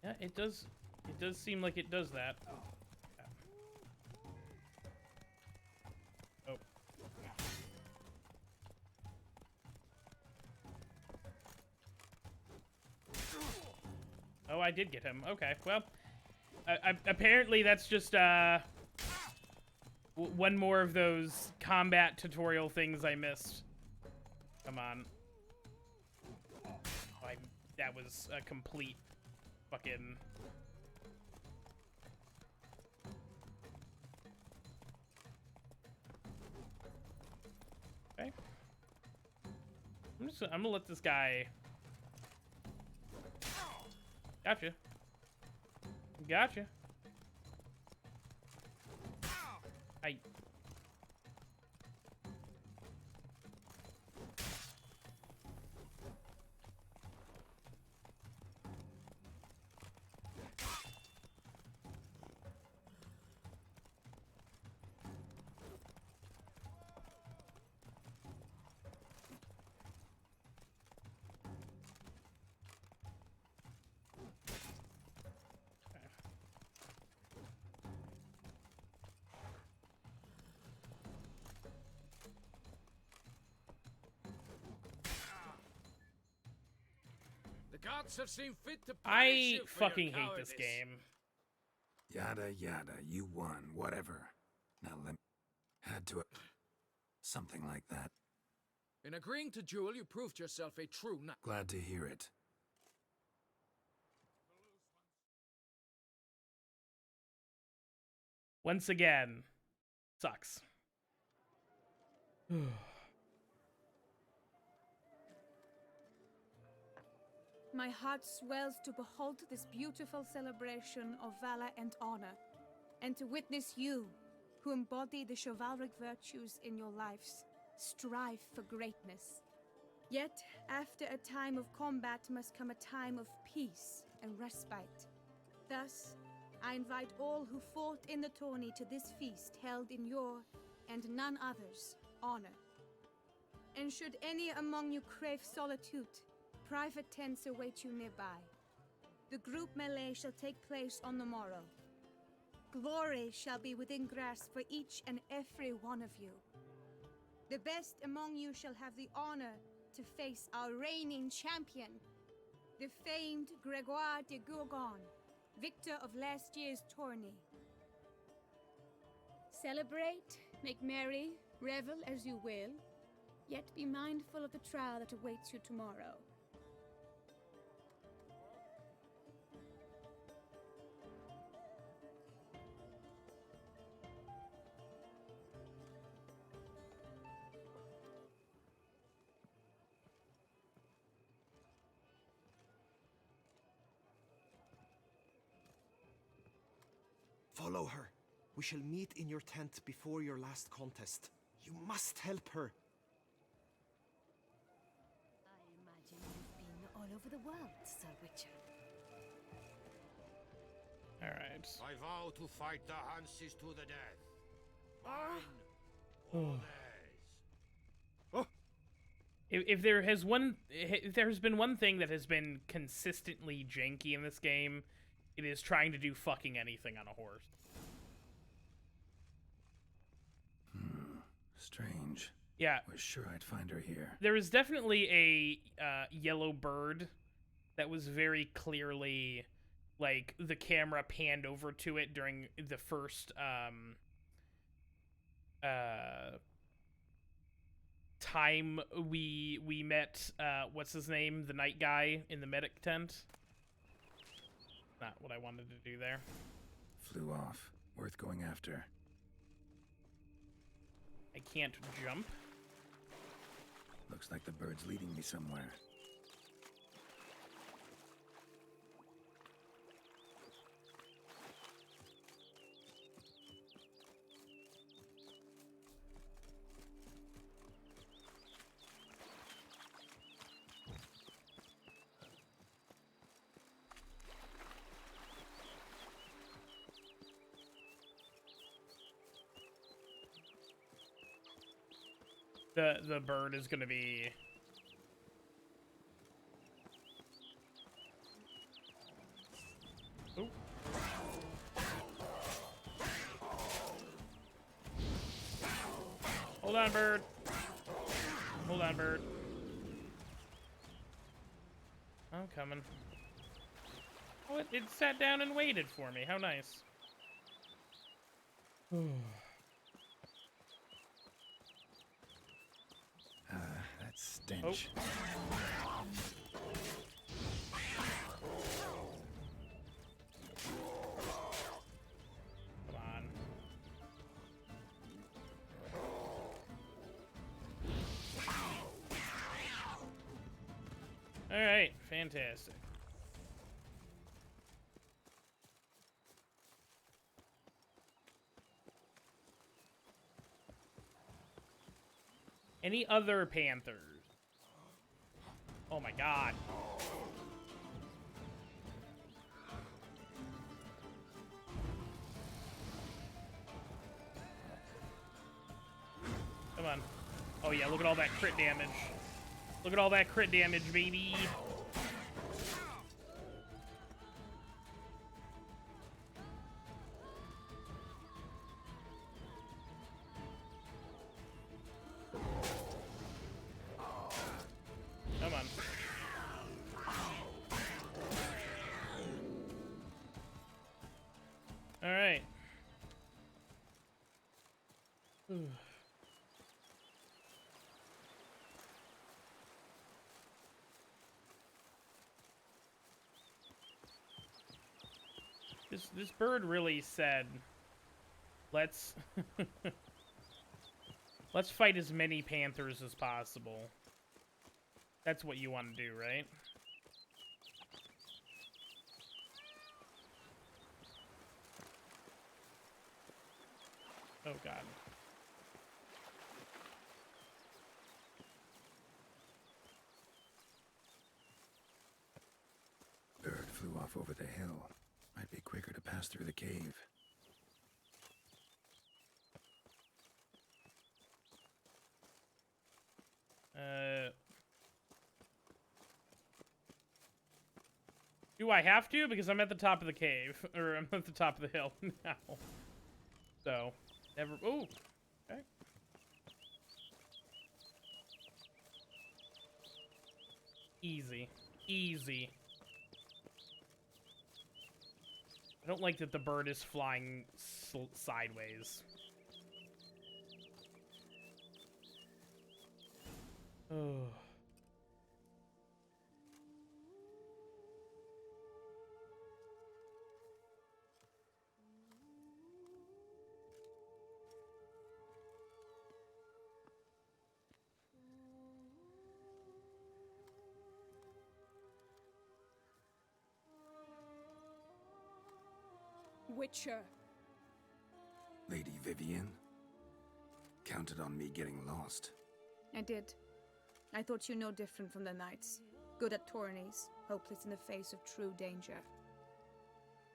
Yeah, it does seem like it does that. Oh. Oh, I did get him. Okay, well, apparently that's just one more of those combat tutorial things I missed. Come on. Oh, that was a complete fucking... Okay. I'm gonna let this guy... Gotcha. Gotcha. I... Gods have seen fit to punish I you for fucking your hate cowardice. this game. Yada yada, you won, whatever. Now let me... Had to... Something like that. In agreeing to duel, you proved yourself a true knight. Glad to hear it. Once again, sucks. My heart swells to behold this beautiful celebration of valor and honor, and to witness you, who embody the chivalric virtues in your lives, strive for greatness. Yet, after a time of combat must come a time of peace and respite. Thus, I invite all who fought in the tourney to this feast held in your, and none other's, honor. And should any among you crave solitude, private tents await you nearby. The group melee shall take place on the morrow. Glory shall be within grasp for each and every one of you. The best among you shall have the honor to face our reigning champion, the famed Gregoire de Gourgon, victor of last year's tourney. Celebrate, make merry, revel as you will, yet be mindful of the trial that awaits you tomorrow. Follow her. We shall meet in your tent before your last contest. You must help her. I imagine you've been all over the world, Sir Witcher. All right. I vow to fight the Hanses to the death. Mine or theirs. If there has been one thing that has been consistently janky in this game, it is trying to do fucking anything on a horse. Strange. Yeah. Was sure I'd find her here. There was definitely a yellow bird that was very clearly, like, the camera panned over to it during the first time we met what's his name, the night guy in the medic tent. Not what I wanted to do there. Flew off. Worth going after. I can't jump. Looks like the bird's leading me somewhere. The bird is gonna be... Ooh. Hold on, bird. Hold on, bird. I'm coming. Oh, it sat down and waited for me. How nice. That stench. Oh. Come on. All right, fantastic. Any other Panthers? Oh my god. Come on. Oh yeah, look at all that crit damage. Look at all that crit damage, baby. Come on. All right. This bird really said, let's let's fight as many Panthers as possible. That's what you want to do, right? Oh god. Bird flew off over the hill. Might be quicker to pass through the cave. Do I have to? Because I'm at the top of the cave. Or I'm at the top of the hill now. So, never... Ooh! Okay. Easy. Easy. I don't like that the bird is flying sideways. Oh. Witcher. Lady Vivian? Counted on me getting lost. I did. I thought you no different from the knights. Good at tourneys, hopeless in the face of true danger.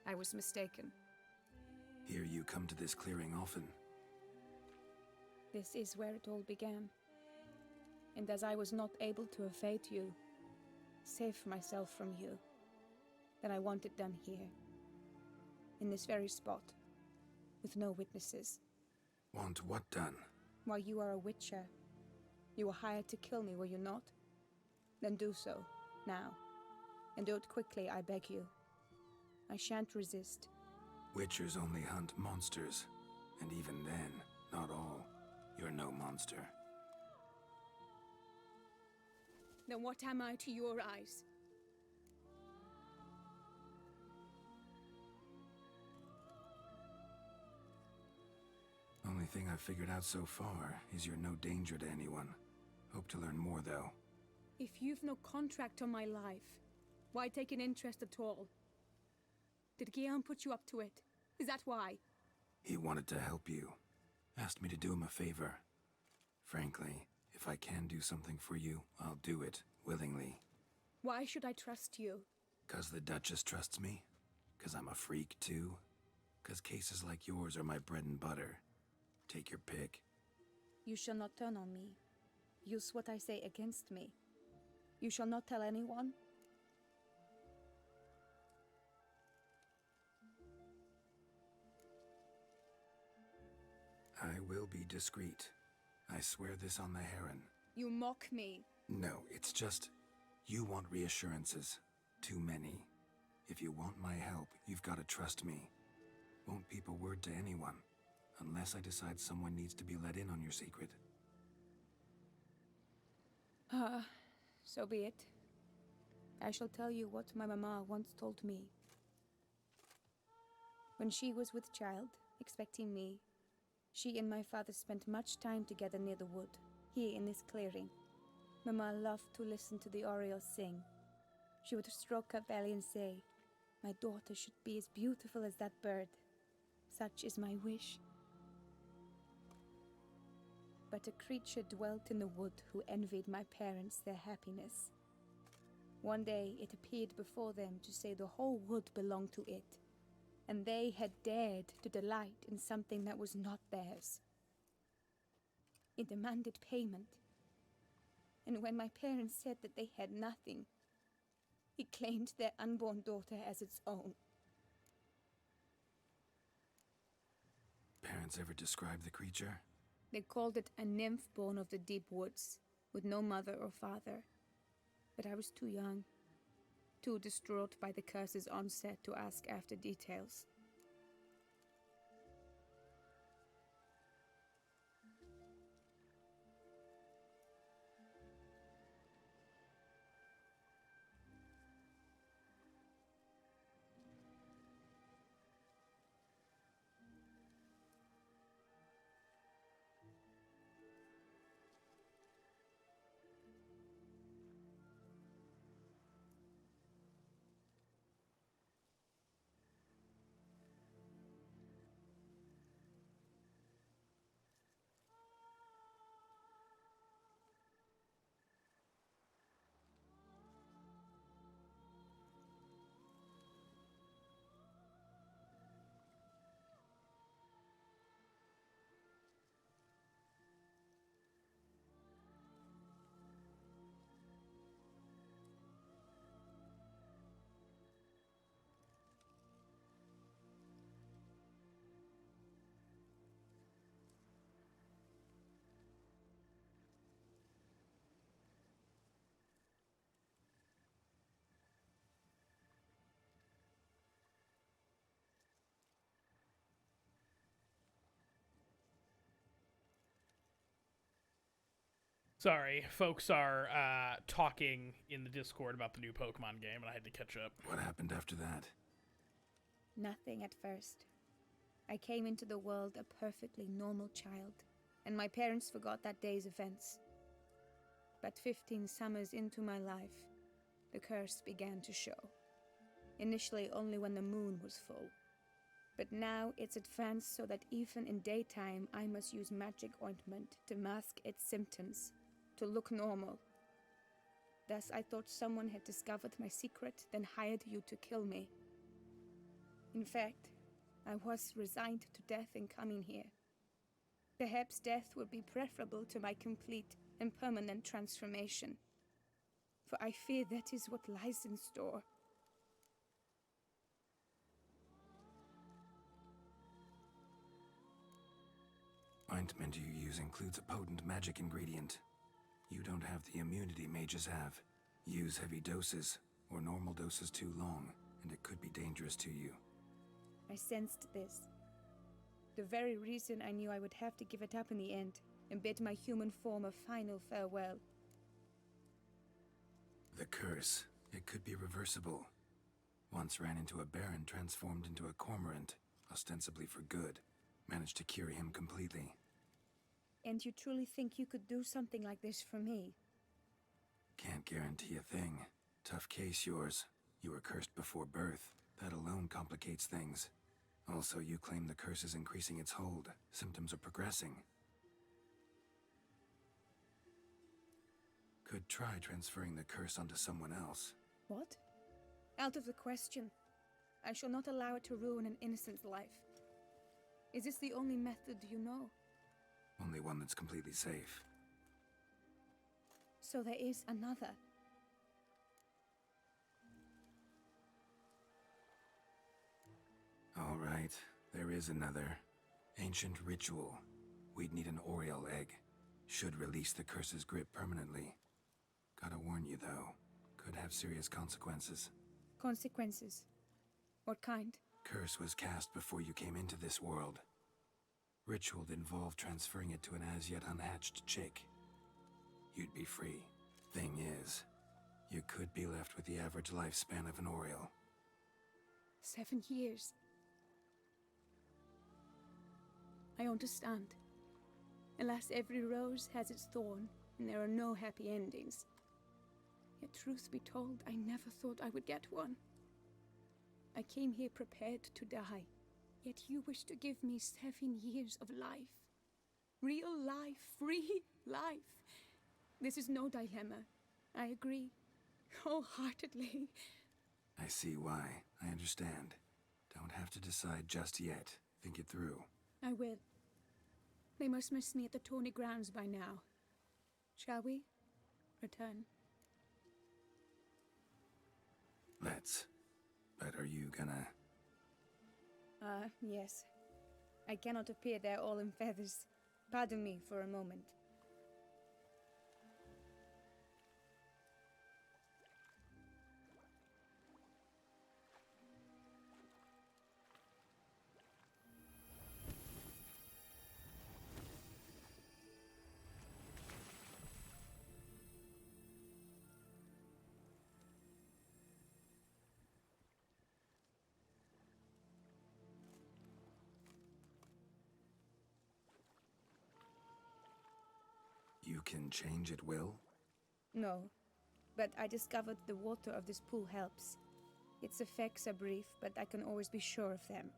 I was mistaken. Hear you come to this clearing often. This is where it all began. And as I was not able to evade you, save myself from you, then I want it done here. In this very spot, with no witnesses. Want what done? Why, you are a witcher. You were hired to kill me, were you not? Then do so, now. And do it quickly, I beg you. I shan't resist. Witchers only hunt monsters. And even then, not all. You're no monster. Then what am I to your eyes? Only thing I've figured out so far is you're no danger to anyone. Hope to learn more, though. If you've no contract on my life, why take an interest at all? Did Guillaume put you up to it? Is that why? He wanted to help you. Asked me to do him a favor. Frankly, if I can do something for you, I'll do it, willingly. Why should I trust you? 'Cause the Duchess trusts me? 'Cause I'm a freak, too? 'Cause cases like yours are my bread and butter? Take your pick. You shall not turn on me. Use what I say against me. You shall not tell anyone. I will be discreet. I swear this on the Heron. You mock me. No, it's just... you want reassurances. Too many. If you want my help, you've got to trust me. Won't peep a word to anyone. Unless I decide someone needs to be let in on your secret. So be it. I shall tell you what my mama once told me. When she was with child, expecting me, she and my father spent much time together near the wood, here in this clearing. Mama loved to listen to the orioles sing. She would stroke her belly and say, "My daughter should be as beautiful as that bird. Such is my wish." But a creature dwelt in the wood who envied my parents their happiness. One day it appeared before them to say the whole wood belonged to it, and they had dared to delight in something that was not theirs. It demanded payment, and when my parents said that they had nothing, it claimed their unborn daughter as its own. Parents ever describe the creature? They called it a nymph born of the deep woods, with no mother or father. But I was too young, too distraught by the curse's onset to ask after details. Sorry, folks are talking in the Discord about the new Pokemon game, and I had to catch up. What happened after that? Nothing at first. I came into the world a perfectly normal child, and my parents forgot that day's events. But 15 summers into my life, the curse began to show. Initially only when the moon was full. But now it's advanced so that even in daytime I must use magic ointment to mask its symptoms, to look normal. Thus I thought someone had discovered my secret, then hired you to kill me. In fact, I was resigned to death in coming here. Perhaps death would be preferable to my complete and permanent transformation. For I fear that is what lies in store. Ointment you use includes a potent magic ingredient. You don't have the immunity mages have. Use heavy doses, or normal doses too long, and it could be dangerous to you. I sensed this. The very reason I knew I would have to give it up in the end, and bid my human form a final farewell. The curse. It could be reversible. Once ran into a baron transformed into a cormorant, ostensibly for good. Managed to cure him completely. And you truly think you could do something like this for me? Can't guarantee a thing. Tough case, yours. You were cursed before birth. That alone complicates things. Also, you claim the curse is increasing its hold. Symptoms are progressing. Could try transferring the curse onto someone else. What? Out of the question. I shall not allow it to ruin an innocent's life. Is this the only method you know? Only one that's completely safe. So there is another. All right, there is another. Ancient ritual. We'd need an Oriole egg. Should release the curse's grip permanently. Gotta warn you, though. Could have serious consequences. Consequences? What kind? Curse was cast before you came into this world. Ritual involved transferring it to an as-yet unhatched chick. You'd be free. Thing is, you could be left with the average lifespan of an Oriole. 7 years. I understand. Alas, every rose has its thorn, and there are no happy endings. Yet truth be told, I never thought I would get one. I came here prepared to die, yet you wish to give me 7 years of life. Real life, free life. This is no dilemma. I agree, wholeheartedly. I see why. I understand. Don't have to decide just yet. Think it through. I will. They must miss me at the Tawny Grounds by now. Shall we? Return. Let's. But are you gonna... Yes. I cannot appear there all in feathers. Pardon me for a moment. You can change at will? No, but I discovered the water of this pool helps. Its effects are brief, but I can always be sure of them.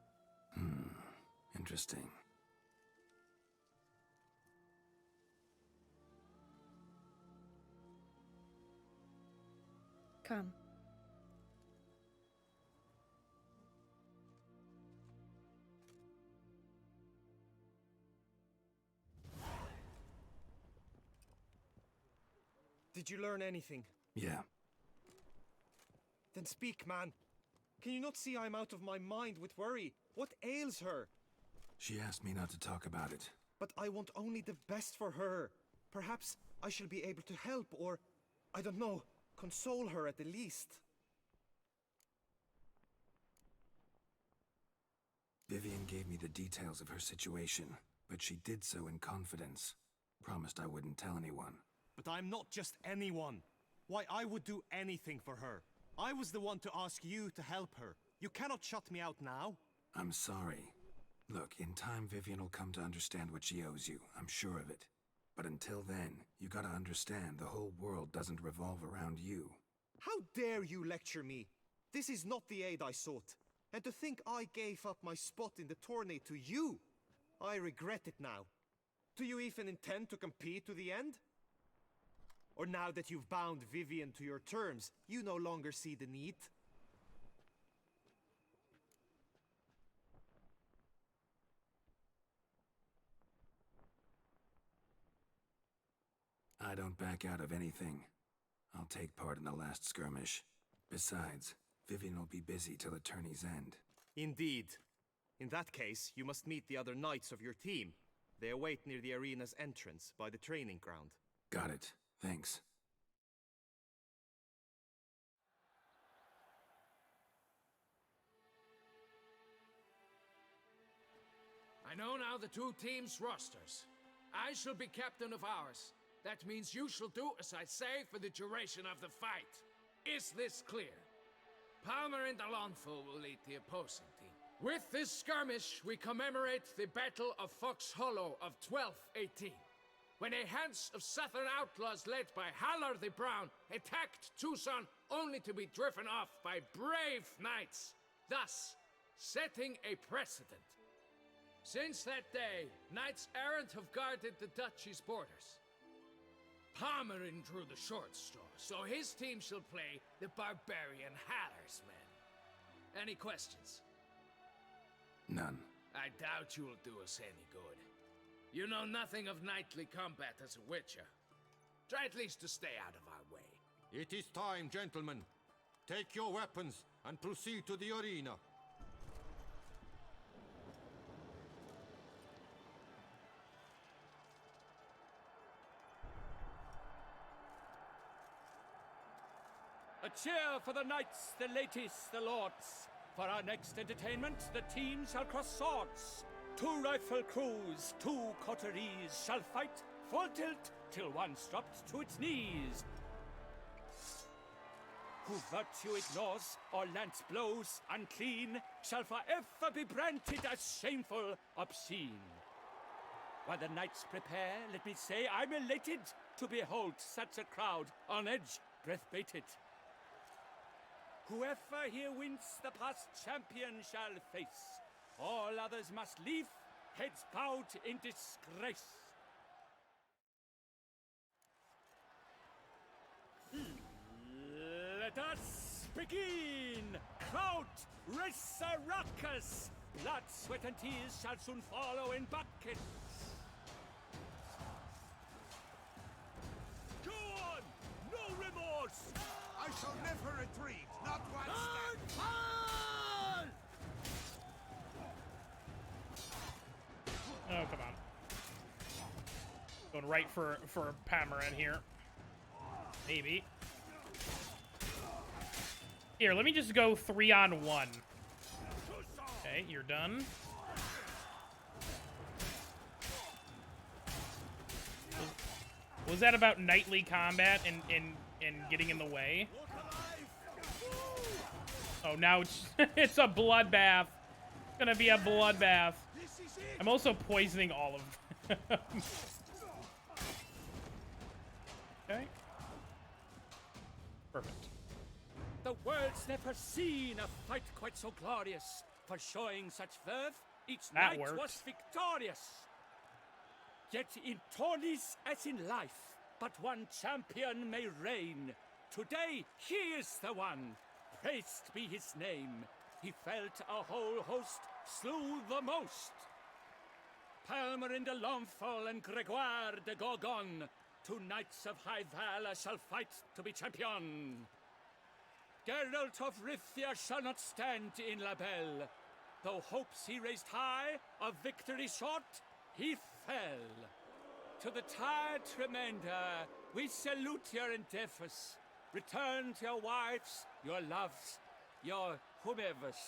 Interesting. Come. Did you learn anything? Yeah. Then speak, man. Can you not see I'm out of my mind with worry? What ails her? She asked me not to talk about it. But I want only the best for her. Perhaps I shall be able to help, or, I don't know, console her at the least. Vivian gave me the details of her situation, but she did so in confidence. Promised I wouldn't tell anyone. But I'm not just anyone. Why, I would do anything for her. I was the one to ask you to help her. You cannot shut me out now. I'm sorry. Look, in time Vivian will come to understand what she owes you. I'm sure of it. But until then, you gotta understand the whole world doesn't revolve around you. How dare you lecture me? This is not the aid I sought. And to think I gave up my spot in the tourney to you. I regret it now. Do you even intend to compete to the end? Or now that you've bound Vivian to your terms, you no longer see the need? I don't back out of anything. I'll take part in the last skirmish. Besides, Vivian will be busy till the tourney's end. Indeed. In that case, you must meet the other knights of your team. They await near the arena's entrance, by the training ground. Got it. Thanks. I know now the two teams' rosters. I shall be captain of ours. That means you shall do as I say for the duration of the fight. Is this clear? Palmer and Alonfo will lead the opposing team. With this skirmish, we commemorate the Battle of Fox Hollow of 1218, when a hands of southern outlaws led by Haller the Brown attacked Toussaint only to be driven off by brave knights, thus setting a precedent. Since that day, knights errant have guarded the duchy's borders. Palmerin drew the short straw, so his team shall play the barbarian Haller's men. Any questions? None. I doubt you will do us any good. You know nothing of knightly combat as a witcher. Try at least to stay out of our way. It is time, gentlemen. Take your weapons and proceed to the arena. A cheer for the knights, the ladies, the lords. For our next entertainment, the team shall cross swords. 2 rifle crews, 2 coteries shall fight full tilt till one's dropped to its knees. Who virtue ignores or lance blows unclean shall forever be branded as shameful, obscene. While the knights prepare, let me say I'm elated to behold such a crowd on edge, breath-baited. Whoever here wins the past champion shall face. All others must leave, heads bowed in disgrace. Let us begin! Crowd, race a ruckus! Blood, sweat, and tears shall soon follow in buckets. Go on! No remorse! I shall never retreat, not one step! Oh, come on. Going right for Palmerin here. Maybe. Here, let me just go 3-on-1. Okay, you're done. Was that about knightly combat and getting in the way? Oh, now it's it's a bloodbath. It's gonna be a bloodbath. I'm also poisoning all of them. Okay. Perfect. The world's never seen a fight quite so glorious. For showing such verve, each That knight worked. was victorious. Yet in tourneys as in life, but one champion may reign. Today, he is the one. Praised be his name. He felt a whole host, slew the most. Palmerin de Lomfol and Gregoire de Gorgon, 2 knights of high valor shall fight to be champion. Geralt of Rivia shall not stand in La Belle. Though hopes he raised high, of victory short, he fell. To the tired remainder, we salute your endeavors. Return to your wives, your loves, your whomevers.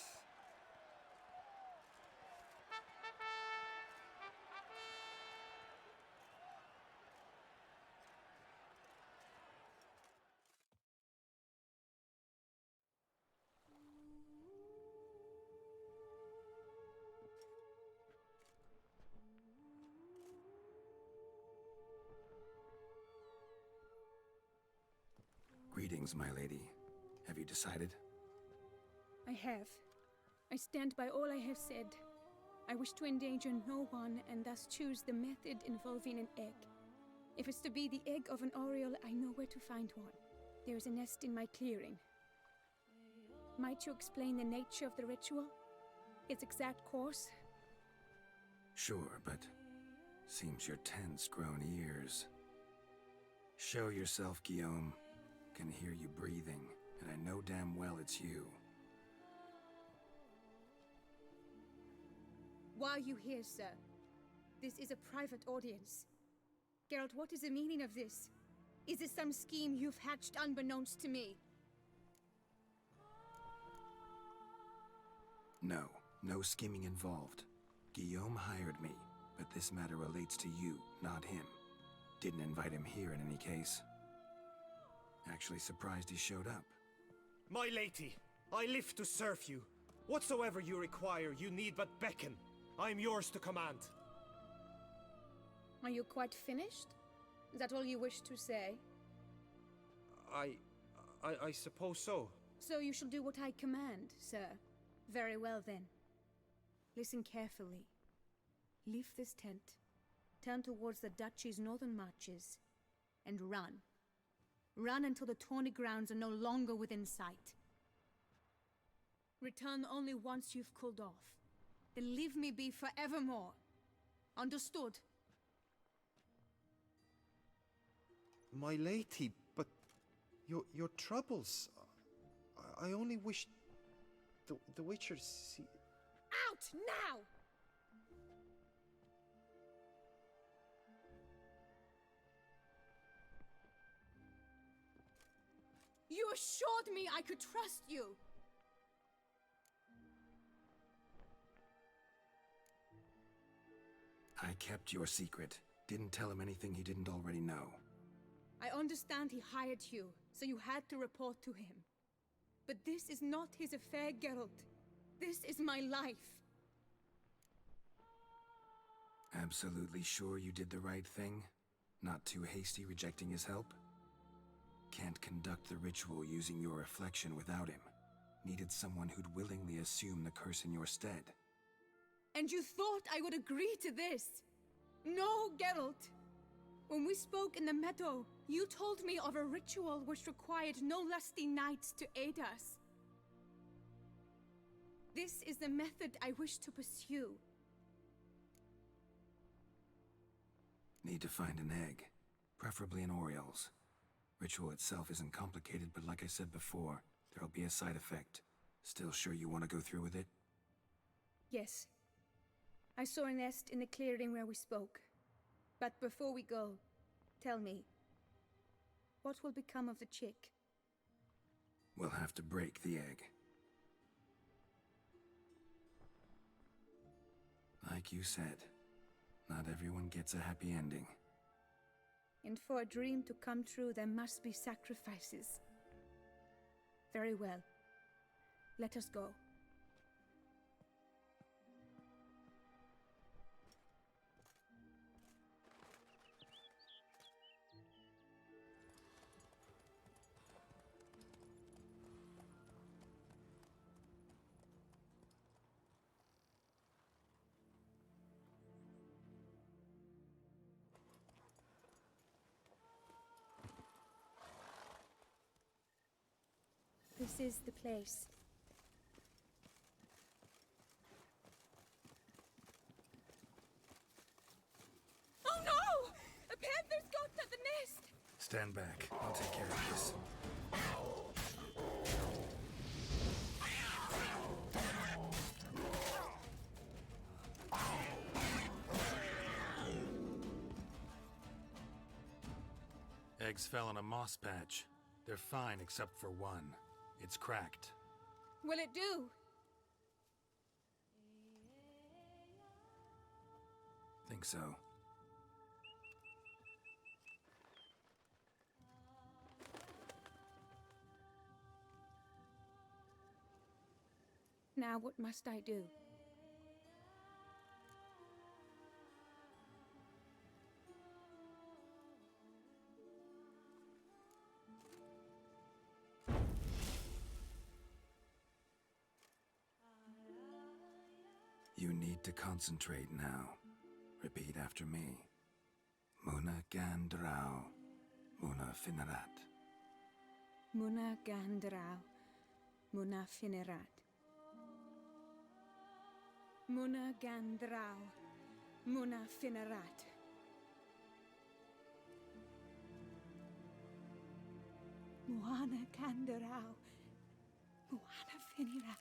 Greetings, my lady. Have you decided? I have. I stand by all I have said. I wish to endanger no one and thus choose the method involving an egg. If it's to be the egg of an oriole, I know where to find one. There is a nest in my clearing. Might you explain the nature of the ritual? Its exact course? Sure, but seems your tense grown ears. Show yourself, Guillaume. Can hear you breathing, and I know damn well it's you. Why are you here, sir? This is a private audience. Geralt, what is the meaning of this? Is this some scheme you've hatched unbeknownst to me? No, no scheming involved. Guillaume hired me, but this matter relates to you, not him. Didn't invite him here in any case. Actually surprised he showed up. My lady, I live to serve you. Whatsoever you require, you need but beckon. I am yours to command. Are you quite finished? Is that all you wish to say? I suppose so. So you shall do what I command, sir. Very well then. Listen carefully. Leave this tent, turn towards the duchy's northern marches, and run. Run until the tawny grounds are no longer within sight. Return only once you've cooled off. Then leave me be forevermore. Understood? My lady, but your troubles. I only wish the Witcher see. Out now! You assured me I could trust you. I kept your secret. Didn't tell him anything he didn't already know. I understand he hired you, so you had to report to him. But this is not his affair, Geralt. This is my life. Absolutely sure you did the right thing? Not too hasty rejecting his help? Can't conduct the ritual using your reflection without him. Needed someone who'd willingly assume the curse in your stead. And you thought I would agree to this? No, Geralt. When we spoke in the meadow, you told me of a ritual which required no lusty knights to aid us. This is the method I wish to pursue. Need to find an egg, preferably an oriole's. Ritual itself isn't complicated, but like I said before, there'll be a side effect. Still sure you want to go through with it? Yes. I saw a nest in the clearing where we spoke. But before we go, tell me, what will become of the chick? We'll have to break the egg. Like you said, not everyone gets a happy ending. And for a dream to come true, there must be sacrifices. Very well. Let us go. This is the place. Oh no! A panther's got at the nest! Stand back. I'll take care of this. Eggs fell on a moss patch. They're fine except for one. It's cracked. Will it do? Think so. Now what must I do? You need to concentrate now. Repeat after me. Muna Gandrau. Muna Finerat. Muna Gandrau. Muna Finerat. Muna Gandrau. Muna Finerat. Muana Gandrau. Muana Finerat.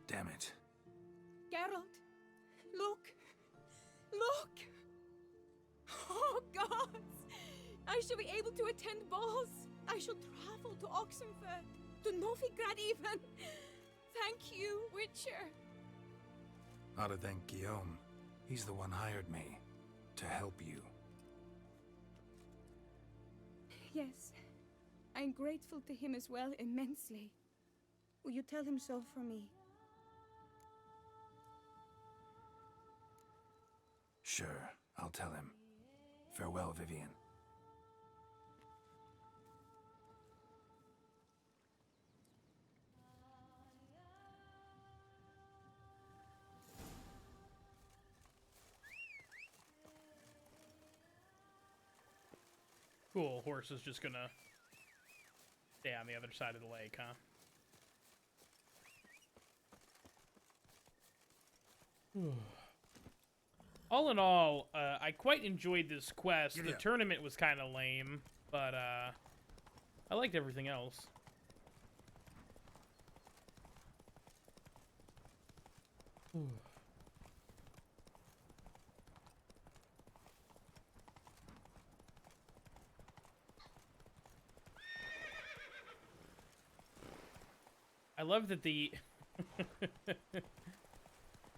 Damn it. Geralt, look! Look! Oh, gods! I shall be able to attend balls. I shall travel to Oxenfurt, to Novigrad even. Thank you, Witcher. Ought to thank Guillaume. He's the one hired me. To help you. Yes, I'm grateful to him as well, immensely. Will you tell him so for me? Sure, I'll tell him. Farewell, Vivian. Cool, horse is just gonna stay on the other side of the lake, huh? All in all, I quite enjoyed this quest. The tournament was kind of lame, but I liked everything else. I love that the...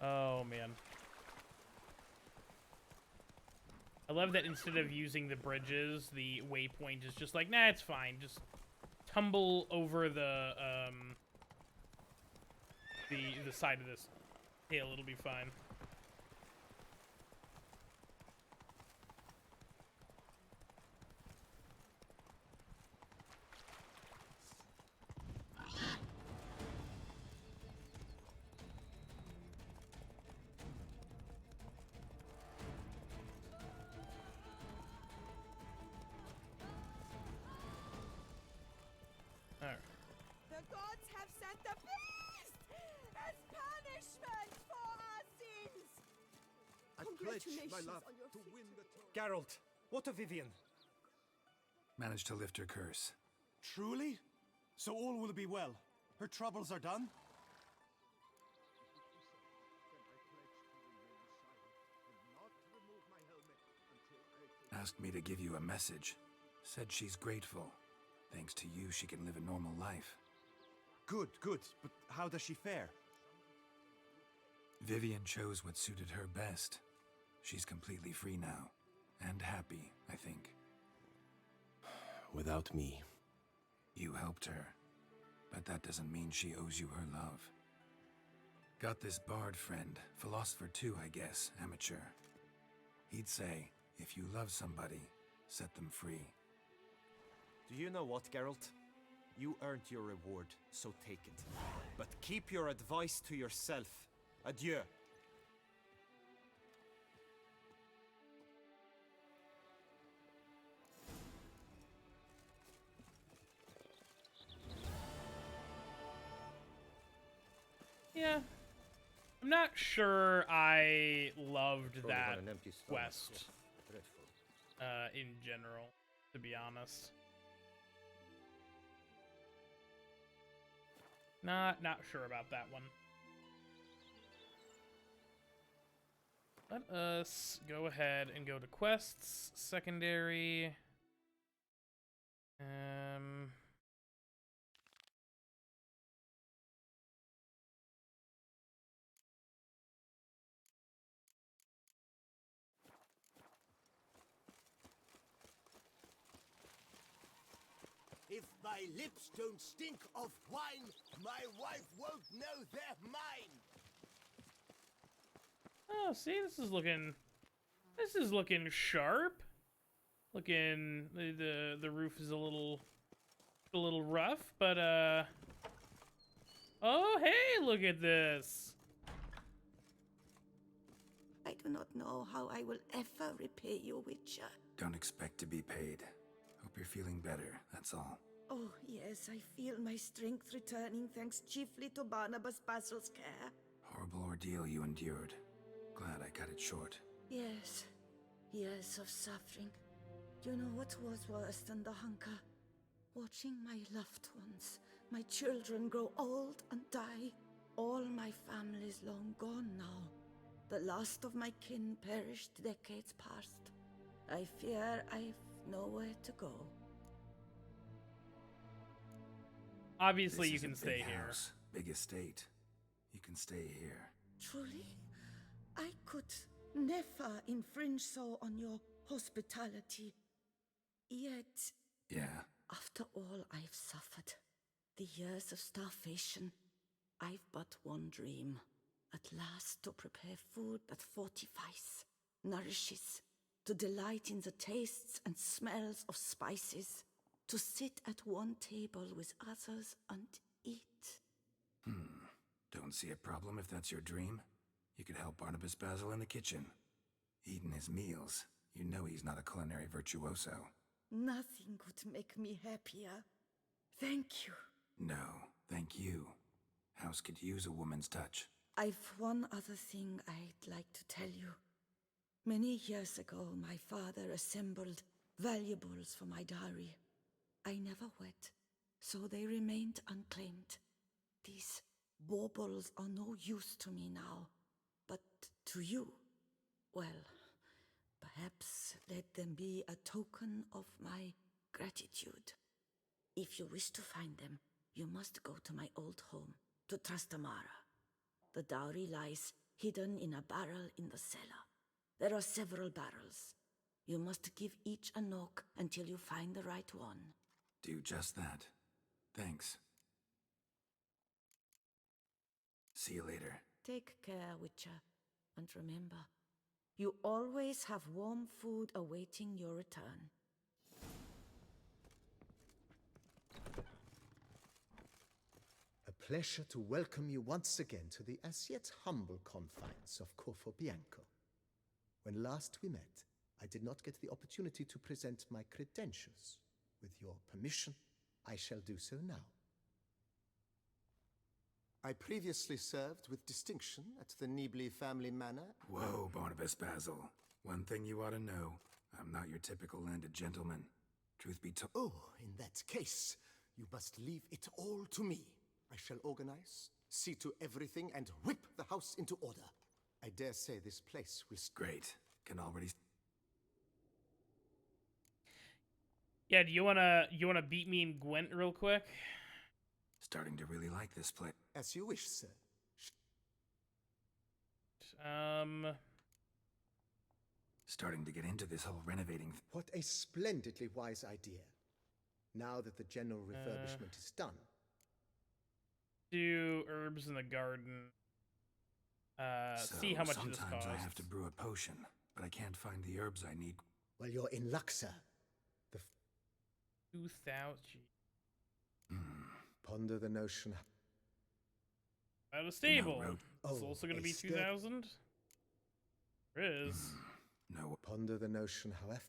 Oh, man. I love that instead of using the bridges, the waypoint is just like, nah, it's fine. Just tumble over the side of this hill. It'll be fine. The gods have sent the beast as punishment for our sins. I pledge my love on your to future. win the tournament. Geralt, what of Vivian? Managed to lift her curse. Truly? So all will be well. Her troubles are done? Asked me to give you a message. Said she's grateful. Thanks to you, she can live a normal life. Good, good. But how does she fare? Vivian chose what suited her best. She's completely free now. And happy, I think. Without me. You helped her. But that doesn't mean she owes you her love. Got this bard friend, philosopher too, I guess, amateur. He'd say, if you love somebody, set them free. Do you know what, Geralt? You earned your reward, so take it. But keep your advice to yourself. Adieu. Yeah. I'm not sure I loved that quest in general, to be honest. Not sure about that one. Let us go ahead and go to quests, secondary. If my lips don't stink of wine, my wife won't know they're mine. Oh, see, this is looking sharp. Looking, the roof is a little rough, but oh, hey, look at this. I do not know how I will ever repay you, Witcher. Don't expect to be paid. Hope you're feeling better, that's all. Oh, yes, I feel my strength returning thanks chiefly to Barnabas Basil's care. Horrible ordeal you endured. Glad I cut it short. Yes, years of suffering. You know what was worse than the hunger? Watching my loved ones, my children grow old and die. All my family's long gone now. The last of my kin perished decades past. I fear I've nowhere to go. Obviously, This you is can a big stay here. house, big estate. You can stay here. Truly? I could never infringe so on your hospitality. Yet, Yeah. after all I've suffered, the years of starvation, I've but one dream. At last to prepare food that fortifies, nourishes, to delight in the tastes and smells of spices, to sit at one table with others and eat. Don't see a problem if that's your dream. You could help Barnabas Basil in the kitchen. Eating his meals. You know he's not a culinary virtuoso. Nothing could make me happier. Thank you. No, thank you. House could use a woman's touch. I've one other thing I'd like to tell you. Many years ago, my father assembled valuables for my dowry. I never wed, so they remained unclaimed. These baubles are no use to me now, but to you, well, perhaps let them be a token of my gratitude. If you wish to find them, you must go to my old home, to Trastamara. The dowry lies hidden in a barrel in the cellar. There are several barrels. You must give each a knock until you find the right one. Do just that. Thanks. See you later. Take care, Witcher. And remember, you always have warm food awaiting your return. A pleasure to welcome you once again to the as yet humble confines of Corfo Bianco. When last we met, I did not get the opportunity to present my credentials. With your permission, I shall do so now. I previously served with distinction at the Nibley family manor. Whoa, Barnabas Basil. One thing you ought to know. I'm not your typical landed gentleman. Truth be told... Oh, in that case, you must leave it all to me. I shall organize, see to everything, and whip the house into order. I dare say this place will... Great. Can already... Yeah, do you wanna beat me in Gwent real quick? Starting to really like this place. As you wish, sir. Starting to get into this whole renovating... What a splendidly wise idea. Now that the general refurbishment is done. Do herbs in the garden. See how much this costs. Sometimes I have to brew a potion, but I can't find the herbs I need. Well, you're in luck, sir. 2,000. Ponder the notion. Out of stable. It's Oh, also going to be step- 2,000. There is. No. Ponder the notion, however.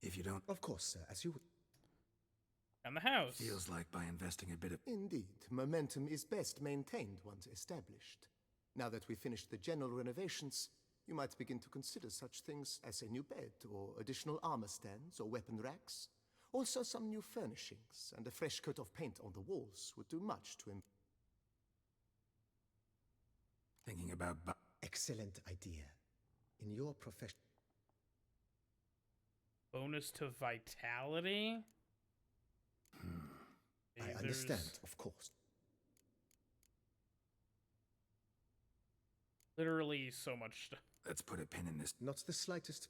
If you don't... Of course, sir, as you... And the house. Feels like by investing a bit of... Indeed, momentum is best maintained once established. Now that we've finished the general renovations, you might begin to consider such things as a new bed, or additional armor stands, or weapon racks. Also some new furnishings, and a fresh coat of paint on the walls would do much to Thinking about... Excellent idea. In your profession... Bonus to vitality? I understand, of course. Literally so much stuff. Let's put a pin in this. Not the slightest...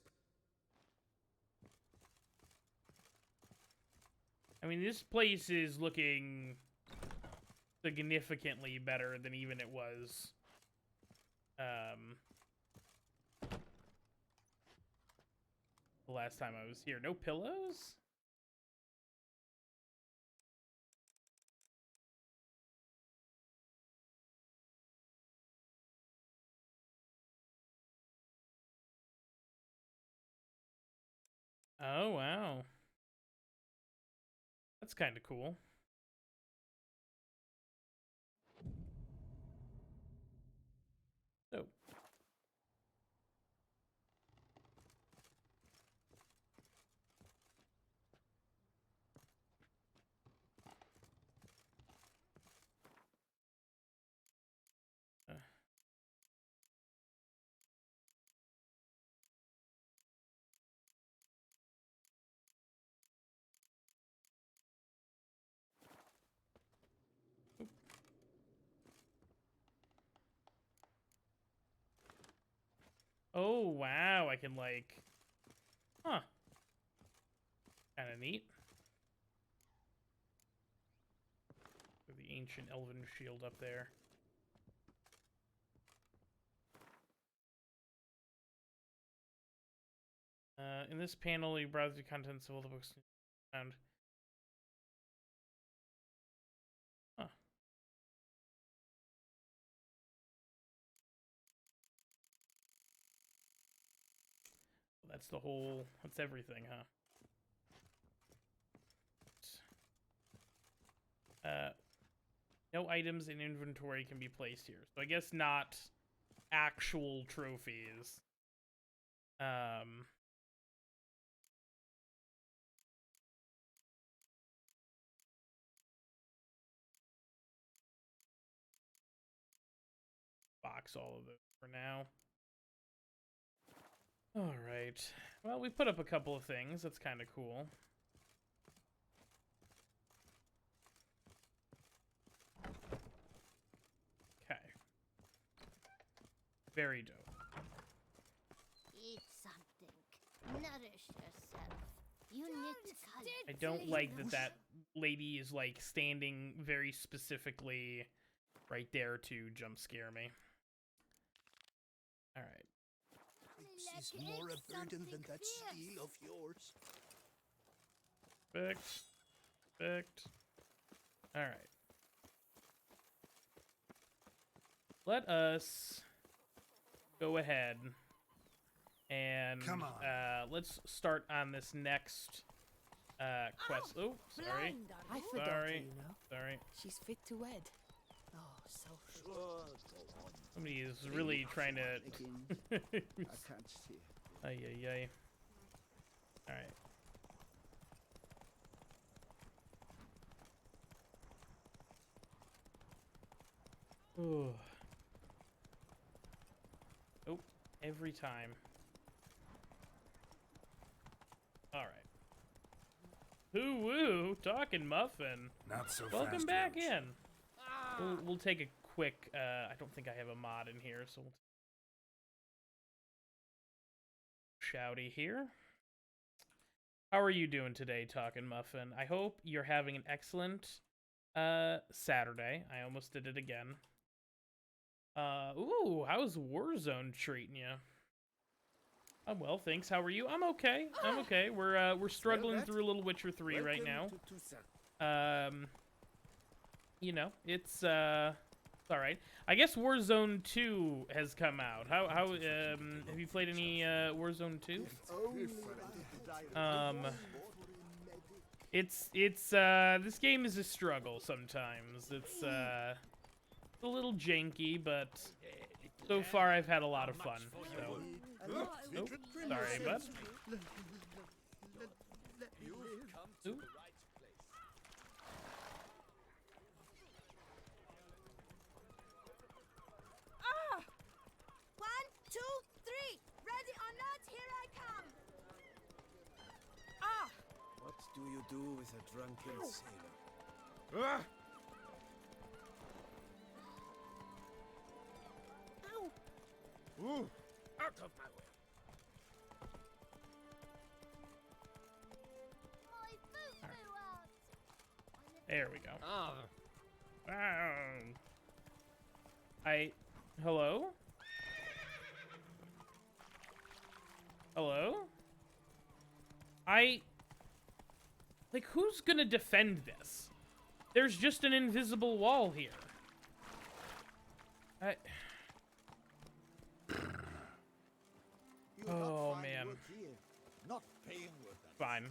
I mean, this place is looking significantly better than even it was. The last time I was here. No pillows? Oh, wow. That's kind of cool. Oh. Oh, wow. I can, like... Huh. Kind of neat. With the ancient elven shield up there. In this panel, you browse the contents of all the books found. Huh. That's the whole... That's everything, huh? No items in inventory can be placed here. So I guess not actual trophies. Box all of those for now. Alright. Well, we put up a couple of things. That's kind of cool. Okay. Very dope. Eat something. Nourish yourself. You need color. I don't like that lady is, like, standing very specifically right there to jump scare me. Alright. This is more a burden than that steel of yours. Perfect. Perfect. Alright. Let us go ahead and Come on. Let's start on this next quest. Oh, sorry. I forgot Sorry. you know. Sorry. She's fit to wed. Oh, so Somebody is really trying to... I can't see. Ay, ay, ay. Alright. Ooh. Oh, every time. Alright. Hoo-woo, talking muffin. Not so Welcome fast, back Roach. in. We'll take a quick, I don't think I have a mod in here, so we'll shouty here. How are you doing today, Talkin' Muffin? I hope you're having an excellent Saturday. I almost did it again. Ooh, how's Warzone treating you? I'm well, thanks. How are you? I'm okay. I'm okay. We're struggling through a little Witcher 3 right now. You know, it's all right. I guess Warzone 2 has come out. How have you played any Warzone 2? It's this game is a struggle sometimes. It's a little janky, but so far I've had a lot of fun. So, oh, sorry, bud. Ooh. What do you do with a drunken sailor? Ah! Ooh. Out of my way. My foot flew out. There we go. Ah. Hello? Hello? Like, who's gonna defend this? There's just an invisible wall here. Oh, man. Not paying with that. Fine.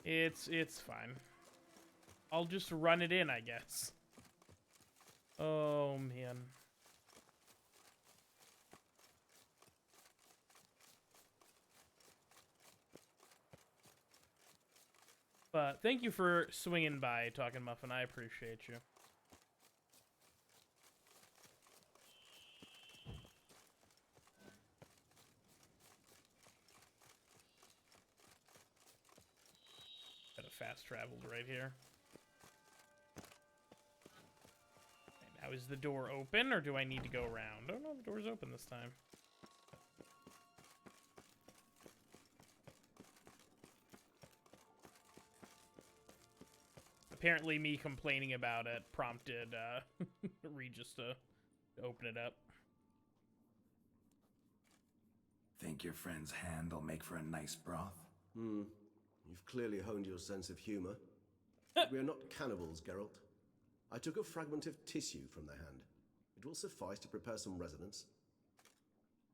It's fine. I'll just run it in, I guess. Oh, man. But thank you for swinging by, Talking Muffin. I appreciate you. Got a fast traveled right here. Okay, now is the door open, or do I need to go around? Oh no, the door's open this time. Apparently me complaining about it prompted Regis to open it up. Think your friend's hand will make for a nice broth? You've clearly honed your sense of humor. We are not cannibals, Geralt. I took a fragment of tissue from the hand. It will suffice to prepare some resonance.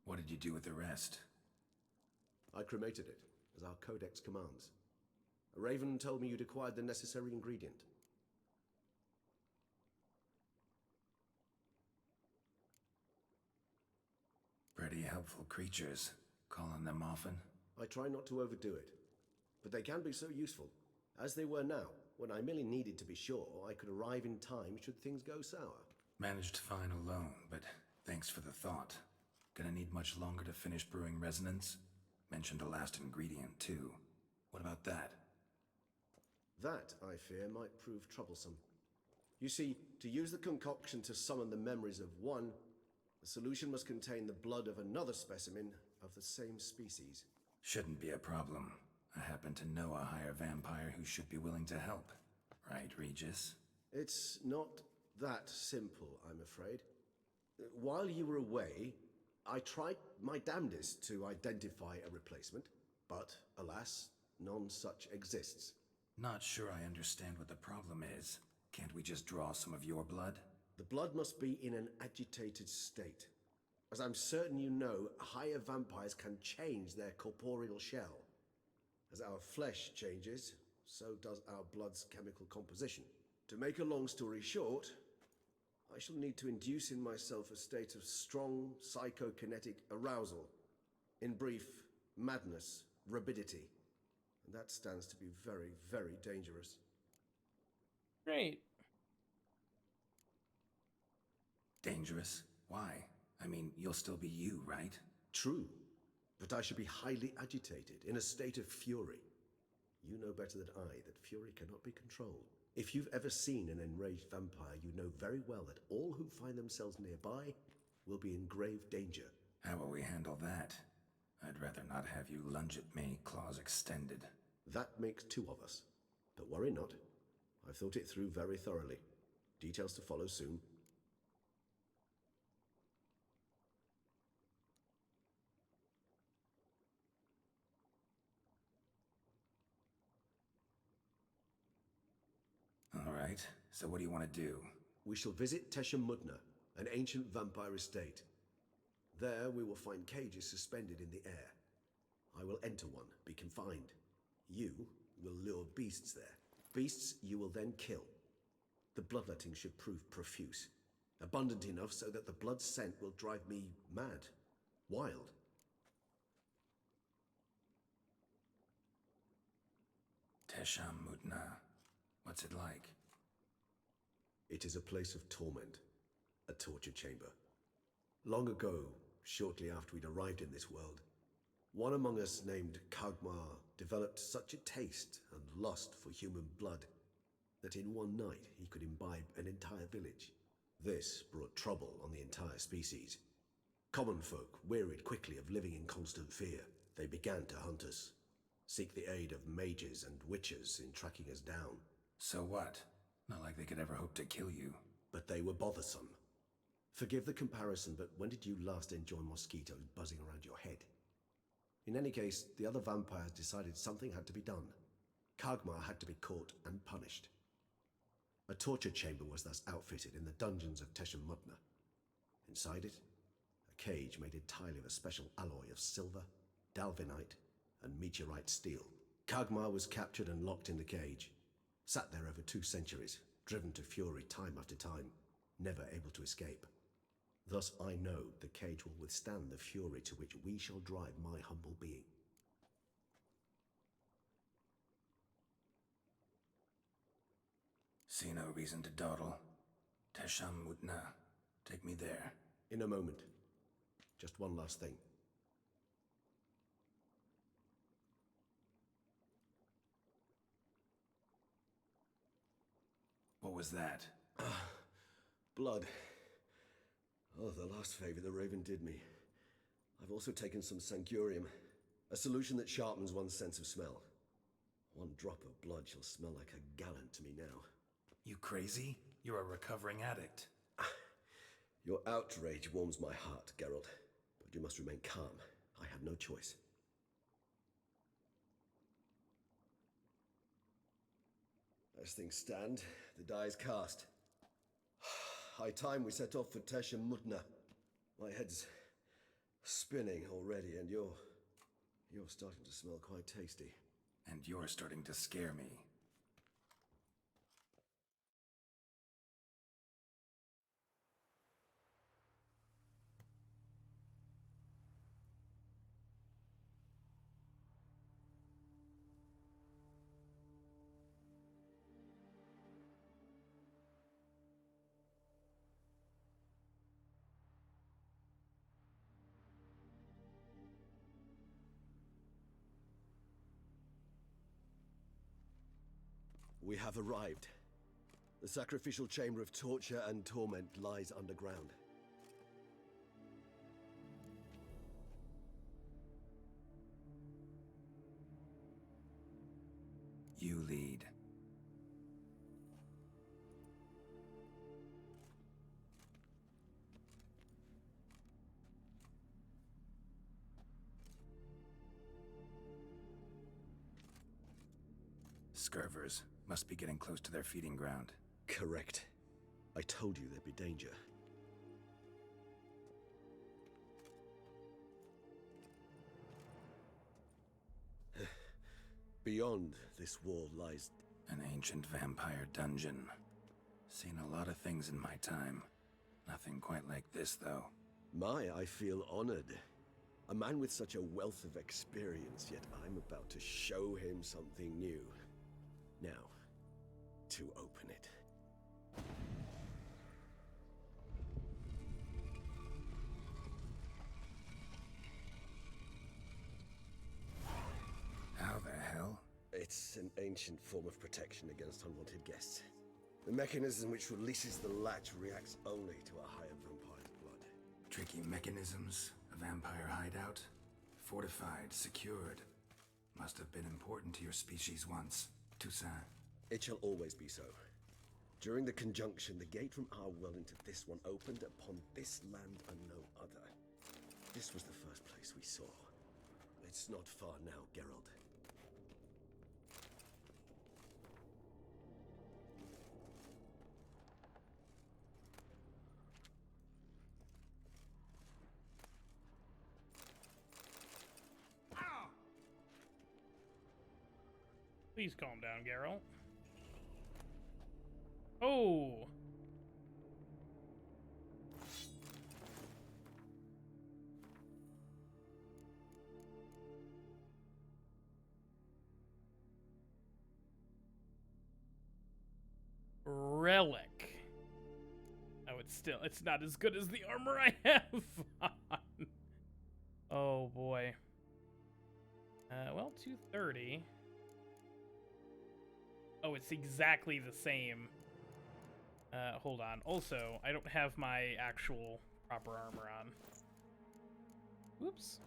What did you do with the rest? I cremated it, as our codex commands. A raven told me you'd acquired the necessary ingredient. Pretty helpful creatures. Calling them often? I try not to overdo it, but they can be so useful, as they were now, when I merely needed to be sure I could arrive in time should things go sour. Managed fine alone, but thanks for the thought. Gonna need much longer to finish brewing resonance? Mentioned a last ingredient, too. What about that? That, I fear, might prove troublesome. You see, to use the concoction to summon the memories of one, the solution must contain the blood of another specimen of the same species. Shouldn't be a problem. I happen to know a higher vampire who should be willing to help. Right, Regis? It's not that simple, I'm afraid. While you were away, I tried my damnedest to identify a replacement, but alas, none such exists. Not sure I understand what the problem is. Can't we just draw some of your blood? The blood must be in an agitated state. As I'm certain you know, higher vampires can change their corporeal shell. As our flesh changes, so does our blood's chemical composition. To make a long story short, I shall need to induce in myself a state of strong psychokinetic arousal. In brief, madness, rabidity. And that stands to be very, very dangerous. Great. Dangerous? Why? I mean, you'll still be you, right? True, but I should be highly agitated, in a state of fury. You know better than I that fury cannot be controlled. If you've ever seen an enraged vampire, you know very well that all who find themselves nearby will be in grave danger. How will we handle that? I'd rather not have you lunge at me, claws extended. That makes two of us. But worry not. I've thought it through very thoroughly. Details to follow soon. All right, so what do you want to do? We shall visit Tesha Mudna, an ancient vampire estate. There we will find cages suspended in the air. I will enter one, be confined. You will lure beasts there. Beasts you will then kill. The bloodletting should prove profuse. Abundant enough so that the blood scent will drive me mad. Wild. Tesha Mudna. What's it like? It is a place of torment. A torture chamber. Long ago, shortly after we'd arrived in this world, one among us named Kagmar developed such a taste and lust for human blood that in one night he could imbibe an entire village. This brought trouble on the entire species. Common folk wearied quickly of living in constant fear. They began to hunt us. seek the aid of mages and witches in tracking us down. So what? Not like they could ever hope to kill you. But they were bothersome. Forgive the comparison, but when did you last enjoy mosquitoes buzzing around your head? In any case, the other vampires decided something had to be done. Kagmar had to be caught and punished. A torture chamber was thus outfitted in the dungeons of Teşemmütne. Inside it, a cage made entirely of a special alloy of silver, dalvinite, and meteorite steel. Kagmar was captured and locked in the cage. Sat there over 2 centuries, driven to fury time after time, never able to escape. Thus I know the cage will withstand the fury to which we shall drive my humble being. See no reason to dawdle. Teşemmütne. Take me there. In a moment. Just one last thing. What was that? Blood. Oh, the last favor the Raven did me. I've also taken some Sancurium, a solution that sharpens one's sense of smell. 1 drop of blood shall smell like a gallon to me now. You crazy? You're a recovering addict. Your outrage warms my heart, Geralt. But you must remain calm. I have no choice. As things stand, the die is cast. High time we set off for Teşemmütne. My head's spinning already, and you're starting to smell quite tasty. And you're starting to scare me. We have arrived. The sacrificial chamber of torture and torment lies underground. You lead. Scurvers must be getting close to their feeding ground. Correct. I told you there'd be danger. Beyond this wall lies an ancient vampire dungeon. Seen a lot of things in my time. Nothing quite like this, though. I feel honored. A man with such a wealth of experience, yet I'm about to show him something new. Now, to open it. How the hell? It's an ancient form of protection against unwanted guests. The mechanism which releases the latch reacts only to a higher vampire's blood. Tricky mechanisms, a vampire hideout, fortified, secured. Must have been important to your species once, Toussaint. It shall always be so. During the conjunction, the gate from our well into this one opened upon this land and no other. This was the first place we saw. It's not far now, Geralt. Please calm down, Geralt. Oh! Relic. Oh, it's not as good as the armor I have on. Oh boy. Well, 230. Oh, it's exactly the same. Hold on. Also, I don't have my actual proper armor on. Whoops.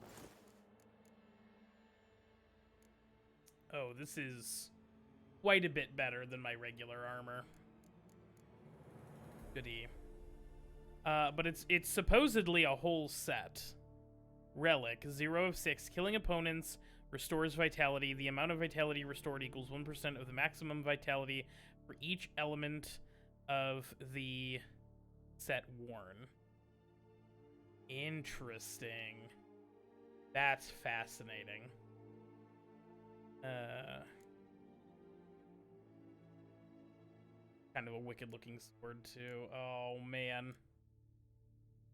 Oh, this is quite a bit better than my regular armor. Goody. But it's supposedly a whole set. Relic, 0 of 6. Killing opponents restores vitality. The amount of vitality restored equals 1% of the maximum vitality for each element of the set worn. Interesting. That's fascinating. Kind of a wicked looking sword too. Oh man.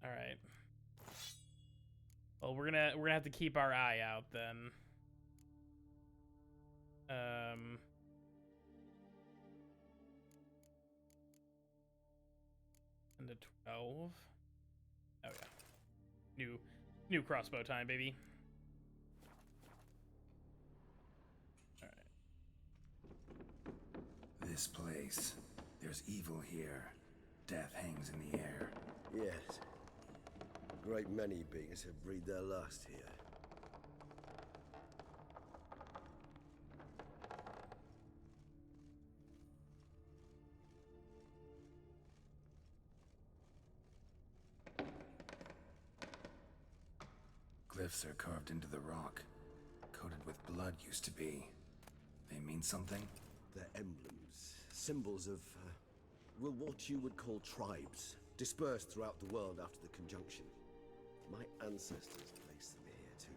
All right. Well, we're gonna have to keep our eye out then. And a 12. Oh yeah. New crossbow time, baby. All right. This place. There's evil here. Death hangs in the air. Yes. A great many beings have breathed their last here. Glyphs are carved into the rock. Coated with blood used to be. They mean something? They're emblems, symbols of, well, what you would call tribes, dispersed throughout the world after the conjunction. My ancestors placed them here to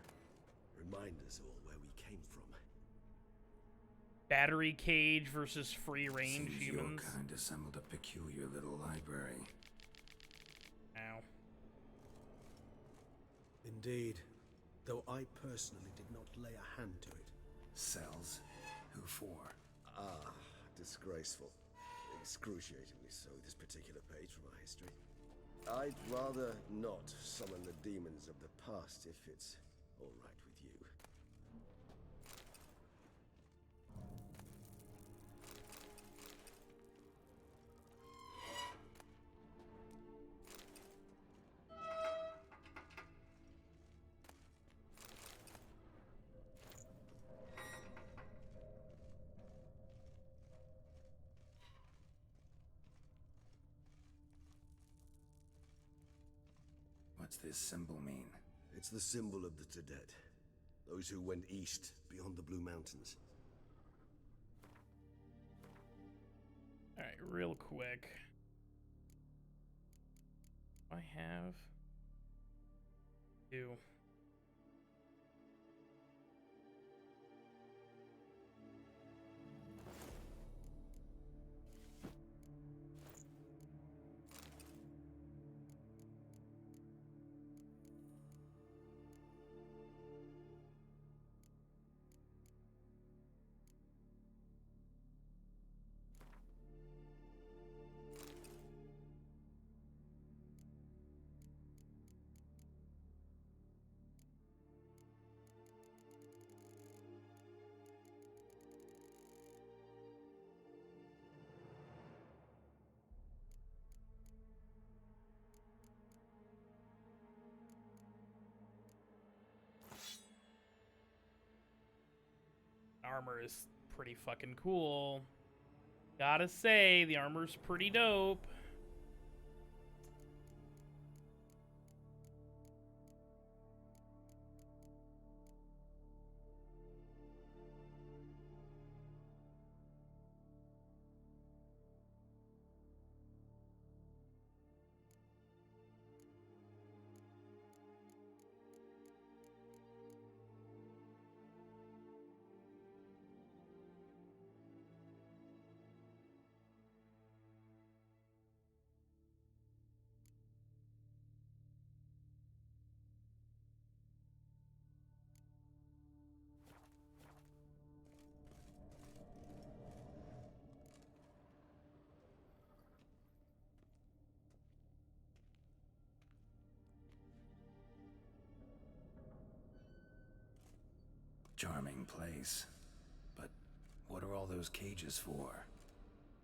remind us all where we came from. Battery cage versus free range Seems humans. Your kind assembled a peculiar little library. Ow. Indeed, though I personally did not lay a hand to it. Cells? Who for? Ah, disgraceful. Excruciatingly so, this particular page from our history. I'd rather not summon the demons of the past if it's all right with you. What's this symbol mean? It's the symbol of the Dead. Those who went east, beyond the Blue Mountains. Alright, real quick. I have... two. Armor is pretty fucking cool. Gotta say, the armor's pretty dope. Charming place. But what are all those cages for?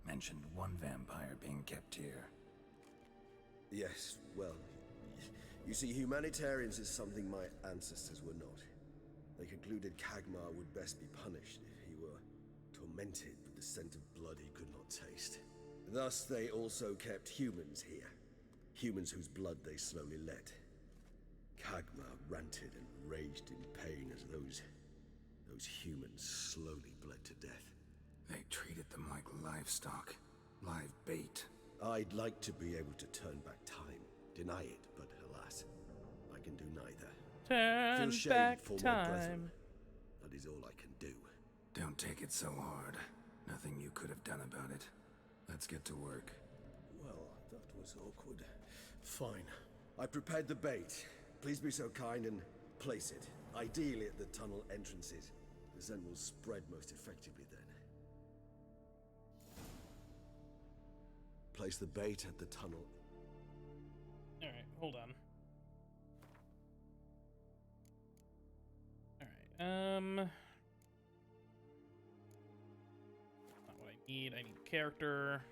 Mentioned one vampire being kept here. Yes, well, you see, humanitarians is something my ancestors were not. They concluded Kagmar would best be punished if he fermented with the scent of blood he could not taste. Thus they also kept humans here. Humans whose blood they slowly let. Kagma ranted and raged in pain as those humans slowly bled to death. They treated them like livestock. Live bait. I'd like to be able to turn back time. Deny it, but alas, I can do neither. Turn Feel shame back for my time. brethren. That is all I can do. Don't take it so hard. Nothing you could have done about it. Let's get to work. Well, that was awkward. Fine. I prepared the bait. Please be so kind and place it. Ideally at the tunnel entrances. The scent will spread most effectively then. Place the bait at the tunnel. Alright, hold on. Alright, not what I need. I need character.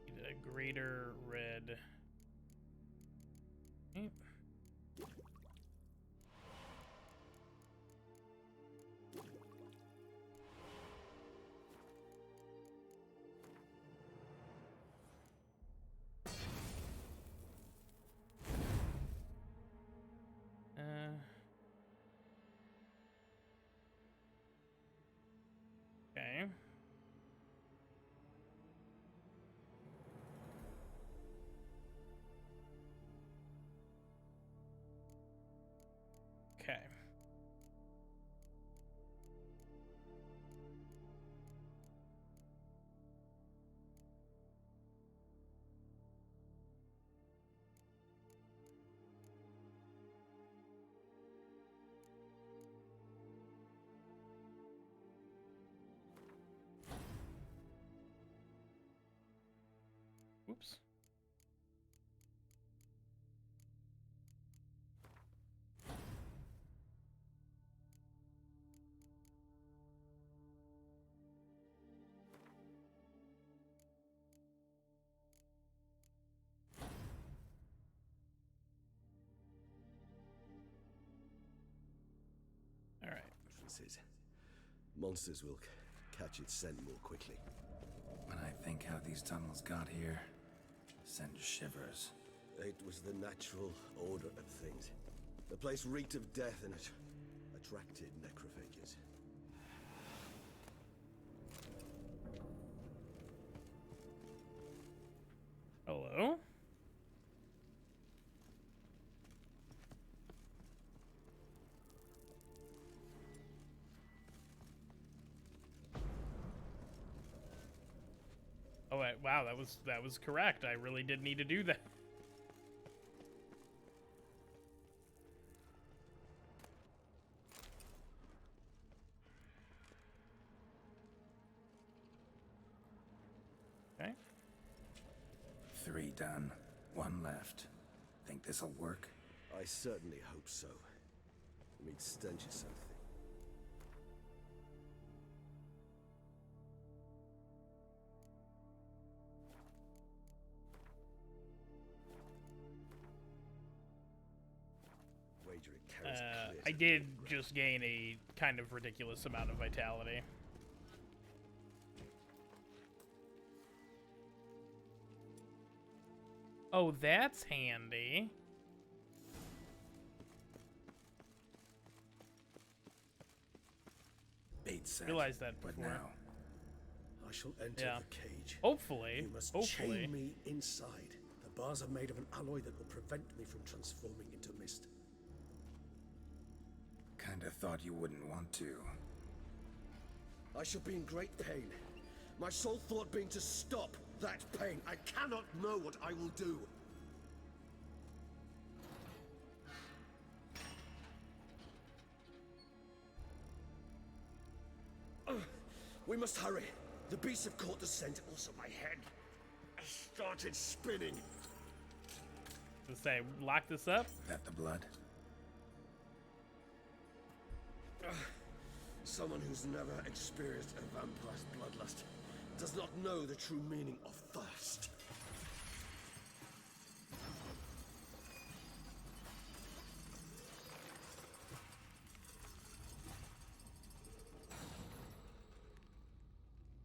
Need a greater red. Okay. Okay. Okay. Oops. All right. Monsters will catch its scent more quickly. When I think how these tunnels got here, send shivers. It was the natural order of things. The place reeked of death and it attracted necrophages. Hello? Oh, wow, that was correct. I really did need to do that. Okay. 3 done. 1 left. Think this'll work? I certainly hope so. The meat stench is so thick. Wager it carries clear I to did just gain a kind of ridiculous amount of vitality. Oh, that's handy. Bait set. Realized that But before. now, I shall enter Yeah. the cage. Hopefully. You must Hopefully. chain me inside. The bars are made of an alloy that will prevent me from transforming into mist. Kinda thought you wouldn't want to. I shall be in great pain. My sole thought being to stop that pain. I cannot know what I will do. We must hurry. The beasts have caught the scent. Also, my head started spinning. Let's say, lock this up. That the blood? Someone who's never experienced a vampire's bloodlust does not know the true meaning of thirst.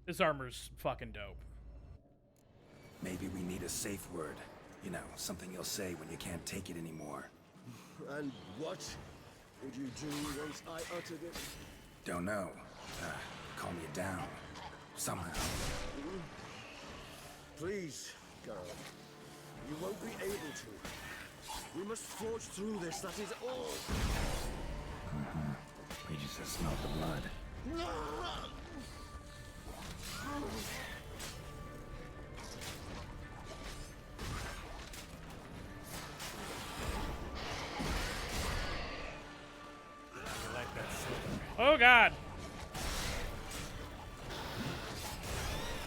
This armor's fucking dope. Maybe we need a safe word. You know, something you'll say when you can't take it anymore. And what would you do once I uttered it? Don't know. Calm you down. Somehow. Please, girl. You won't be able to. We must forge through this, that is all. Regis has smelled the blood. Oh god!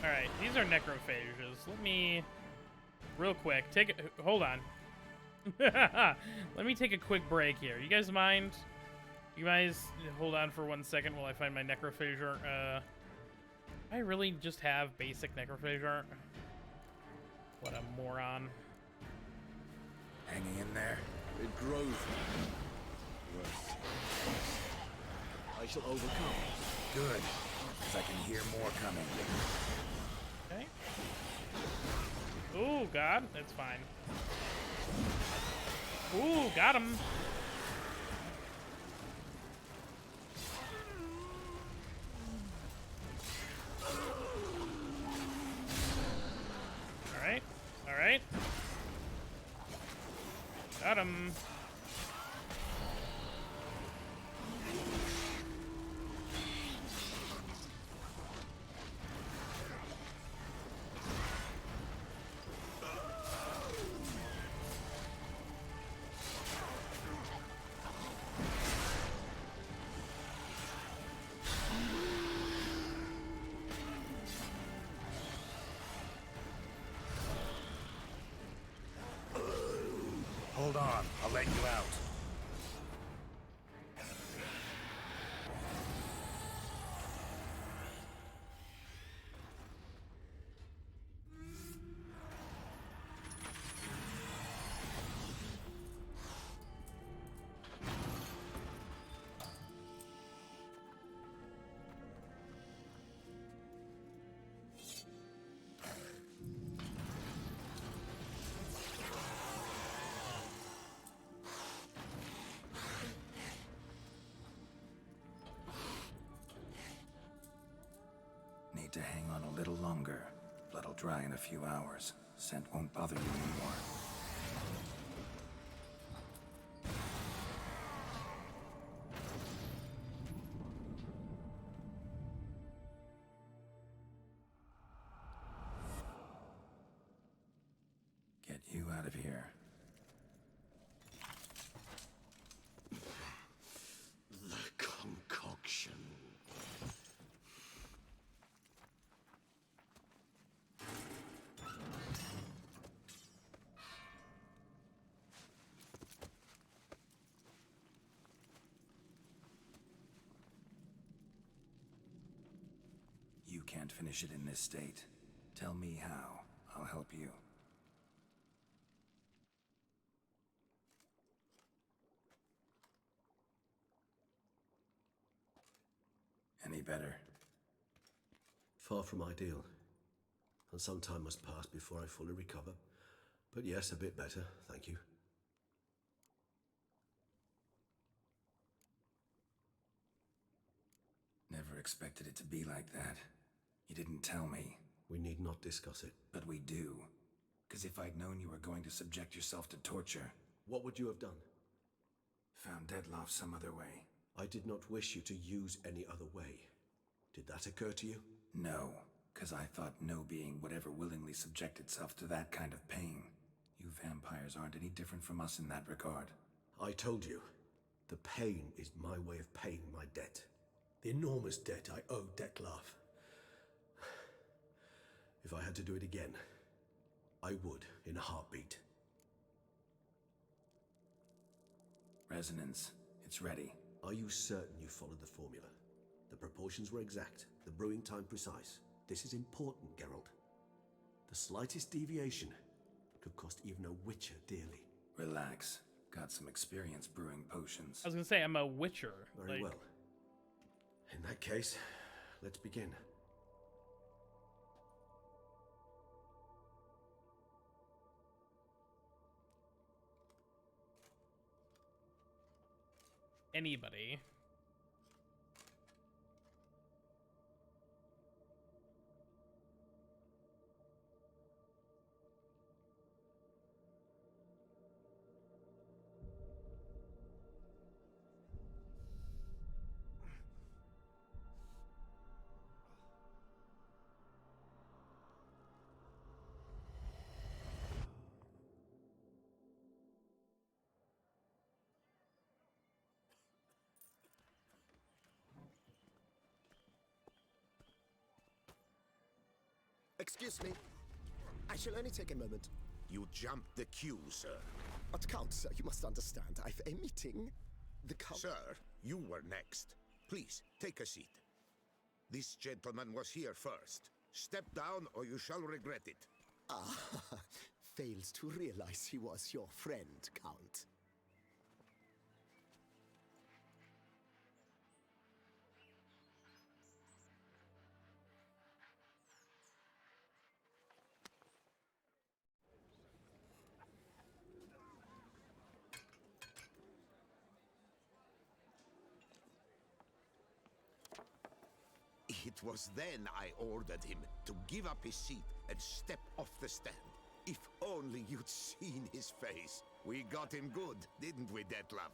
Alright, these are necrophages. Let me, real quick, hold on. Let me take a quick break here. You guys mind? You guys hold on for 1 second while I find my necrophager. I really just have basic necrophager. What a moron. Hanging in there? It grows. Worse. I shall overcome. Good, because I can hear more coming. Okay. Ooh, God, that's fine. Ooh, got him. Alright, alright. Got him. Hold on, I'll let you out. Need to hang on a little longer. Blood'll dry in a few hours. Scent won't bother you anymore. Get you out of here. The concoction. You can't finish it in this state. Tell me how. I'll help you. Any better? Far from ideal. And some time must pass before I fully recover. But yes, a bit better, thank you. Never expected it to be like that. You didn't tell me. We need not discuss it. But we do. Because if I'd known you were going to subject yourself to torture... What would you have done? Found Dettlaff some other way. I did not wish you to use any other way. Did that occur to you? No, because I thought no being would ever willingly subject itself to that kind of pain. You vampires aren't any different from us in that regard. I told you, the pain is my way of paying my debt. The enormous debt I owe Dettlaff. If I had to do it again, I would in a heartbeat. Resonance, it's ready. Are you certain you followed the formula? The proportions were exact, the brewing time precise. This is important, Geralt. The slightest deviation could cost even a witcher dearly. Relax. Got some experience brewing potions. I was gonna say, I'm a witcher. Very well. In that case, let's begin. Anybody. Excuse me. I shall only take a moment. You jumped the queue, sir. But Count, sir, you must understand. I've a meeting. The Count... Sir, you were next. Please, take a seat. This gentleman was here first. Step down or you shall regret it. Ah, fails to realize he was your friend, Count. It was then I ordered him to give up his seat and step off the stand. If only you'd seen his face. We got him good, didn't we, Dettlaff?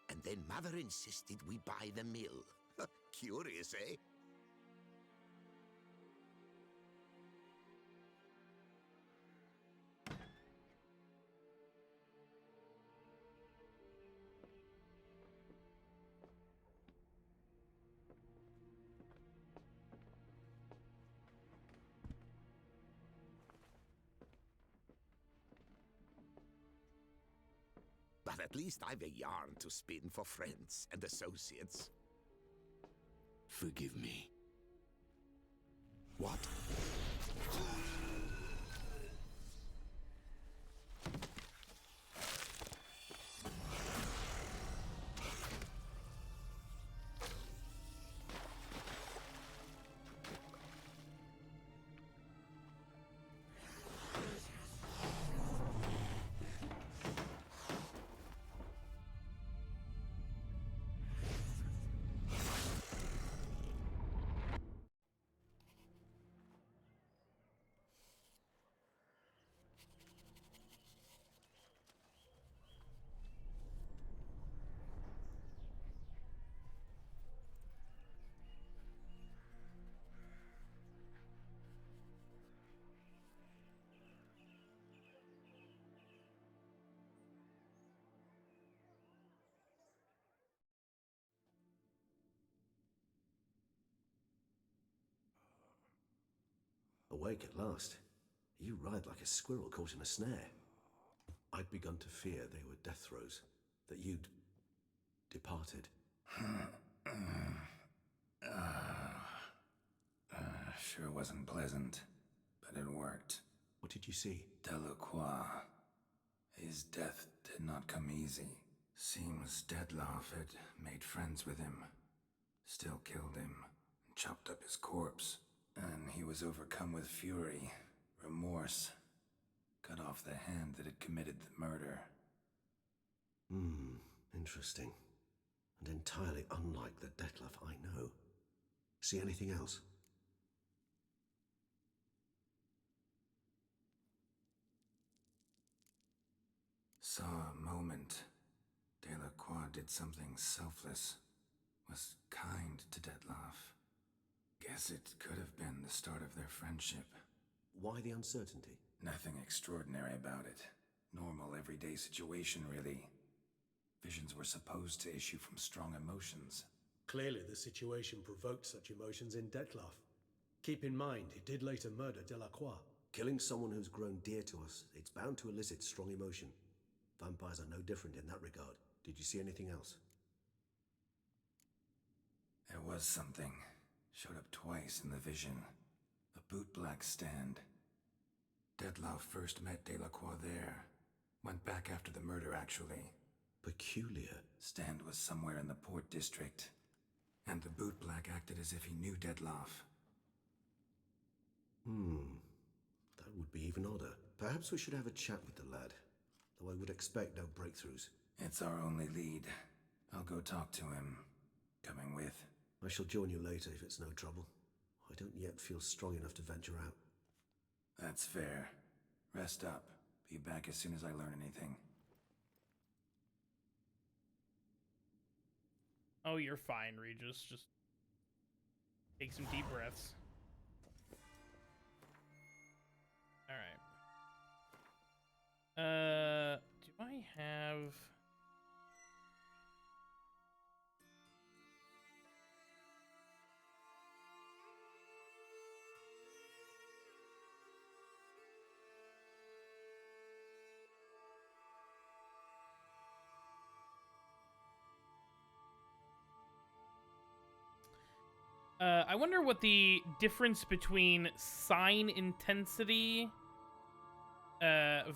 And then Mother insisted we buy the mill. Curious, eh? But at least I've a yarn to spin for friends and associates. Forgive me. What? Awake at last. You ride like a squirrel caught in a snare. I'd begun to fear they were death throes, that you'd departed. Sure wasn't pleasant, but it worked. What did you see? Delacroix. His death did not come easy. Seems Dettlaff had made friends with him, still killed him, and chopped up his corpse. And he was overcome with fury, remorse. cut off the hand that had committed the murder. Interesting. And entirely unlike the Dettlaff I know. See anything else? Saw a moment. Delacroix did something selfless. Was kind to Dettlaff. Guess it could have been the start of their friendship. Why the uncertainty? Nothing extraordinary about it. Normal, everyday situation, really. Visions were supposed to issue from strong emotions. Clearly the situation provoked such emotions in Dettlaff. Keep in mind, he did later murder Delacroix. Killing someone who's grown dear to us, it's bound to elicit strong emotion. Vampires are no different in that regard. Did you see anything else? There was something. Showed up twice in the vision. A bootblack stand. Dettlaff first met Delacroix there. Went back after the murder, actually. Peculiar. Stand was somewhere in the port district. And the bootblack acted as if he knew Dettlaff. That would be even odder. Perhaps we should have a chat with the lad. Though I would expect no breakthroughs. It's our only lead. I'll go talk to him. Coming with. I shall join you later if it's no trouble. I don't yet feel strong enough to venture out. That's fair. Rest up. Be back as soon as I learn anything. Oh, you're fine, Regis. Just take some deep breaths. Alright. Do I have... I wonder what the difference between sign intensity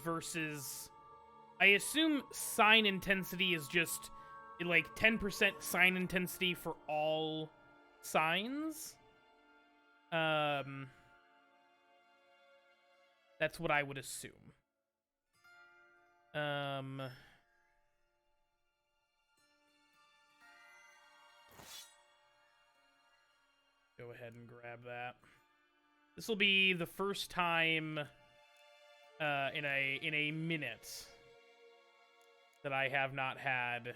versus... I assume sign intensity is just like 10% sign intensity for all signs. That's what I would assume. Go ahead and grab that. This will be the first time in a minute that I have not had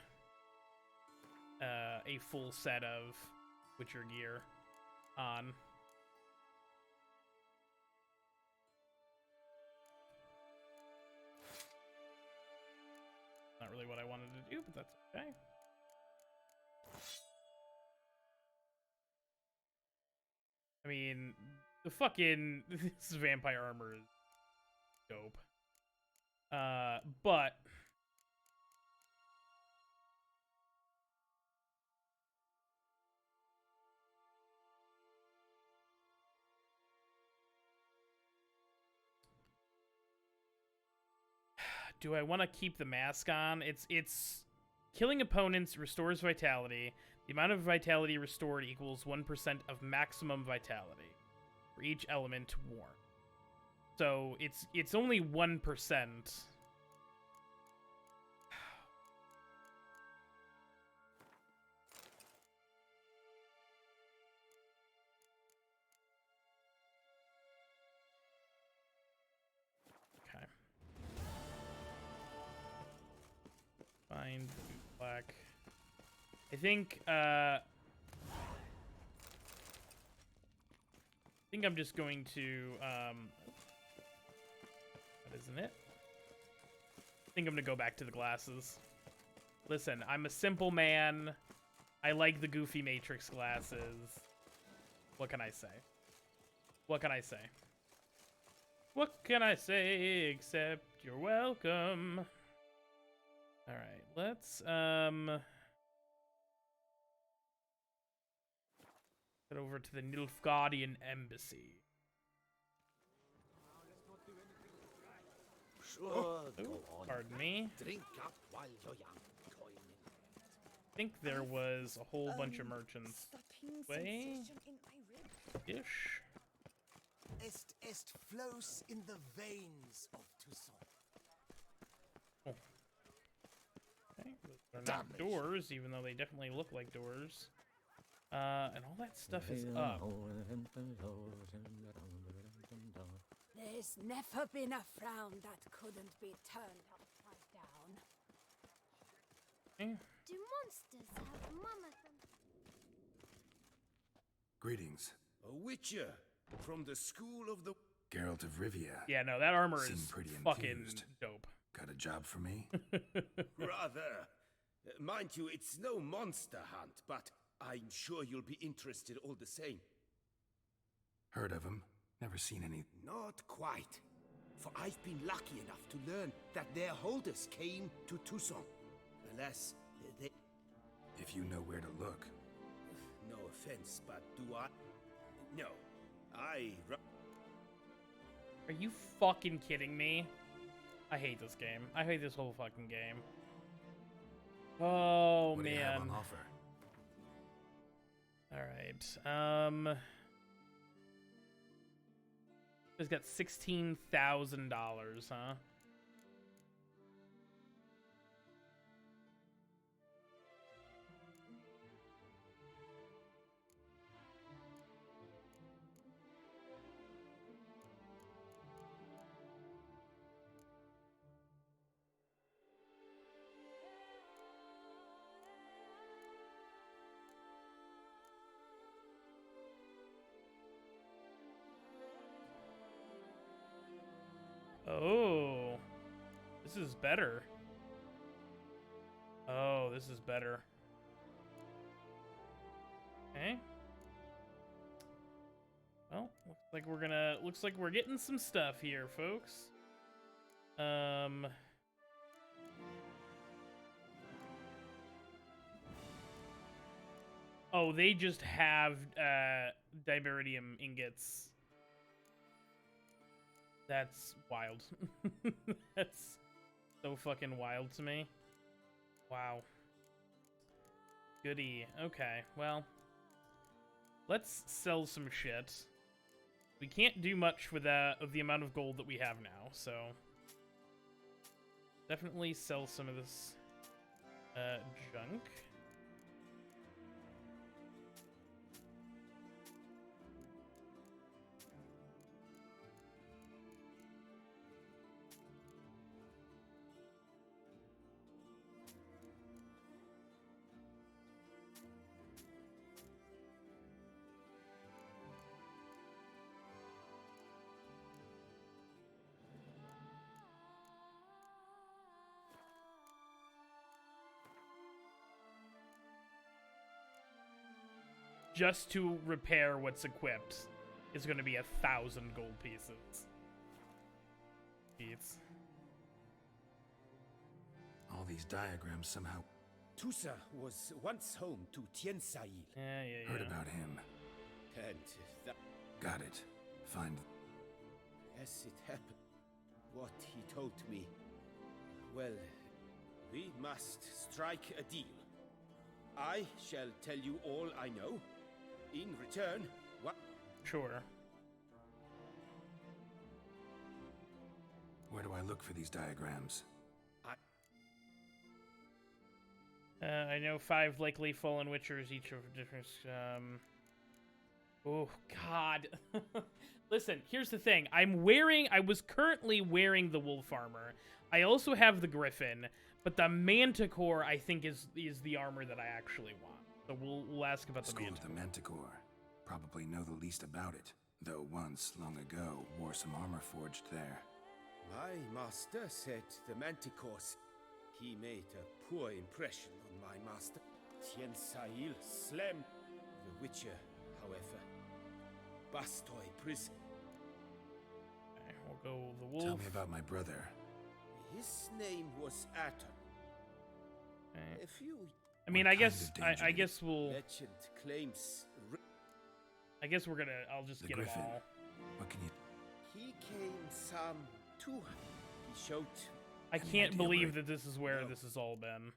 a full set of Witcher gear on. Not really what I wanted to do, but that's okay. I mean, the fucking this vampire armor is dope. But do I want to keep the mask on? It's killing opponents restores vitality. The amount of vitality restored equals 1% of maximum vitality for each element worn. So it's only 1%. Okay. Find black. I think I'm just going to that isn't it. I think I'm gonna go back to the glasses. Listen, I'm a simple man. I like the goofy Matrix glasses. What can I say? What can I say? What can I say except you're welcome? All right, let's head over to the Nilfgaardian embassy. Sure, go on. Pardon me. Drink up while you're young. I think there was a whole bunch of merchants. Way ish. est flows in the veins of Toussaint. Okay, they're not doors, even though they definitely look like doors. And all that stuff is up. There's never been a frown that couldn't be turned upside down. Do monsters have mamas and... Greetings. A witcher from the school of the... Geralt of Rivia. Yeah, no, that armor Seem is pretty fucking enthused. dope. Got a job for me? Rather. Mind you, it's no monster hunt, but I'm sure you'll be interested all the same. Heard of him. Never seen any. Not quite. For I've been lucky enough to learn that their holders came to Toussaint. Alas, they... If you know where to look. No offense, but do I... No. Are you fucking kidding me? I hate this game. I hate this whole fucking game. Oh, what man. Do you have on offer? Alright, It's got $16,000, huh? Oh, this is better. Oh, this is better. Okay. Well, looks like we're getting some stuff here, folks. Oh, they just have Diberidium ingots. That's wild. That's so fucking wild to me. Wow. Goody. Okay, well. Let's sell some shit. We can't do much with the amount of gold that we have now, so... Definitely sell some of this junk. Just to repair what's equipped is going to be 1,000 gold pieces. Jeez. All these diagrams somehow... Toussaint was once home to Toussaint. Yeah. Heard about him. And that... Got it. Find... As it happened, what he told me... Well, we must strike a deal. I shall tell you all I know. In return, what? Sure. Where do I look for these diagrams? I know 5 likely fallen witchers, each of different. Oh God! Listen, here's the thing. I was currently wearing the wolf armor. I also have the griffin, but the Manticore I think is the armor that I actually want. So we'll ask about the Manticore. School of the Manticore. Probably know the least about it, though once, long ago, wore some armor forged there. My master said the Manticores. He made a poor impression on my master. Toussaint slammed the Witcher, however. Bastoy prison. Okay, we'll go the wolf. Tell me about my brother. His name was Aton. Okay. A few... I mean, I guess we'll... Legend claims... I guess we're gonna... I'll just get them all. What can you... He came some to her. He showed... I can't believe that this is where this has all been.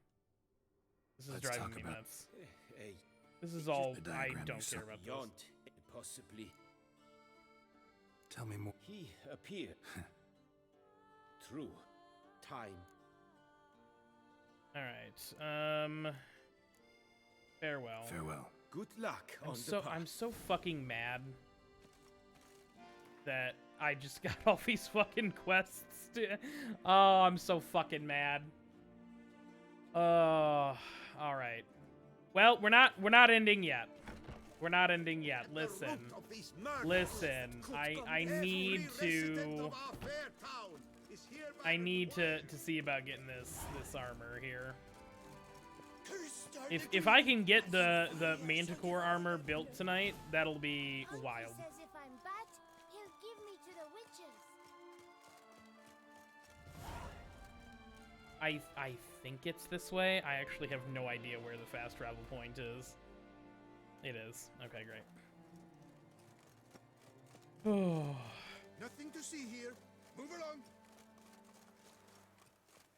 This is driving me nuts. This is all I don't care about. Beyond, possibly. Tell me more. He appeared. True. Time. All right. Farewell. Farewell. Good luck on the path. I'm so fucking mad that I just got all these fucking quests. Oh, I'm so fucking mad. All right. Well, we're not ending yet. We're not ending yet. Listen. I need to see about getting this armor here. If I can get the Manticore armor built tonight, that'll be wild. Says if I'm bad, he'll give me to the witches. I think it's this way. I actually have no idea where the fast travel point is. It is. Okay, great. Oh. Nothing to see here. Move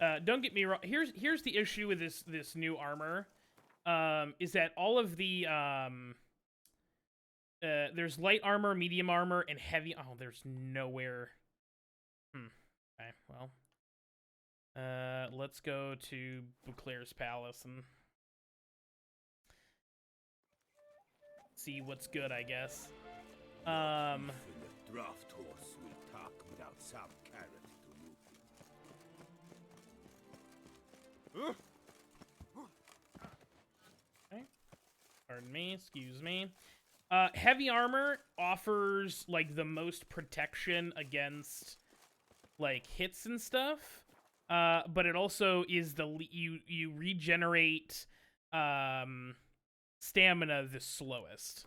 along. Don't get me wrong. Here's the issue with this new armor. Is that all of the there's light armor, medium armor, and heavy. Oh, there's nowhere. Okay, well. Let's go to Beauclair's palace and see what's good, I guess. The draft horse will talk without some carrot to move. Okay. Pardon me, excuse me. Heavy armor offers like the most protection against like hits and stuff. But it also is you regenerate stamina the slowest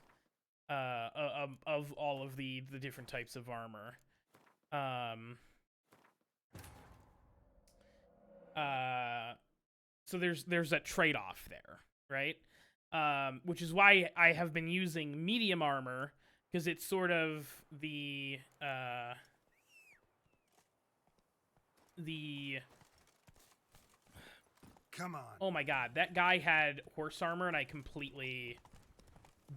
of all of the different types of armor. So there's a trade-off there, right? Which is why I have been using medium armor, because it's sort of the Come on. Oh my god, that guy had horse armor and I completely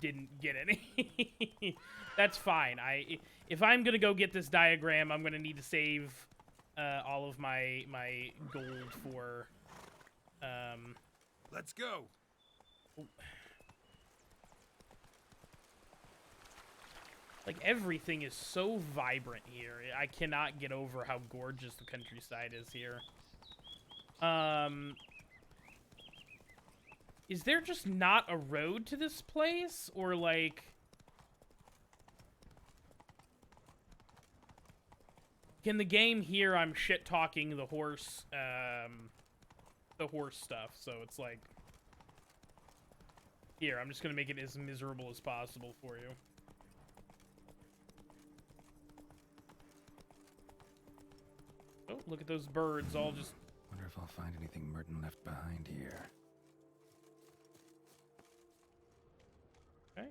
didn't get any. That's fine. If I'm gonna go get this diagram, I'm gonna need to save all of my gold for Let's go. Like, everything is so vibrant here. I cannot get over how gorgeous the countryside is here. Is there just not a road to this place? Or, like... Can the game hear I'm shit-talking the horse stuff? So it's like... Here, I'm just gonna make it as miserable as possible for you. Oh, look at those birds all just... Wonder if I'll find anything Merton left behind here. Okay.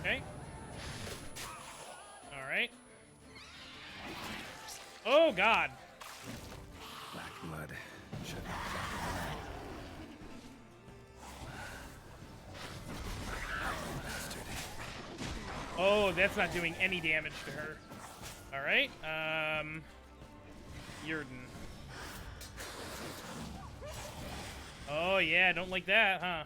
Okay. All right. Oh, God. Black blood. Should not bastard. Oh, that's not doing any damage to her. All right. Yurden. Oh, yeah, don't like that, huh?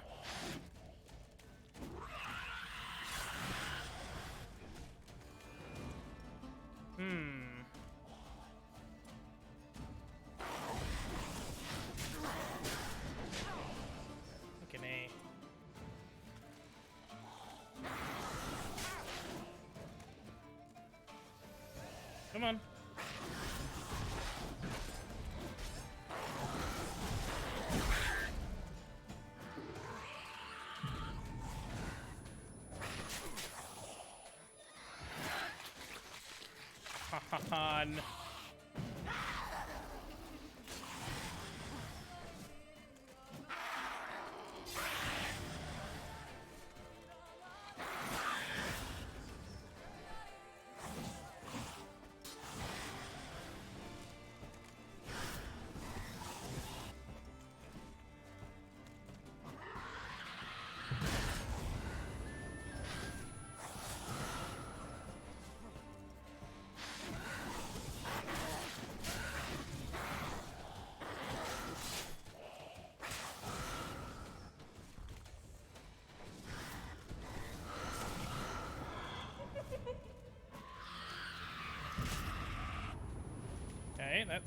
Fucking A. Come on. On.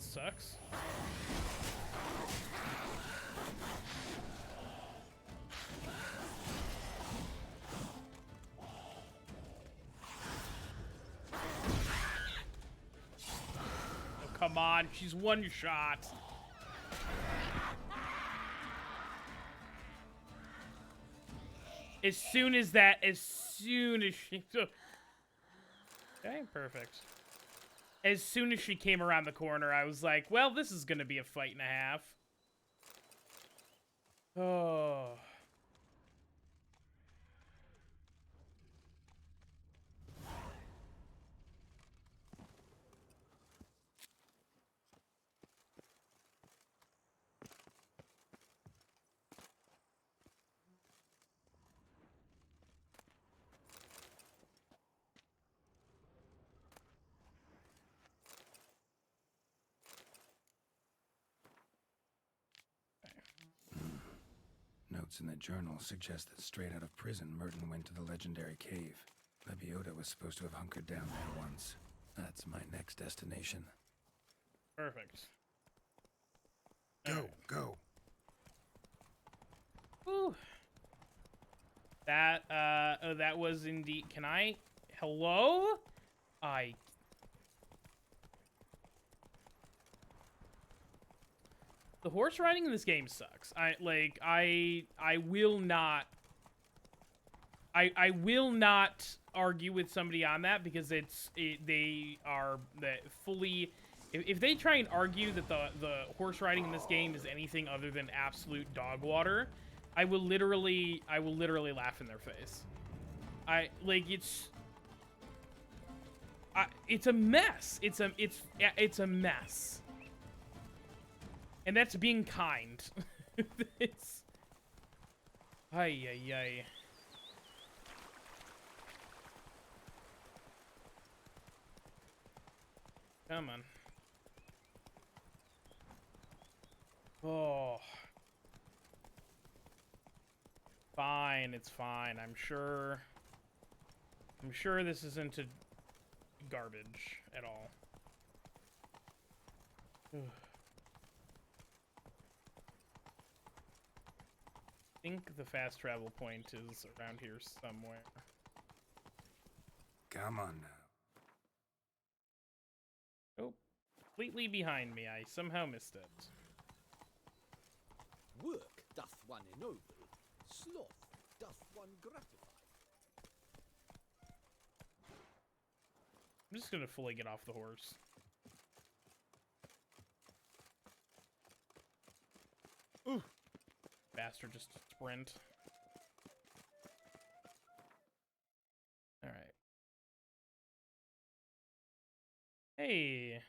that sucks. Oh, come on, she's one shot. As soon as she... Okay, perfect. As soon as she came around the corner, I was like, well, this is gonna be a fight and a half. Oh. Notes in the journal suggest that straight out of prison, Merton went to the legendary cave. Lebioda was supposed to have hunkered down there once. That's my next destination. Perfect. Go. Whew. That, oh, that was indeed... Can I... Hello? The horse riding in this game sucks. I will not... I will not argue with somebody on that because they are fully... If they try and argue that the horse riding in this game is anything other than absolute dog water, I will literally laugh in their face. It's a mess. It's a mess. And that's being kind. It's... Ay. Come on. Oh. Fine, it's fine. I'm sure this isn't a garbage at all. Ugh. I think the fast travel point is around here somewhere. Come on now. Oh, completely behind me. I somehow missed it. Work doth one ennoble, sloth doth one gratify. I'm just gonna fully get off the horse. Ooh. Bastard just sprint. Alright. Hey.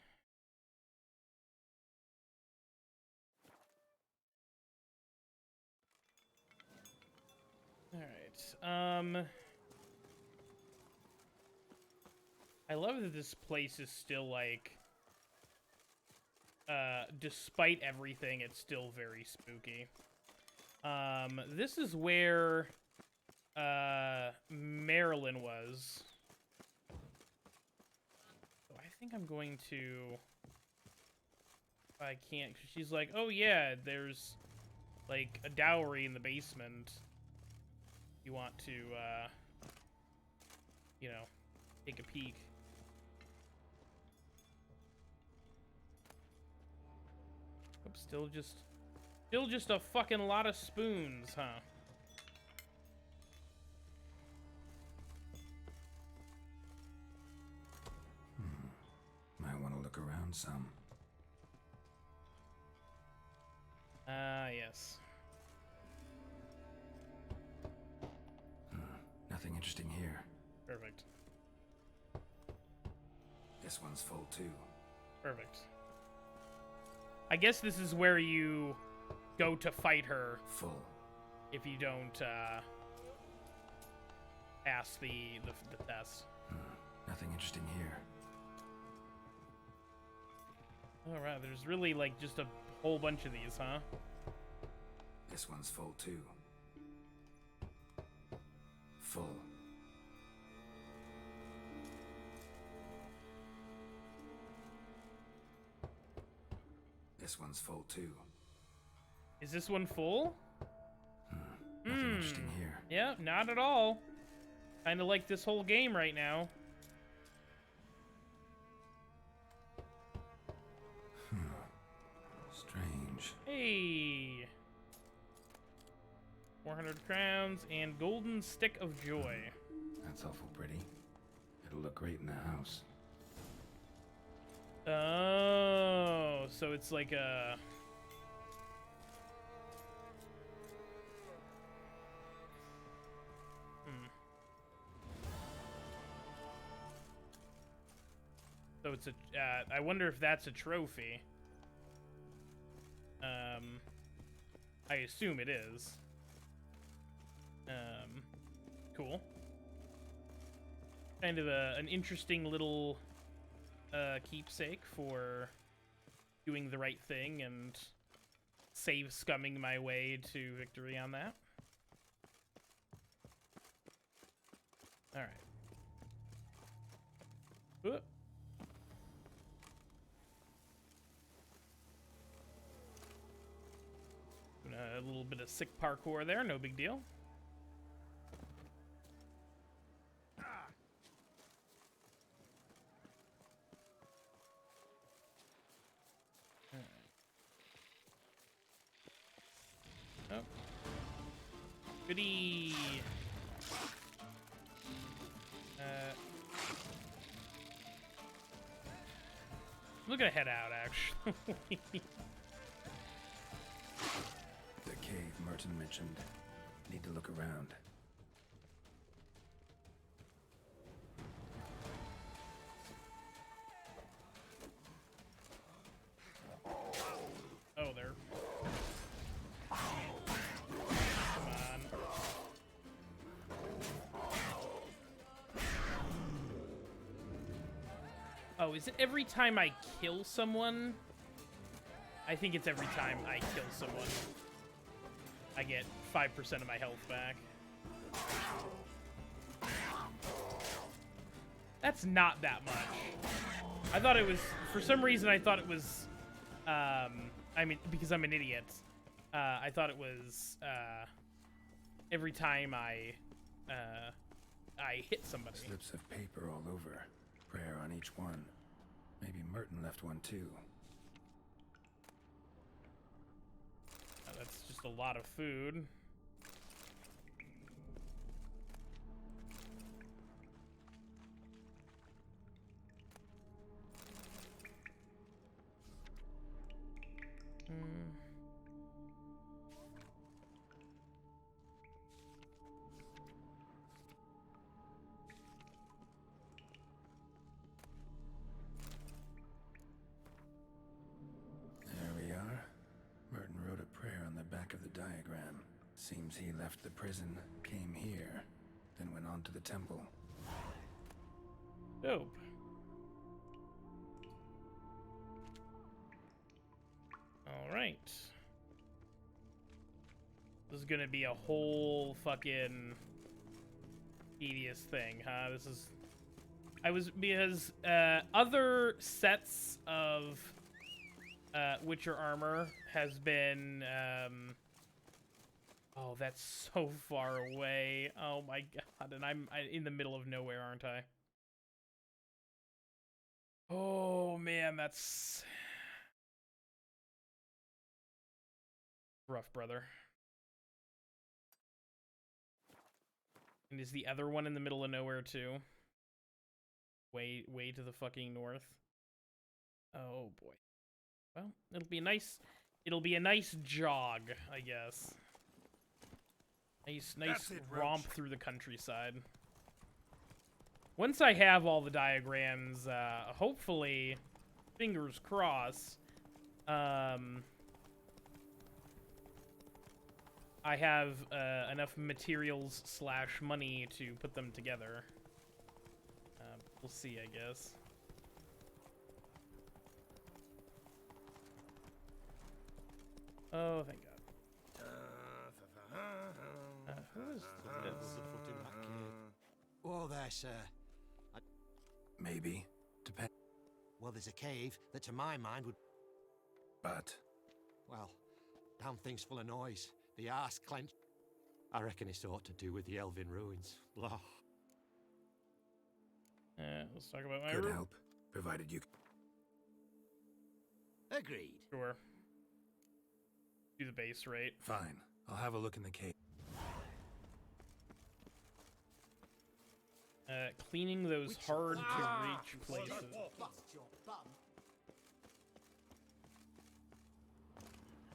Alright. I love that this place is still like despite everything, it's still very spooky. This is where Marilyn was. So I think I'm going to... I can't, 'cause she's like, oh yeah, there's like a dowry in the basement. You want to, you know, take a peek. Oops, still just a fucking lot of spoons, huh? Might want to look around some. Yes. Nothing interesting here. Perfect. This one's full too. Perfect. I guess this is where you go to fight her. Full. If you don't pass the test. Nothing interesting here. Alright, there's really like just a whole bunch of these, huh? This one's full too. Full. This one's full too. Is this one full? Nothing interesting here. Yeah, not at all. Kinda like this whole game right now. Strange. Hey! 400 crowns and golden stick of joy. That's awful pretty. It'll look great in the house. Oh, so it's like a... So it's a... I wonder if that's a trophy. I assume it is. Cool. Kind of an interesting little keepsake for doing the right thing and save scumming my way to victory on that. All right. A little bit of sick parkour there, no big deal. Oh. Goody. I'm gonna head out, actually. The cave Merton mentioned. Need to look around. Oh, there. Come on. Oh, is it every time I kill someone? I think it's every time I kill someone. I get 5% of my health back. That's not that much. I thought it was, for some reason I thought it was, I mean, because I'm an idiot. I thought it was, every time I hit somebody. Slips of paper all over. Prayer on each one. Maybe Merton left one too. That's just a lot of food. There we are. Merton wrote a prayer on the back of the diagram. Seems he left the prison, came here, then went on to the temple. Dope. All right. This is gonna be a whole fucking tedious thing, huh? This is... because other sets of Witcher armor has been, oh, that's so far away. Oh my god, and I'm in the middle of nowhere, aren't I? Oh man, that's rough, brother. And is the other one in the middle of nowhere too? Way to the fucking north. Oh boy. Well, it'll be a nice jog, I guess. Nice romp through the countryside. Once I have all the diagrams, hopefully, fingers crossed, I have enough materials / money to put them together. We'll see, I guess. Oh, thank God. Who is this? Oh, there, sir. Maybe. Depends. Well, there's a cave that, to my mind, would... But... Well, damn thing's full of noise. The arse clenched. I reckon it's ought to do with the elven ruins. Blah. Let's talk about my Could room. help, provided you... Agreed. Sure. Do the base rate. Fine. I'll have a look in the cave. Cleaning those hard-to-reach places.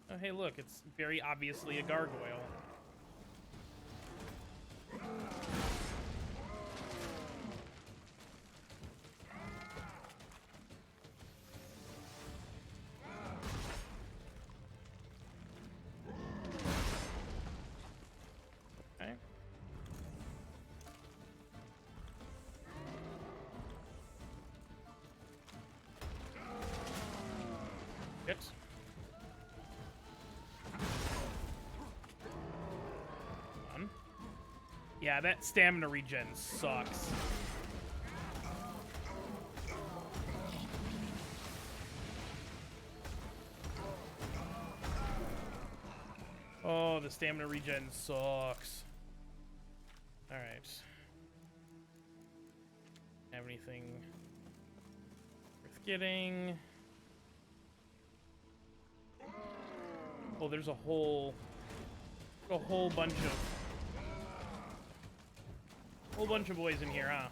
Oh, hey, look, it's very obviously a gargoyle. Okay. Hit. Yeah, that stamina regen sucks. Oh, the stamina regen sucks. Alright. Have anything worth getting? Oh, there's a whole bunch of boys in here, huh?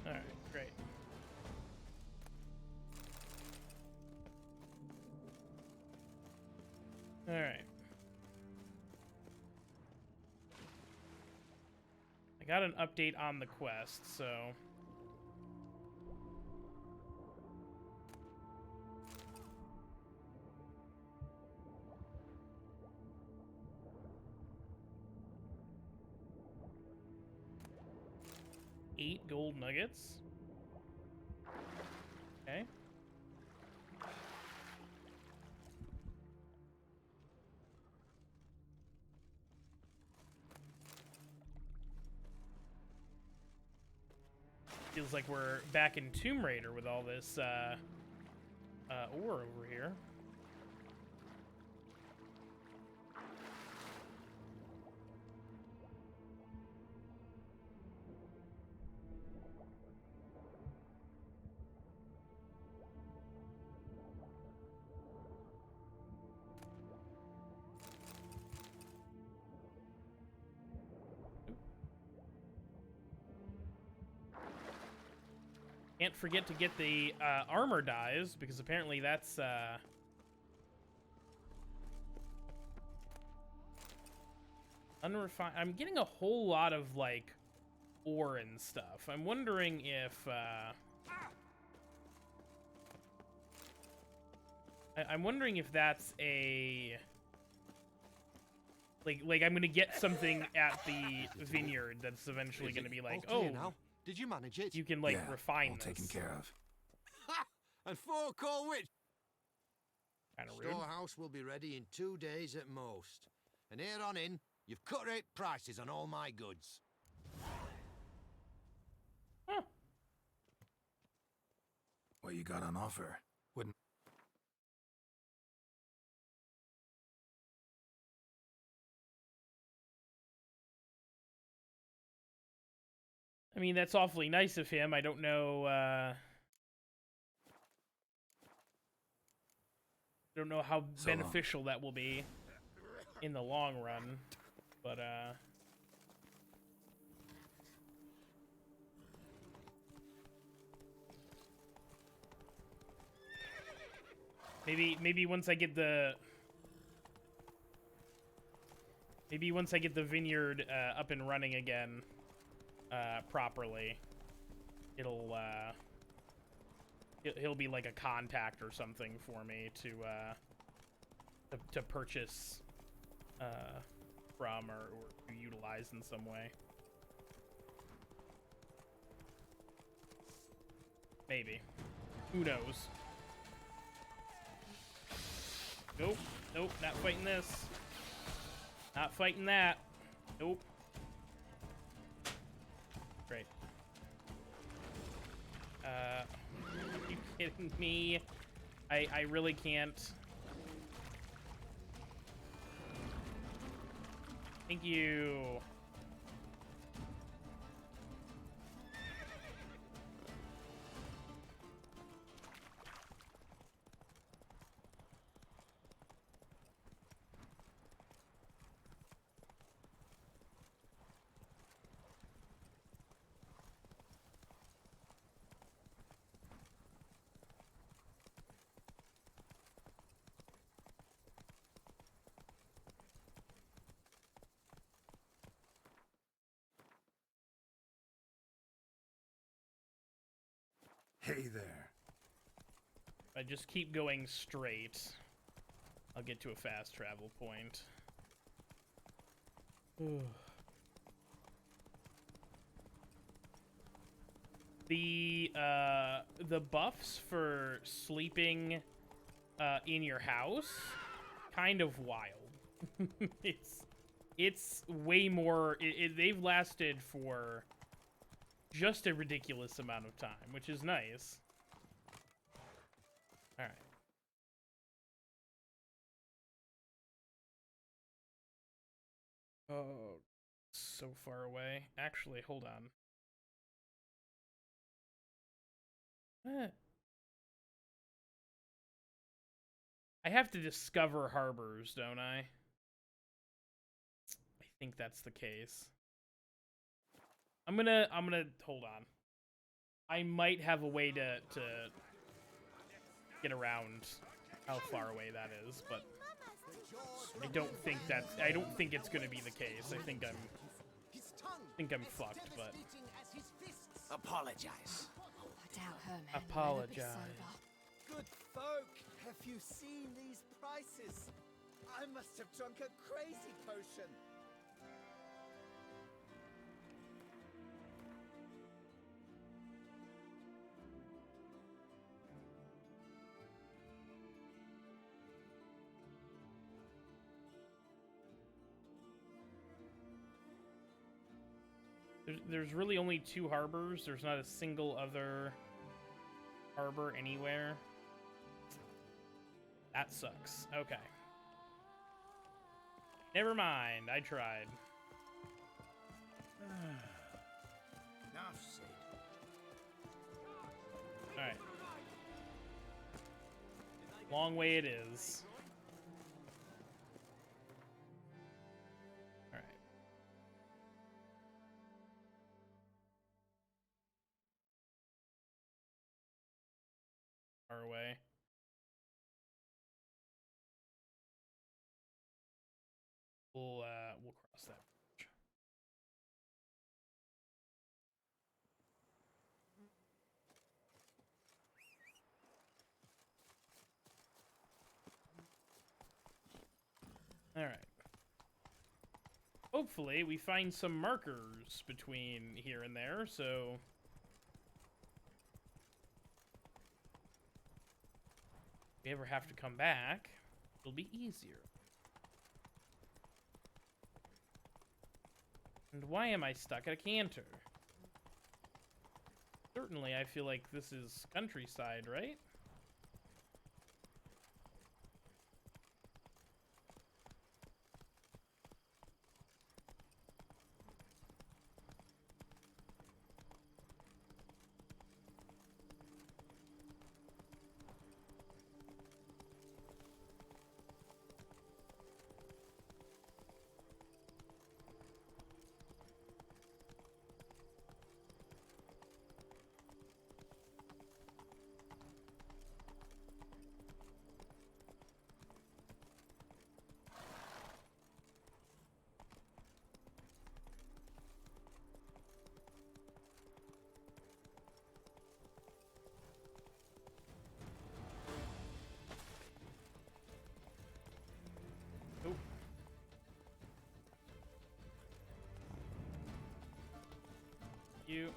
All right, great. All right. I got an update on the quest, so... $8 gold nuggets. Okay. Feels like we're back in Tomb Raider with all this ore over here. Can't forget to get the armor dyes, because apparently that's unrefined. I'm getting a whole lot of like ore and stuff. I'm wondering if I'm wondering if that's a like I'm gonna get something at the vineyard that's eventually gonna be like, oh, now? Did you manage it? You can like Yeah, refine all this. taken care of. Ha! And 4 call witch. Kinda rude. Storehouse will be ready in 2 days at most. And here on in, you've cut rate prices on all my goods. Huh. What you got on offer? Wouldn't... I mean, that's awfully nice of him. I don't know, how beneficial that will be in the long run, but, maybe once I get the... Maybe once I get the vineyard, up and running again, properly, it'll he'll be like a contact or something for me to purchase from or to utilize in some way. Maybe. Who knows? Nope, not fighting this. Not fighting that. Nope. Great. Are you kidding me? I really can't. Thank you. Hey there. If I just keep going straight, I'll get to a fast travel point. The buffs for sleeping in your house, kind of wild. it's way more. They've lasted for just a ridiculous amount of time, which is nice. All right. Oh, so far away. Actually, hold on. What? I have to discover harbors, don't I? I think that's the case. I'm gonna hold on. I might have a way to get around how far away that is, but I don't think it's gonna be the case. I think I'm fucked, but Apologize. I doubt her, man. apologize. Good folk, have you seen these prices? I must have drunk a crazy potion. There's really only 2 harbors. There's not a single other harbor anywhere. That sucks. Okay. Never mind. I tried. Enough said. Alright. Long way it is. Alright. Far away. We'll cross that bridge. All right. Hopefully, we find some markers between here and there, so if we ever have to come back, it'll be easier. And why am I stuck at a canter? Certainly, I feel like this is countryside, right? You.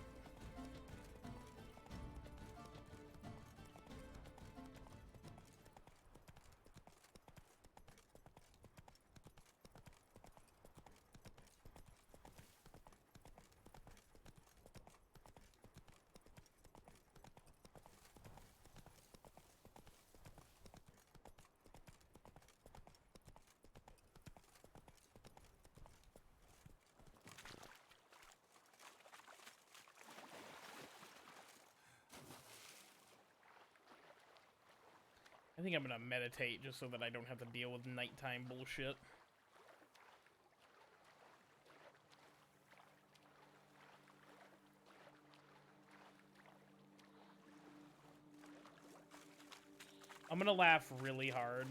I think I'm gonna meditate just so that I don't have to deal with nighttime bullshit. I'm gonna laugh really hard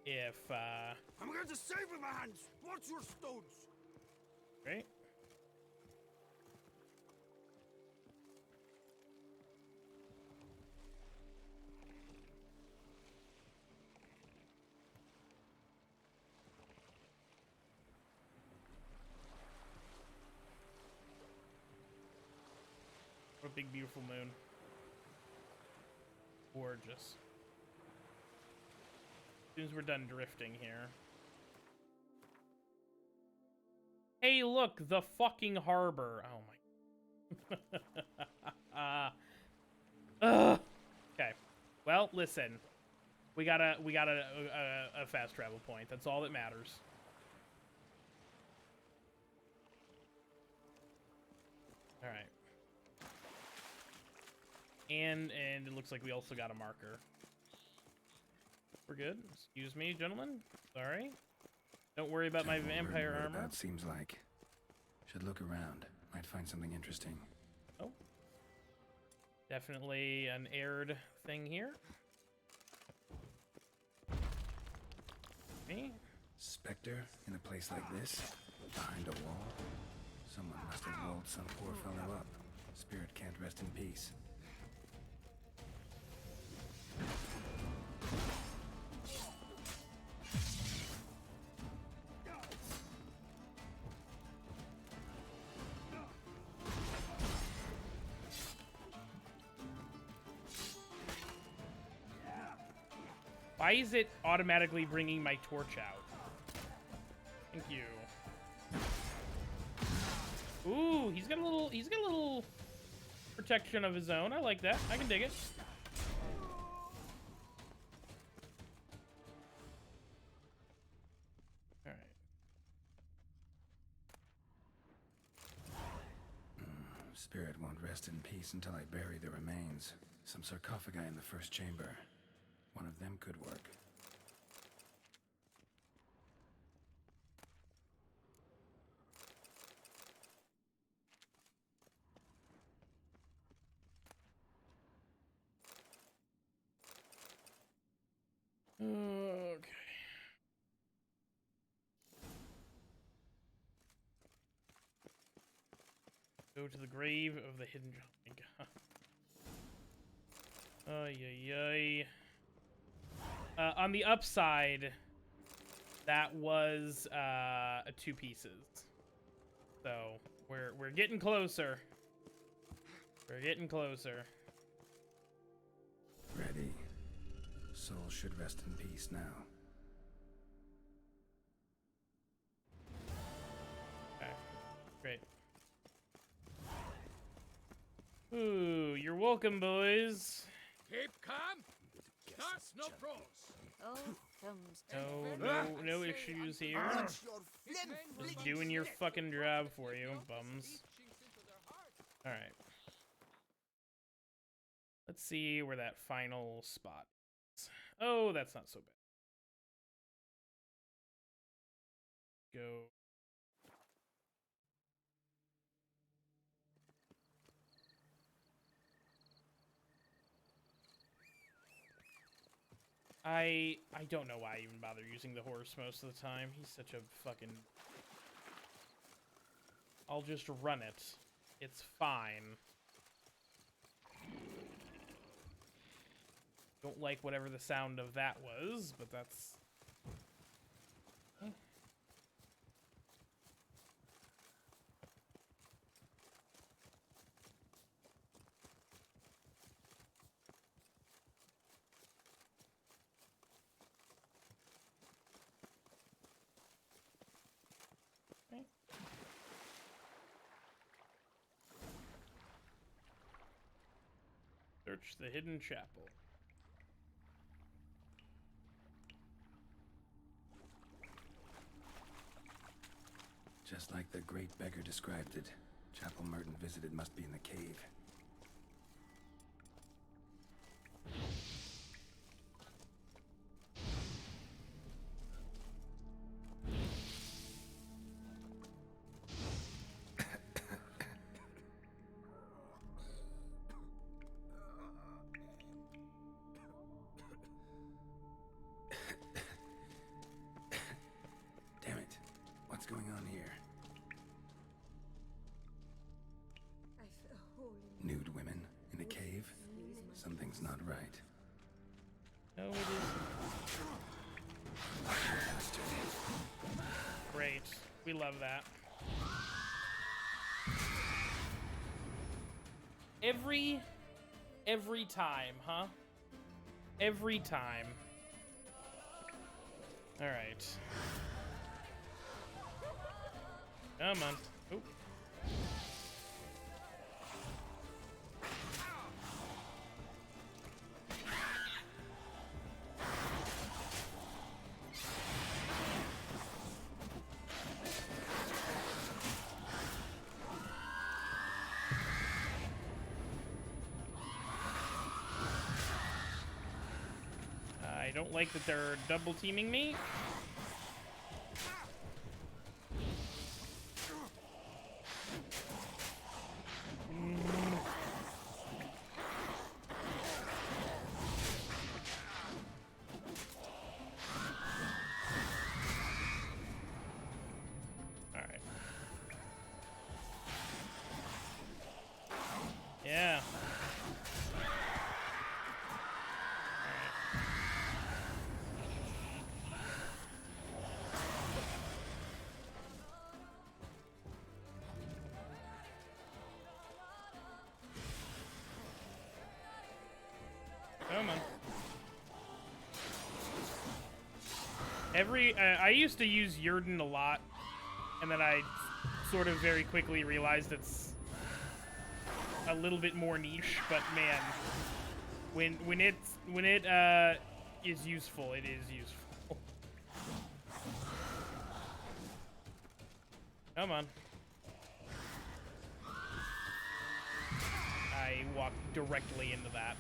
if, I'm going to save with my hands! Watch your stones! Right? What a big, beautiful moon. Gorgeous. As soon as we're done drifting here. Hey, look, the fucking harbor. Oh my. Okay. Well, listen. We got a fast travel point. That's all that matters. All right. And it looks like we also got a marker. We're good. Excuse me, gentlemen. Sorry. Don't worry about my vampire armor. That seems like. Should look around. Might find something interesting. Oh. Definitely an aired thing here. Me? Spectre in a place like this? Behind a wall? Someone must have rolled some poor fellow up. Spirit can't rest in peace. Why is it automatically bringing my torch out? Thank you. Ooh, he's got a little protection of his own. I like that. I can dig it. All right. Spirit won't rest in peace until I bury the remains. Some sarcophagi in the first chamber. One of them could work. Okay. Go to the grave of the hidden. Oh my god. Ay, ay, ay. On the upside, that was 2 pieces. So we're getting closer. We're getting closer. Ready. Soul should rest in peace now. Okay, great. Ooh, you're welcome, boys. Keep calm. That's no pros. Oh, thumbs. No issues here. Just doing your fucking job for you, bums. All right. Let's see where that final spot is. Oh, that's not so bad. Go. I don't know why I even bother using the horse most of the time. He's such a fucking... I'll just run it. It's fine. Don't like whatever the sound of that was, but that's... Search the hidden chapel. Just like the great beggar described it. Chapel Merton visited must be in the cave. No, it isn't. Great. We love that. Every time, huh? Every time. All right. Come on. Oop. I don't like that they're double teaming me. Alright. Yeah. Come on. I used to use Yurden a lot, and then I sort of very quickly realized it's a little bit more niche, but man, when it is useful, it is useful. Come on. I walked directly into that.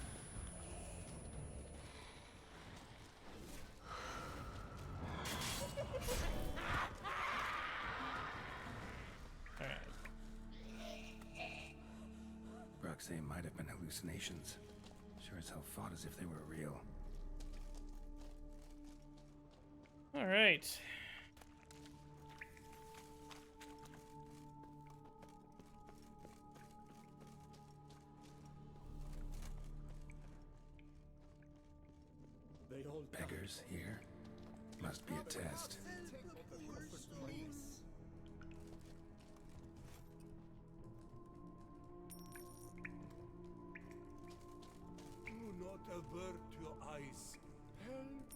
They might have been hallucinations. Sure as hell fought as if they were real. All right. They all beggars here. Must be a test. Do not avert your eyes. Help!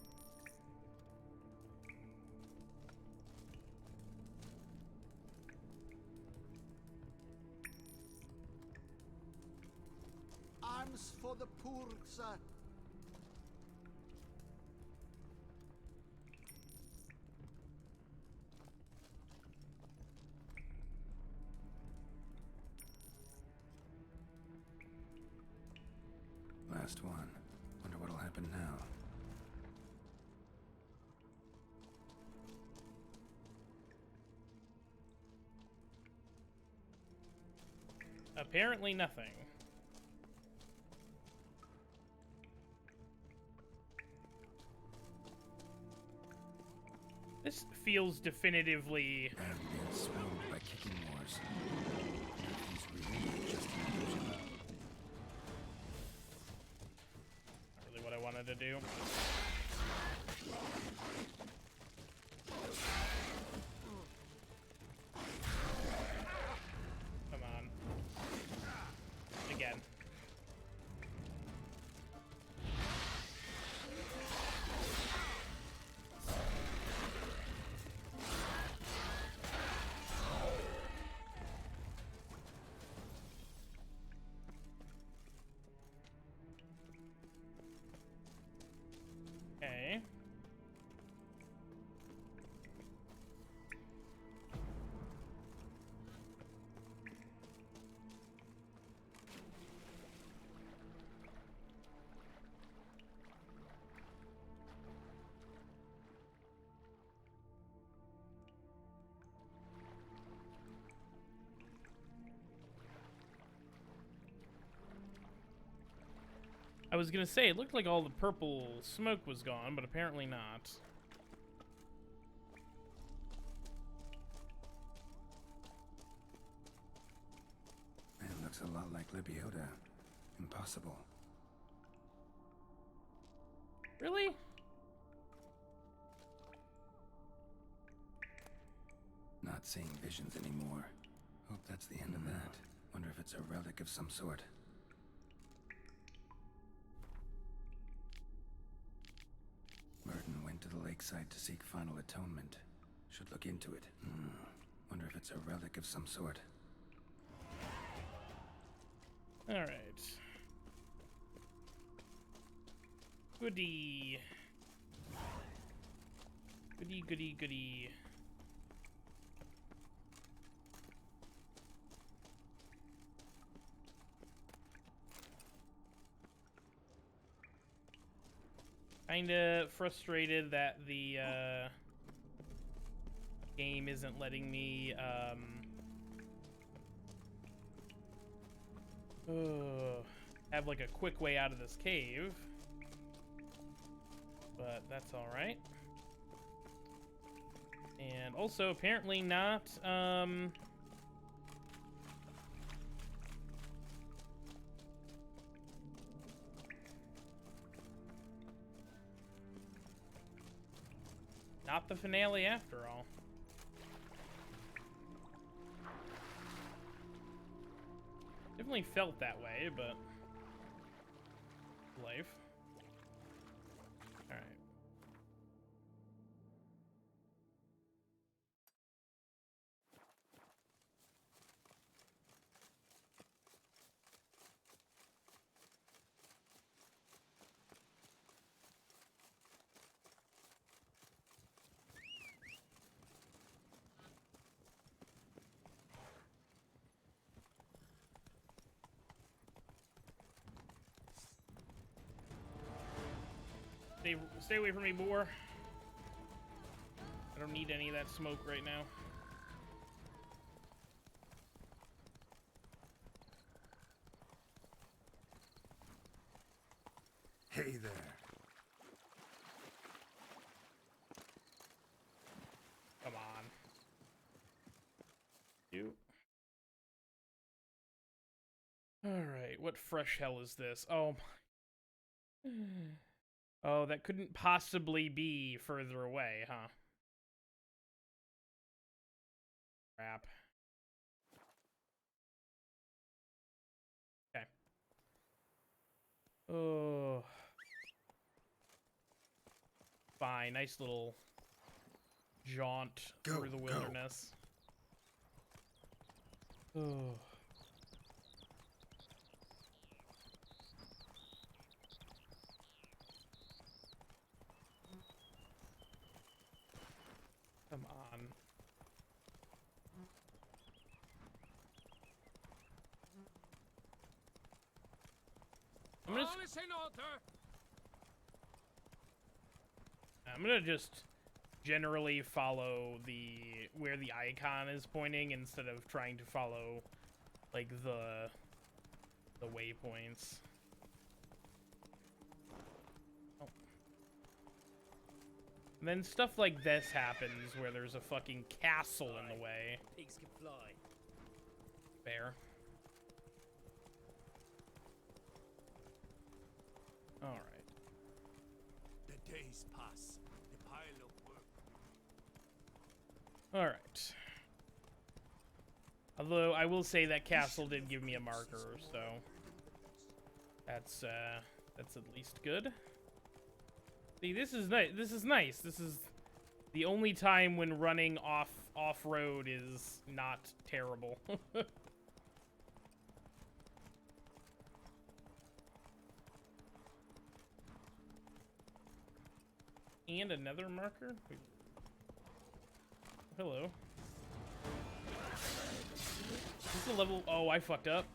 Arms for the poor, sir. Last one. Wonder what'll happen now. Apparently nothing. This feels definitively swelled by kicking wars. He's really just an illusion. Not really what I wanted to do. Come on. Again. Okay. I was gonna say, it looked like all the purple smoke was gone, but apparently not. Man, looks a lot like Lebiota. Impossible. Really? Not seeing visions anymore. Hope that's the end of that. Wonder if it's a relic of some sort. Merton went to the lakeside to seek final atonement. Should look into it. Wonder if it's a relic of some sort. Alright. Goody. Goody, goody, goody. Kinda frustrated that the game isn't letting me have like a quick way out of this cave, but that's all right. And also apparently not not the finale after all. Definitely felt that way, but life. All right. Stay away from me, boar. I don't need any of that smoke right now. Hey there. Come on. You. Alright, what fresh hell is this? Oh my. Oh, that couldn't possibly be further away, huh? Crap. Okay. Oh. Fine, nice little jaunt through the wilderness. Oh. Come on. I'm gonna just generally follow where the icon is pointing instead of trying to follow like the waypoints. Oh. And then stuff like this happens where there's a fucking castle in the way. Pigs can fly. Fair. All right. The days pass. The pile of work. All right. Although I will say that castle did give me a marker, so that's at least good. See, this is nice. This is nice. This is the only time when running off-road is not terrible. And another marker? Wait. Hello. Is this a level? Oh, I fucked up.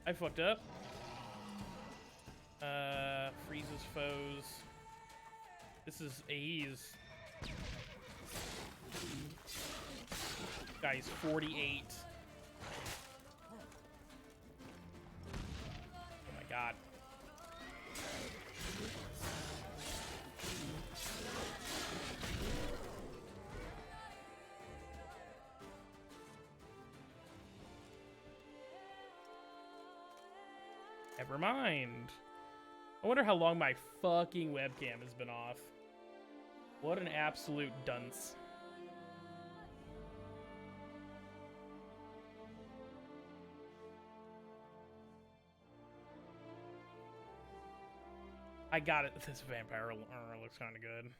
I fucked up. Freezes foes. This is he's guy's 48. Oh my god. Never mind. I wonder how long my fucking webcam has been off. What an absolute dunce. I got it. This vampire armor looks kind of good.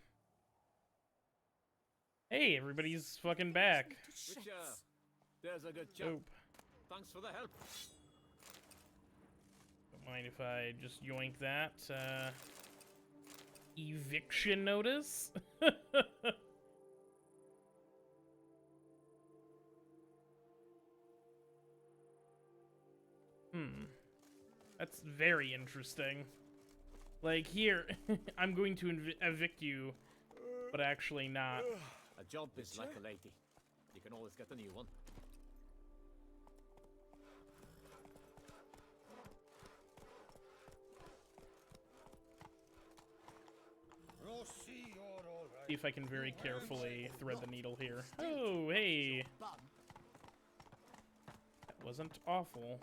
Hey, everybody's fucking back. Witcher, there's a good job. Thanks for the help. Don't mind if I just yoink that. Eviction notice? That's very interesting. Like, here, I'm going to evict you, but actually not. A job is like a lady. You can always get a new one. See if I can very carefully thread the needle here. Oh, hey! That wasn't awful.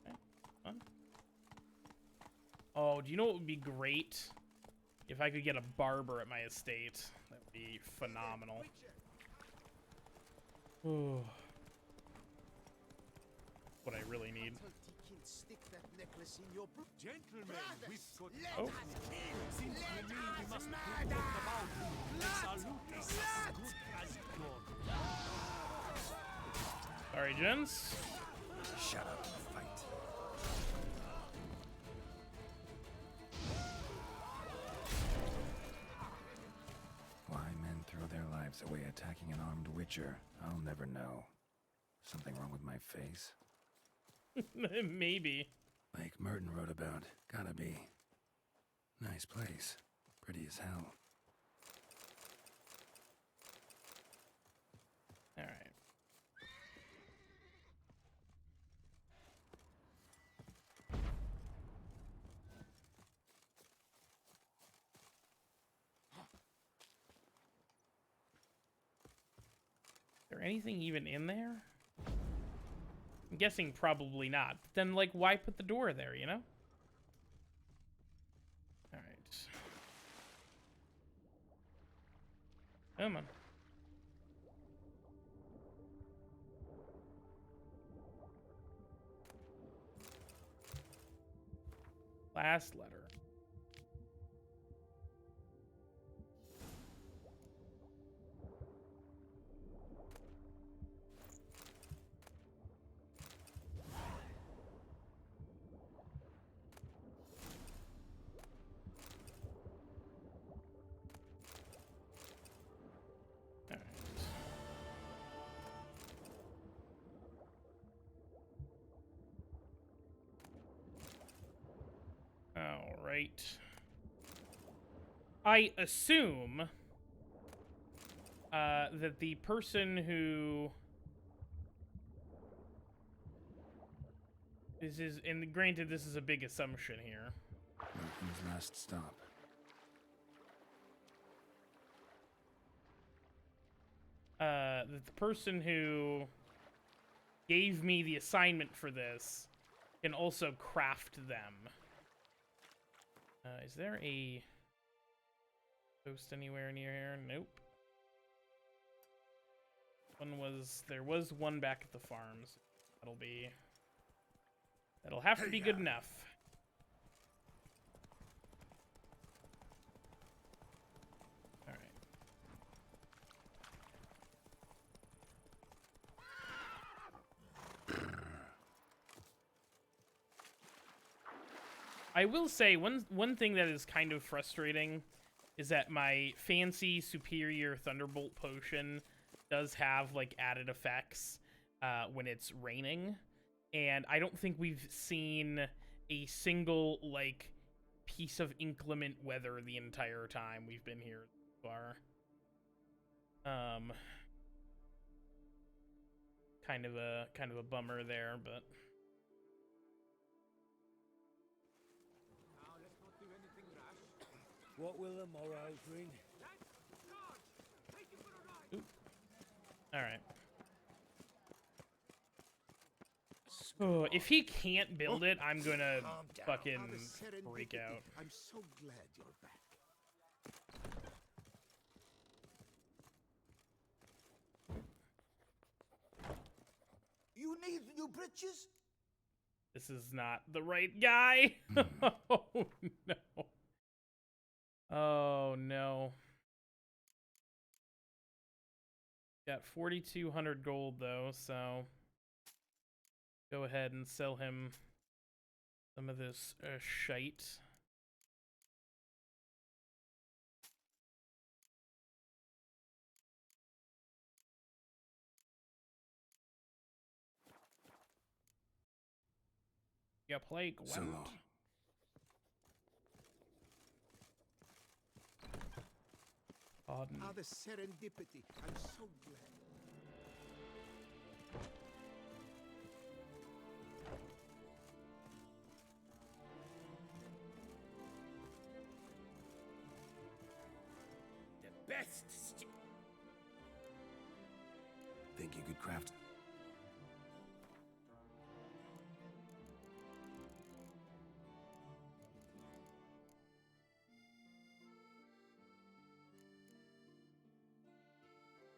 Okay, fun. Oh, do you know what would be great? If I could get a barber at my estate. That would be phenomenal. Ooh. What I really need. Oh. Sorry, gents. Shut up and fight. Why men throw their lives away attacking an armed witcher, I'll never know. Something wrong with my face? Maybe. Like Merton wrote about. Gotta be. Nice place. Pretty as hell. Alright. Is there anything even in there? I'm guessing probably not. But then, like, why put the door there, you know? Alright. Come on. Last letter. Alright. I assume that the person who... This is, and granted this is a big assumption here. Merton's last stop. That the person who gave me the assignment for this can also craft them. Is there a post anywhere near here? Nope. There was one back at the farms. That'll have to be good enough. Alright. I will say one thing that is kind of frustrating is that my fancy superior Thunderbolt potion does have like added effects when it's raining, and I don't think we've seen a single like piece of inclement weather the entire time we've been here so far. Kind of a bummer there, but What will the morrow bring? all right. Oh, if he can't build it, I'm gonna Calm down. fucking Out of freak serendipity. out. I'm so glad you're back. You need new britches? This is not the right guy. Oh no. Oh no. Got 4,200 gold though, so go ahead and sell him some of this shite. You play Gwent. So long. Pardon. Ah, the serendipity. I'm so glad. The best Think you could craft?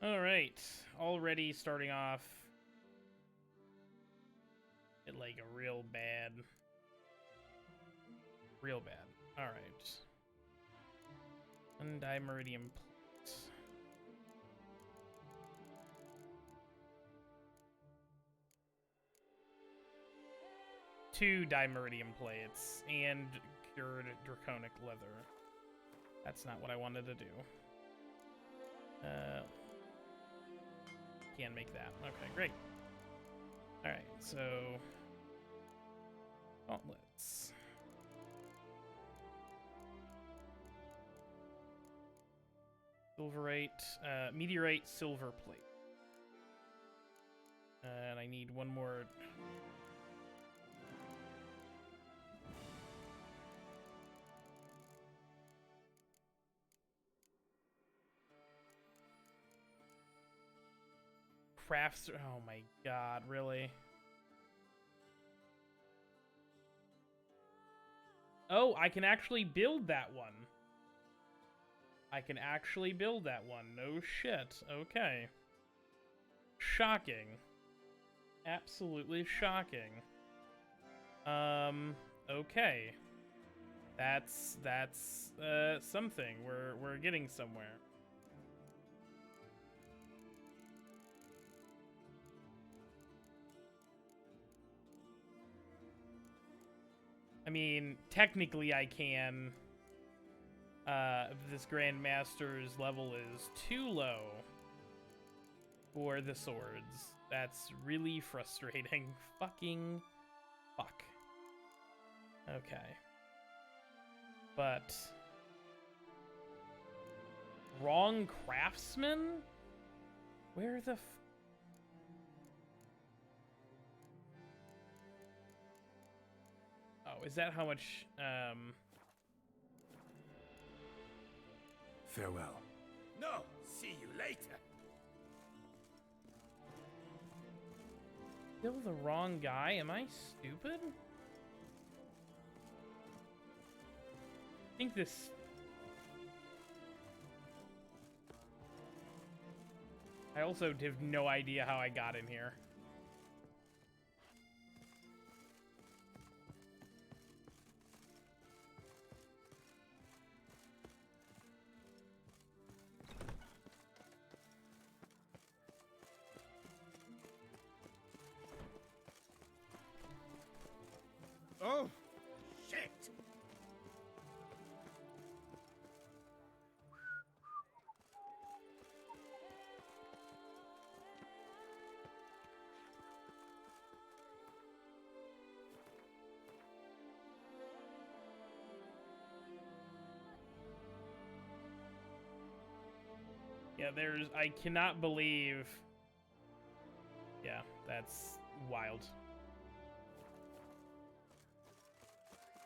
All right, already starting off it like a real bad. All right. Undimeridium plate. Two dimeridium plates and cured draconic leather. That's not what I wanted to do. Can make that. Okay, great. All right, so gauntlets. Silverite, meteorite, silver plate. And I need one more. Crafts. Oh my god, really? Oh, I can actually build that one. No shit. Okay. Shocking. Absolutely shocking. Okay. That's something. We're getting somewhere. I mean, technically I can. This Grandmaster's level is too low for the swords. That's really frustrating. Fucking fuck. Okay. But wrong craftsman? Where the Oh, is that how much Farewell. No, see you later. Still the wrong guy? Am I stupid? I think this... I also have no idea how I got in here. Oh, shit! Yeah, I cannot believe... Yeah, that's wild.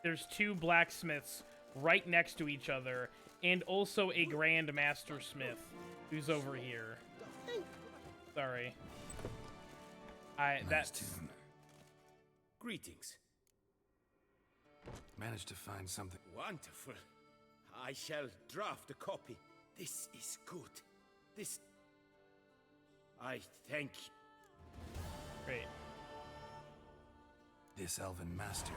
There's two blacksmiths right next to each other, and also a Grand Master Smith who's over here. Sorry. Greetings. Managed to find something. Wonderful. I shall draft a copy. This is good. This... I thank you. Great. This elven master.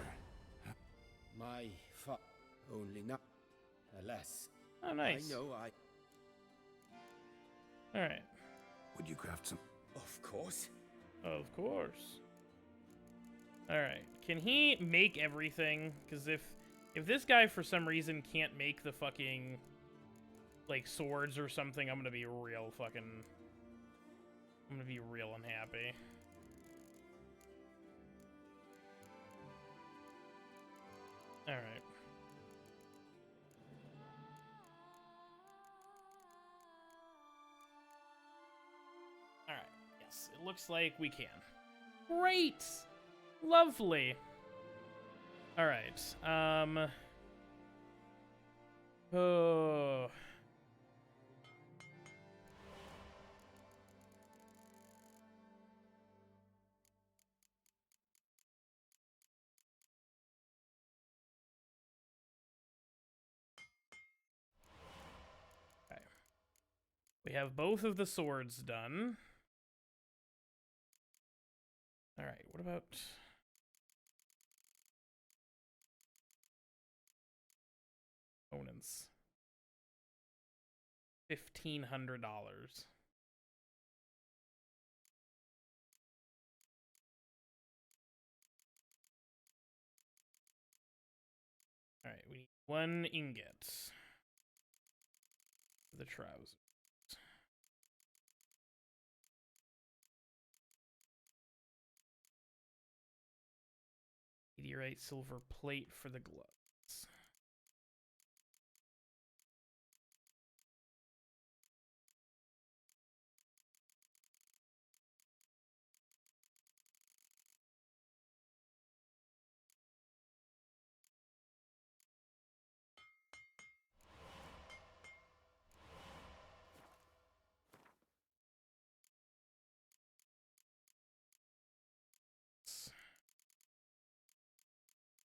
My only now. Alas. Oh, nice. I know I... Alright. Would you craft some? Of course. Of course. Alright. Can he make everything? Because if this guy for some reason can't make the fucking like swords or something, I'm gonna be real unhappy. Alright. Alright. Yes, it looks like we can. Great! Lovely. Alright. Oh. Okay. We have both of the swords done. Alright, what about... opponents? $1,500. Alright, we need 1 ingot. The trousers. Meteorite silver plate for the gloves.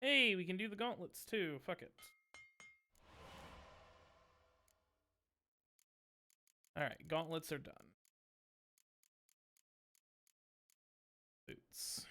Hey, we can do the gauntlets too. Fuck it. Alright, gauntlets are done. Boots.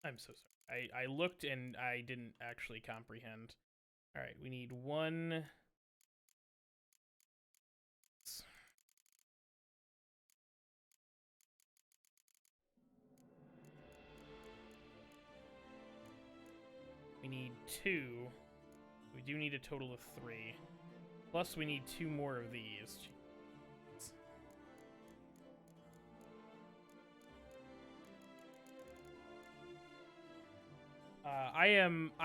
I'm so sorry. I looked and I didn't actually comprehend. Alright, we need 1... We need 2. We do need a total of 3. Plus we need 2 more of these. Jeez. I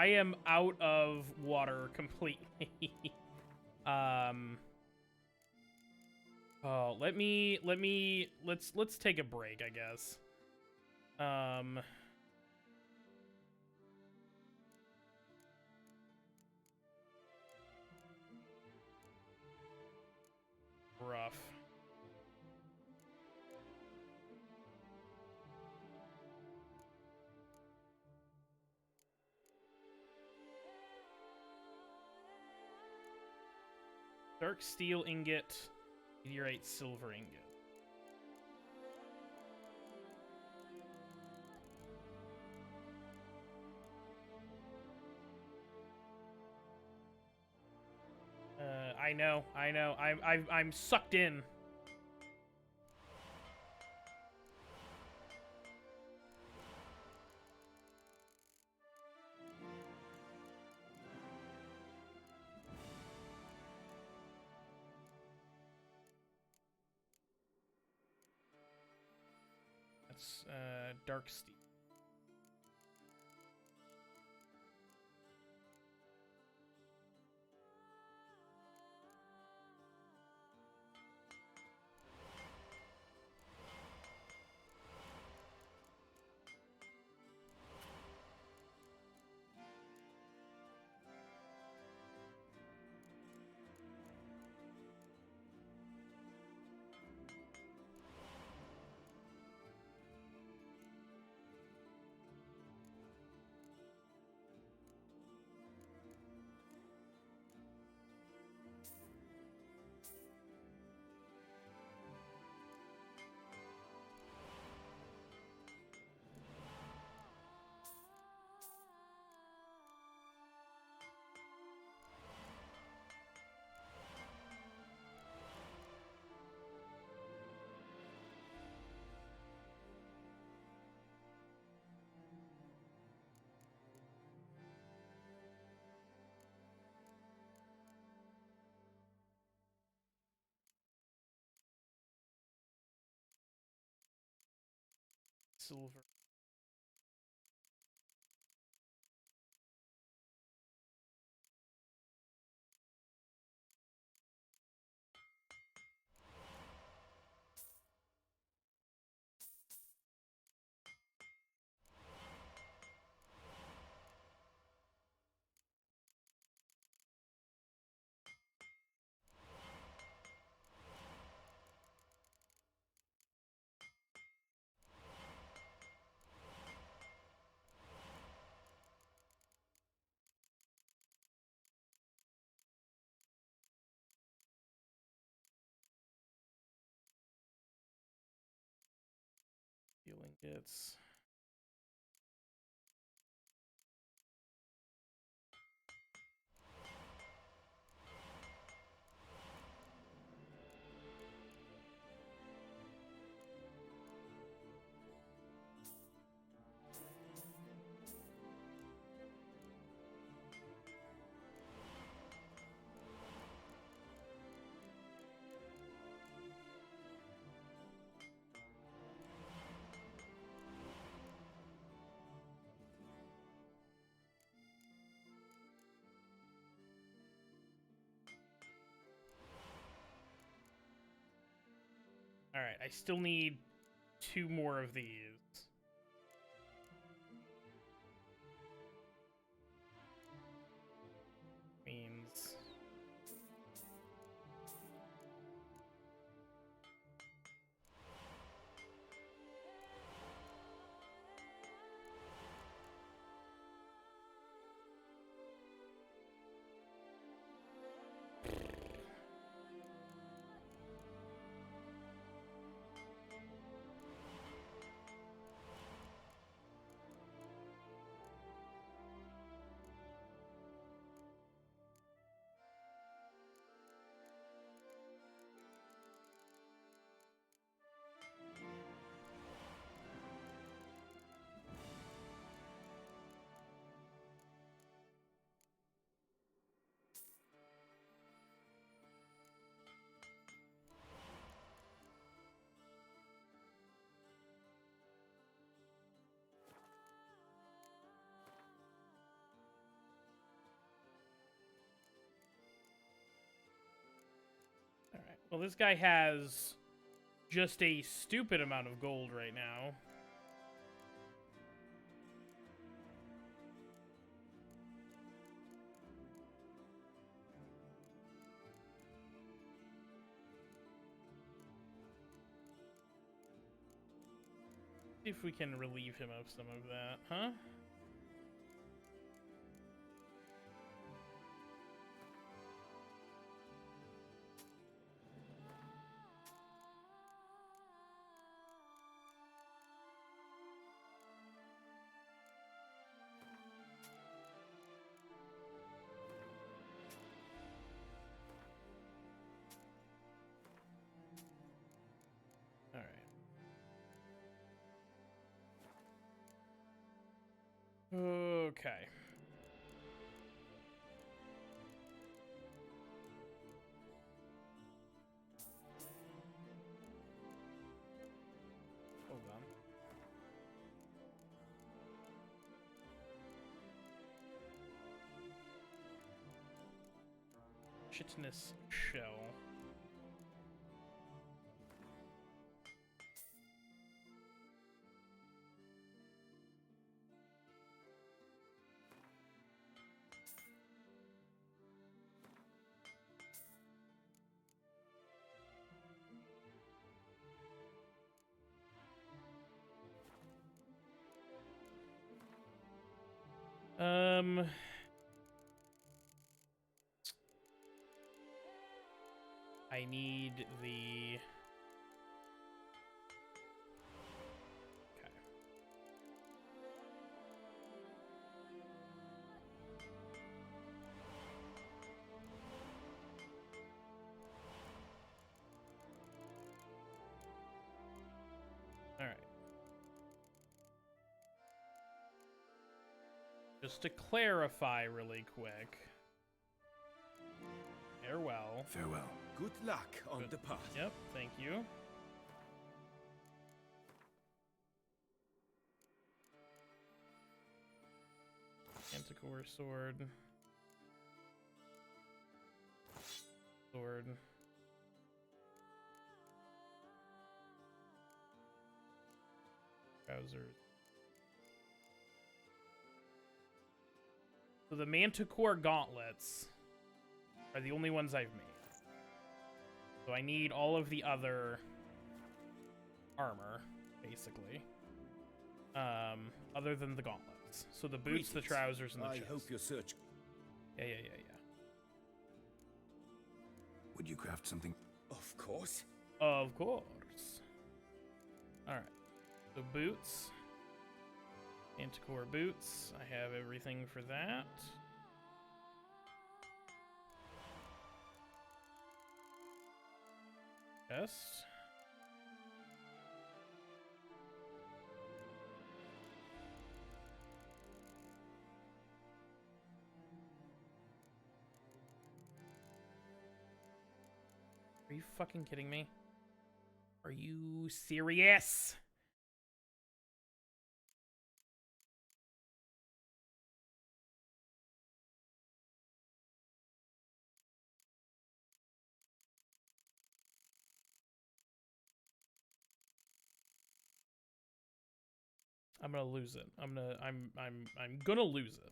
am out of water completely. Oh, let's take a break, I guess. Rough. Dark steel ingot, meteorite silver ingot. I know. I'm sucked in. That's dark steel. silver. Healing hits. Alright, I still need 2 more of these. Means... Alright, well this guy has just a stupid amount of gold right now. See if we can relieve him of some of that, huh? Okay. Hold on. Chitinous shell. I need the... Okay. All right. Just to clarify really quick. Farewell. Farewell. Good luck on the path. Yep, thank you. Manticore sword. Sword. Trousers. So the Manticore gauntlets are the only ones I've made. So I need all of the other armor, basically. Other than the gauntlets. So the boots, the trousers, and the chest. I hope your search. Yeah. Would you craft something? Of course. Of course. Alright. So boots. Manticore boots. I have everything for that. Chest. Are you fucking kidding me? Are you serious? I'm gonna lose it. I'm gonna lose it.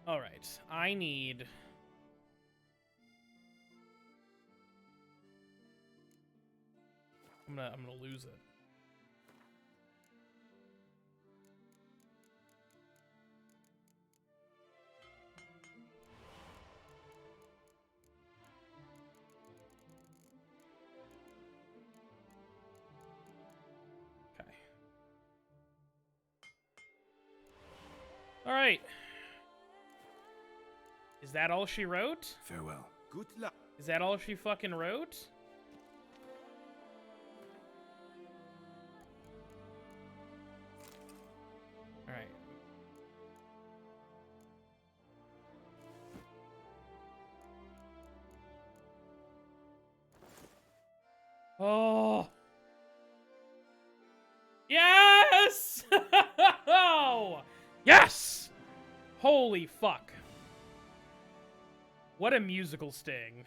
All right, I need. I'm gonna lose it. Okay. All right. Is that all she wrote? Farewell. Good luck. Is that all she fucking wrote? All right. Oh. Yes! Oh! Yes! Holy fuck. What a musical sting.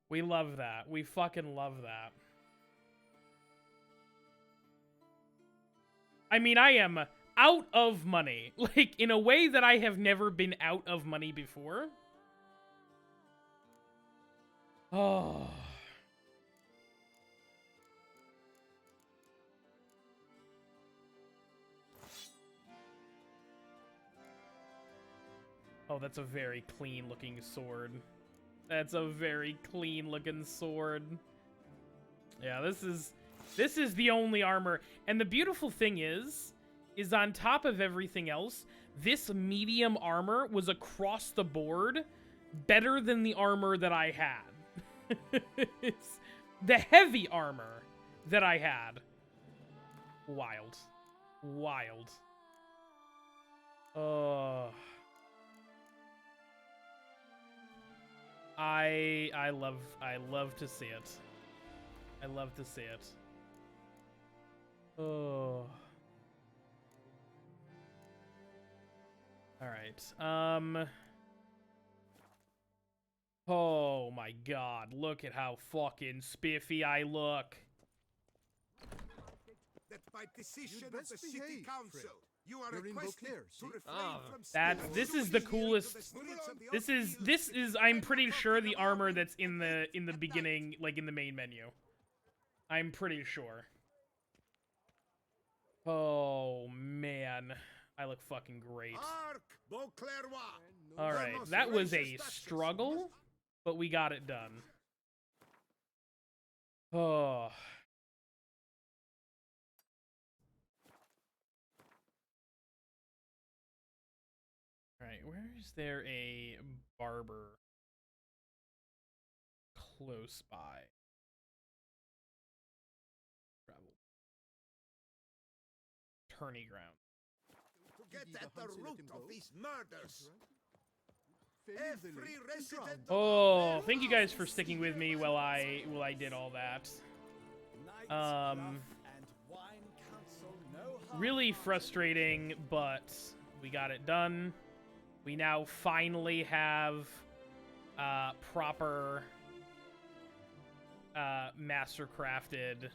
We love that. We fucking love that. I mean, I am out of money. Like, in a way that I have never been out of money before. Oh. Oh, that's a very clean looking sword. That's a very clean looking sword. Yeah, this is the only armor. And the beautiful thing is on top of everything else, this medium armor was across the board better than the armor that I had. It's the heavy armor that I had. Wild. Wild. I love to see it. I love to see it. Oh. All right. Oh my God! Look at how fucking spiffy I look. That by decision of the city council, you are requested to refrain from This is the coolest. This is I'm pretty sure the armor that's in the beginning, like in the main menu. I'm pretty sure. Oh man, I look fucking great. All right, that was a struggle, but we got it done. Oh. Alright, where is there a barber close by? Travel. Tourney ground. To get at the root of these murders. Every resident. Oh, thank you guys for sticking with me while I did all that. Really frustrating, but we got it done. We now finally have proper master-crafted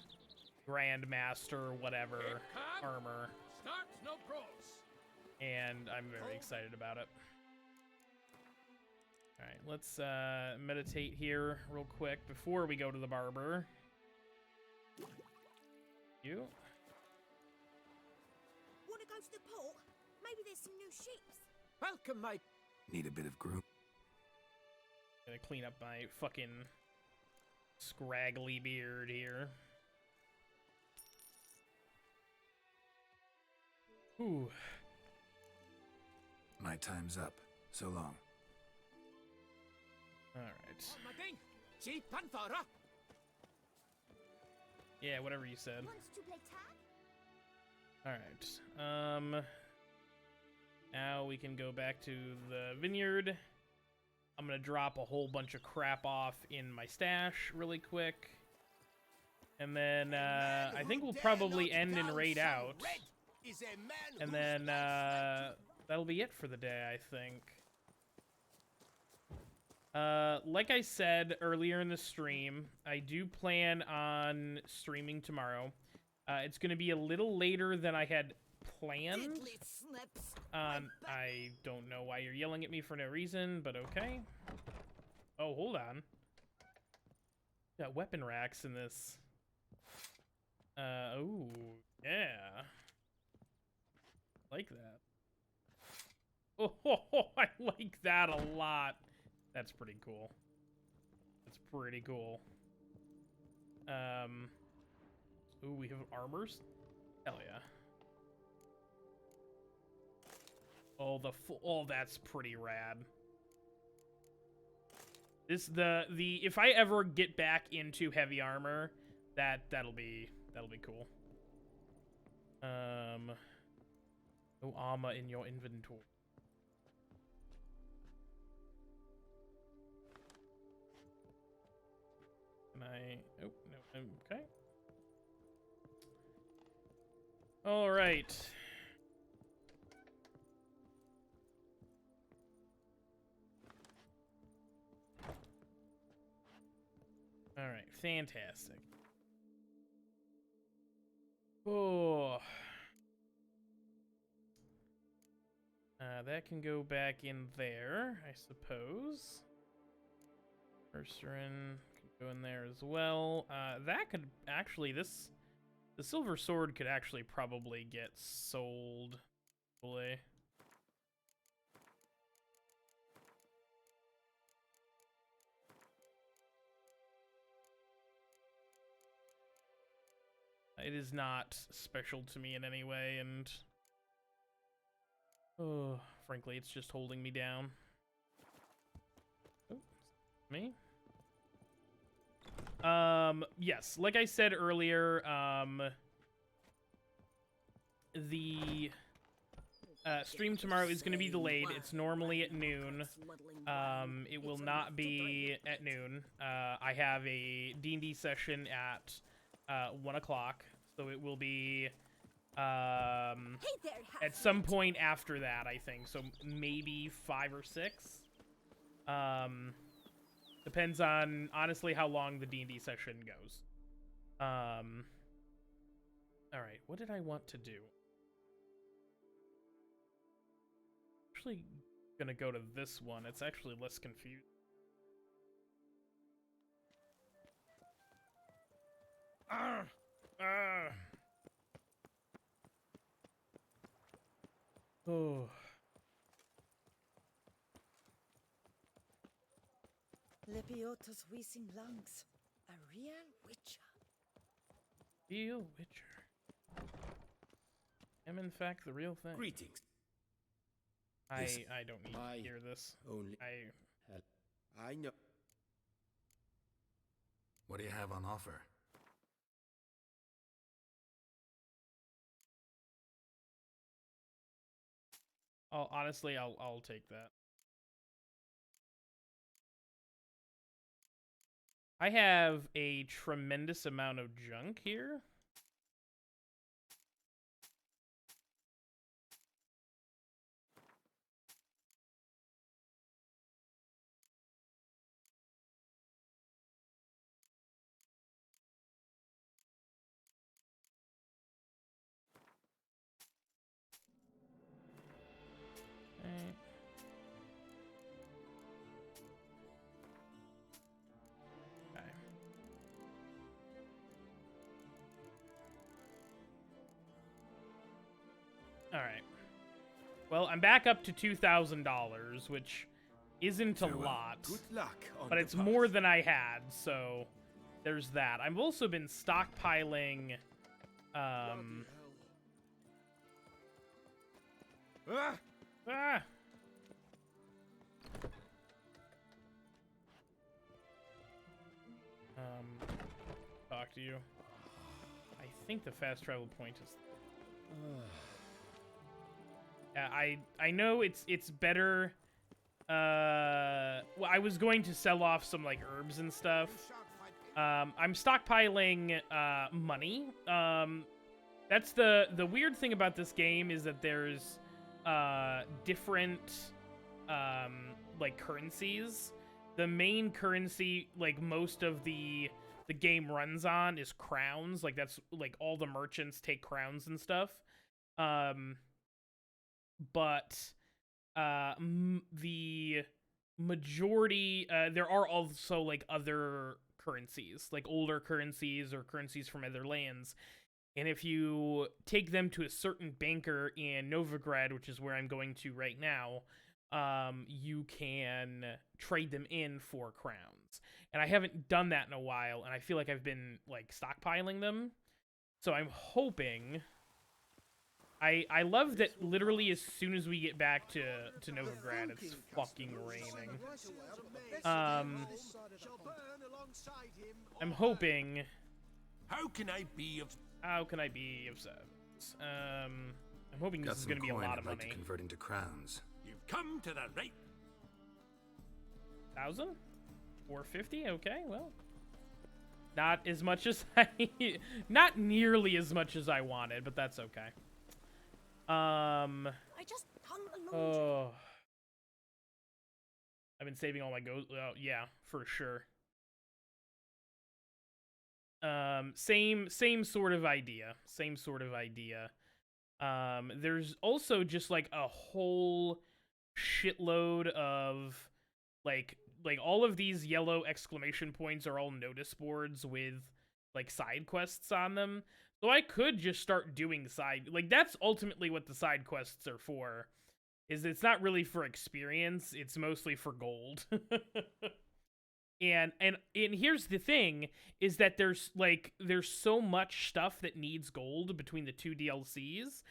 Grandmaster whatever armor. And I'm very excited about it. Alright, let's meditate here real quick before we go to the barber. You. Wanna go to the port? Maybe there's some new ships. Welcome, mate. Need a bit of groom. Gonna clean up my fucking scraggly beard here. Ooh. My time's up. So long. Alright. Panther. Yeah, whatever you said. Wants to play tag? Alright. Now we can go back to the vineyard. I'm gonna drop a whole bunch of crap off in my stash really quick. And then, I think we'll probably end and raid out. And then, that'll be it for the day, I think. Like I said earlier in the stream, I do plan on streaming tomorrow. It's gonna be a little later than I had planned. I don't know why you're yelling at me for no reason, but okay. Oh, hold on. Got weapon racks in this. Oh, yeah. Like that. Oh, I like that a lot. That's pretty cool. That's pretty cool. Ooh, we have armors? Hell yeah. Oh, that's pretty rad. If I ever get back into heavy armor, that'll be cool. No armor in your inventory. Can I? Oh no. Okay. All right. All right, fantastic. Oh. That can go back in there, I suppose. Ursarin can go in there as well. That could actually, the silver sword could actually probably get sold. It is not special to me in any way, and oh, frankly, it's just holding me down. Oh, me? Yes, like I said earlier, the stream tomorrow is going to be delayed. It's normally at noon. It will not be at noon. I have a D&D session at 1 o'clock, so it will be at some point after that, I think. So maybe 5 or 6. Depends on, honestly, how long the D&D session goes. Alright, what did I want to do? Actually gonna go to this one. It's actually less confused. Oh. Lepiota's wheezing lungs. A real witcher. Real witcher. Am in fact the real thing. Greetings. I don't need to hear this. Only I know. What do you have on offer? Honestly, I'll take that. I have a tremendous amount of junk here. Alright. Well, I'm back up to $2,000, which isn't a lot. Good luck on but the it's path. more than I had, so there's that. I've also been stockpiling Ah! Talk to you. I think the fast travel point is I know it's better. Well, I was going to sell off some like herbs and stuff. I'm stockpiling money. That's the weird thing about this game is that there's different like currencies. The main currency, like most of the game runs on, is crowns. Like that's like all the merchants take crowns and stuff. But the majority, there are also like other currencies, like older currencies or currencies from other lands. And if you take them to a certain banker in Novigrad, which is where I'm going to right now, you can trade them in for crowns. And I haven't done that in a while, and I feel like I've been like stockpiling them. So I'm hoping. I love that literally as soon as we get back to Novigrad, it's fucking raining. I'm hoping. How can I be of service? I'm hoping this is going to be a lot of money. To convert into crowns. You've come to the right. 1,000? 450? Okay, well. Not as much as not nearly as much as I wanted, but that's okay. I just hung the laundry. Oh. I've been saving all my yeah, for sure. Same sort of idea. Same sort of idea. There's also just like a whole shitload of like all of these yellow exclamation points are all notice boards with like side quests on them. So I could just start doing that's ultimately what the side quests are for. Is it's not really for experience, it's mostly for gold. And here's the thing is that there's so much stuff that needs gold between the two DLCs,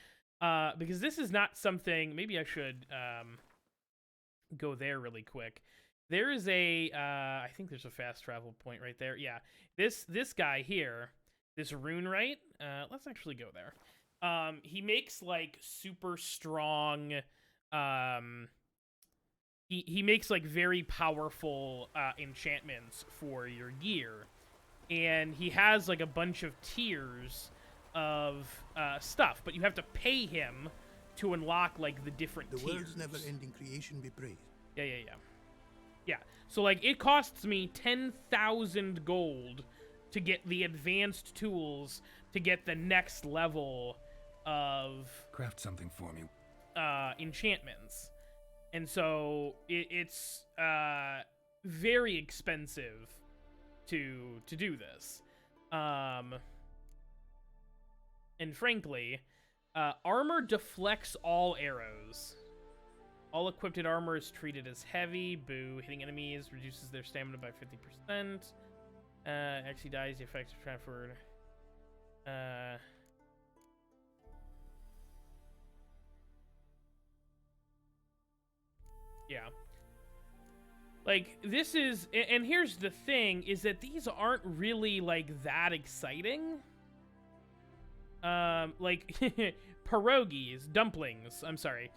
because this is not something. Maybe I should go there really quick. There is a I think there's a fast travel point right there. Yeah, this guy here, this rune right. Let's actually go there. He makes like super strong. He makes like very powerful enchantments for your gear, and he has like a bunch of tiers of stuff, but you have to pay him to unlock like the different tiers. The world's never-ending creation be praised. Yeah. So like it costs me 10,000 gold to get the advanced tools to get the next level of craft something for me. Enchantments. And so it's very expensive to do this. And frankly, armor deflects all arrows. All equipped armor is treated as heavy. Boo. Hitting enemies reduces their stamina by 50%. Actually dies the effects of transferred. Yeah. Like, this is... And here's the thing, is that these aren't really, like, that exciting. Like, pierogies, dumplings, I'm sorry.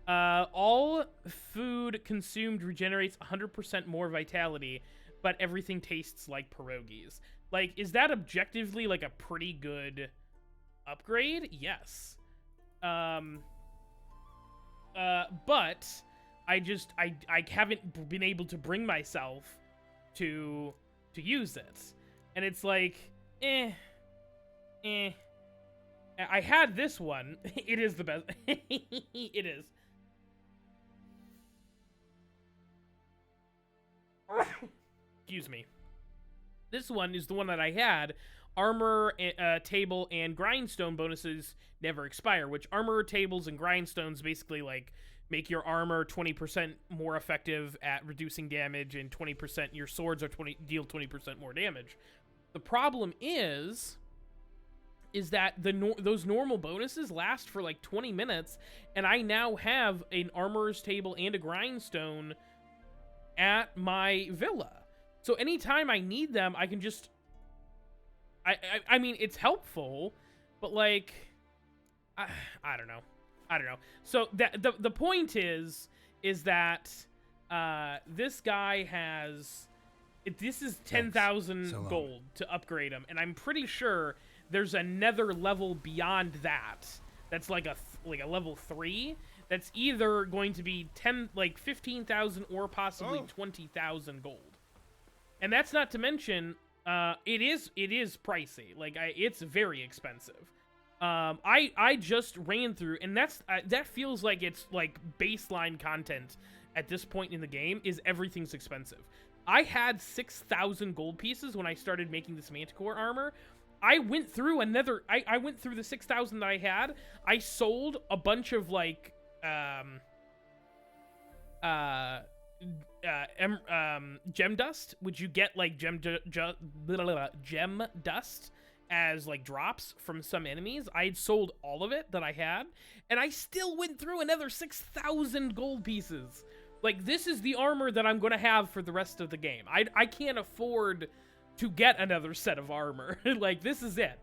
All food consumed regenerates 100% more vitality, but everything tastes like pierogies. Like, is that objectively, like, a pretty good upgrade? Yes. But... I haven't been able to bring myself to use it. And it's like, I had this one. It is the best. It is. Excuse me. This one is the one that I had. Armor, table, and grindstone bonuses never expire, which armor tables and grindstones basically, like, make your armor 20% more effective at reducing damage, and 20% your swords are deal 20% more damage. The problem is that those normal bonuses last for like 20 minutes, and I now have an armorer's table and a grindstone at my villa. So anytime I need them, I can just... I mean, it's helpful, but like... I don't know. So the point is that this guy has... This is 10,000 gold to upgrade him, and I'm pretty sure there's another level beyond that. That's like a level 3. That's either going to be 15,000 or possibly 20,000 gold. And that's not to mention, it is pricey. Like it's very expensive. I just ran through, and that feels like it's like baseline content at this point in the game. Is everything's expensive. I had 6,000 gold pieces when I started making this Manticore armor. I went through I went through the 6,000 that I had. I sold a bunch of like gem dust, which you get like gem dust as like drops from some enemies. I had sold all of it that I had, and I still went through another 6,000 gold pieces. Like, this is the armor that I'm gonna have for the rest of the game. I can't afford to get another set of armor. Like, this is it.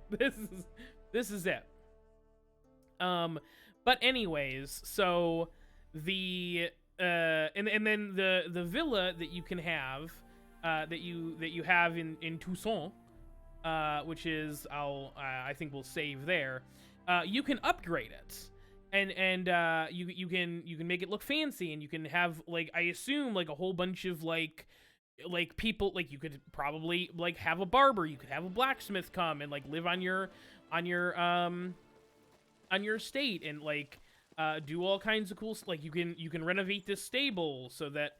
This is it. But anyways, so the and then the villa that you can have that you have in Toussaint, which is I think we'll save there. You can upgrade it, and you can make it look fancy, and you can have, like, I assume, like a whole bunch of like people, like you could probably like have a barber, you could have a blacksmith come and like live on your estate, and like do all kinds of cool, like you can renovate this stable so that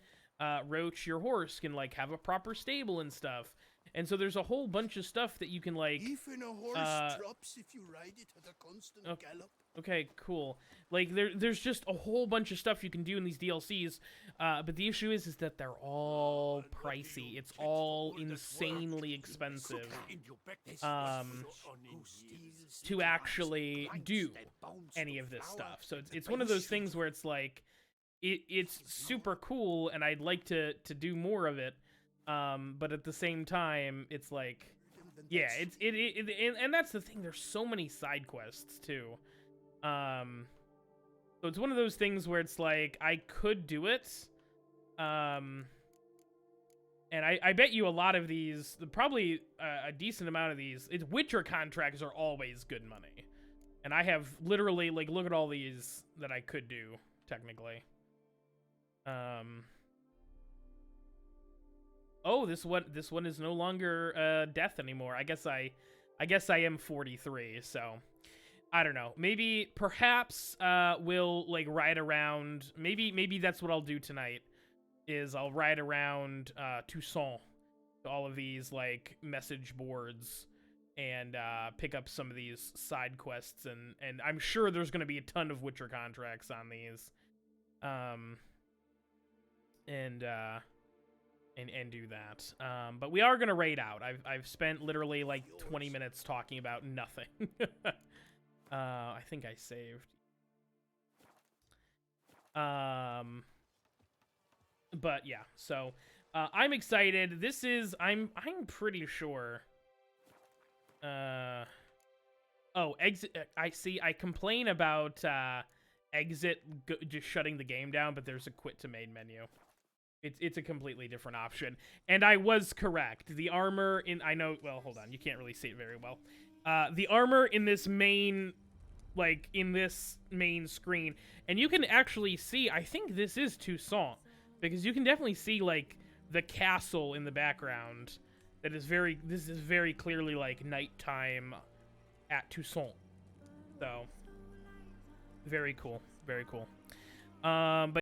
Roach, your horse, can like have a proper stable and stuff. And so there's a whole bunch of stuff that you can like. Even a horse drops if you ride it at a constant gallop. Okay, cool. Like there's just a whole bunch of stuff you can do in these DLCs, but the issue is that they're all pricey. It's all insanely expensive to actually do any of this stuff. So it's one of those things where it's like it's super cool, and I'd like to do more of it. But at the same time, it's like, yeah, and that's the thing. There's so many side quests too. So it's one of those things where it's like I could do it. And I bet you a lot of these, probably a decent amount of these, Witcher contracts are always good money. And I have literally, like, look at all these that I could do, technically. Oh, this one is no longer death anymore. I guess I am 43, so I don't know. Maybe perhaps we'll like ride around. Maybe that's what I'll do tonight. Is I'll ride around Toussaint to all of these like message boards and pick up some of these side quests, and I'm sure there's going to be a ton of Witcher contracts on these. And do that. But we are gonna raid out. I've spent literally like 20 minutes talking about nothing. I think I saved. But yeah, so I'm excited. This is I'm pretty sure. Oh, exit. I see. I complain about exit just shutting the game down, but there's a quit to main menu. It's a completely different option, and I was correct. The armor in well, hold on, you can't really see it very well. The armor in this main, like in this main screen, and you can actually see. I think this is Toussaint, because you can definitely see like the castle in the background. This is very clearly like nighttime at Toussaint. So very cool, very cool. But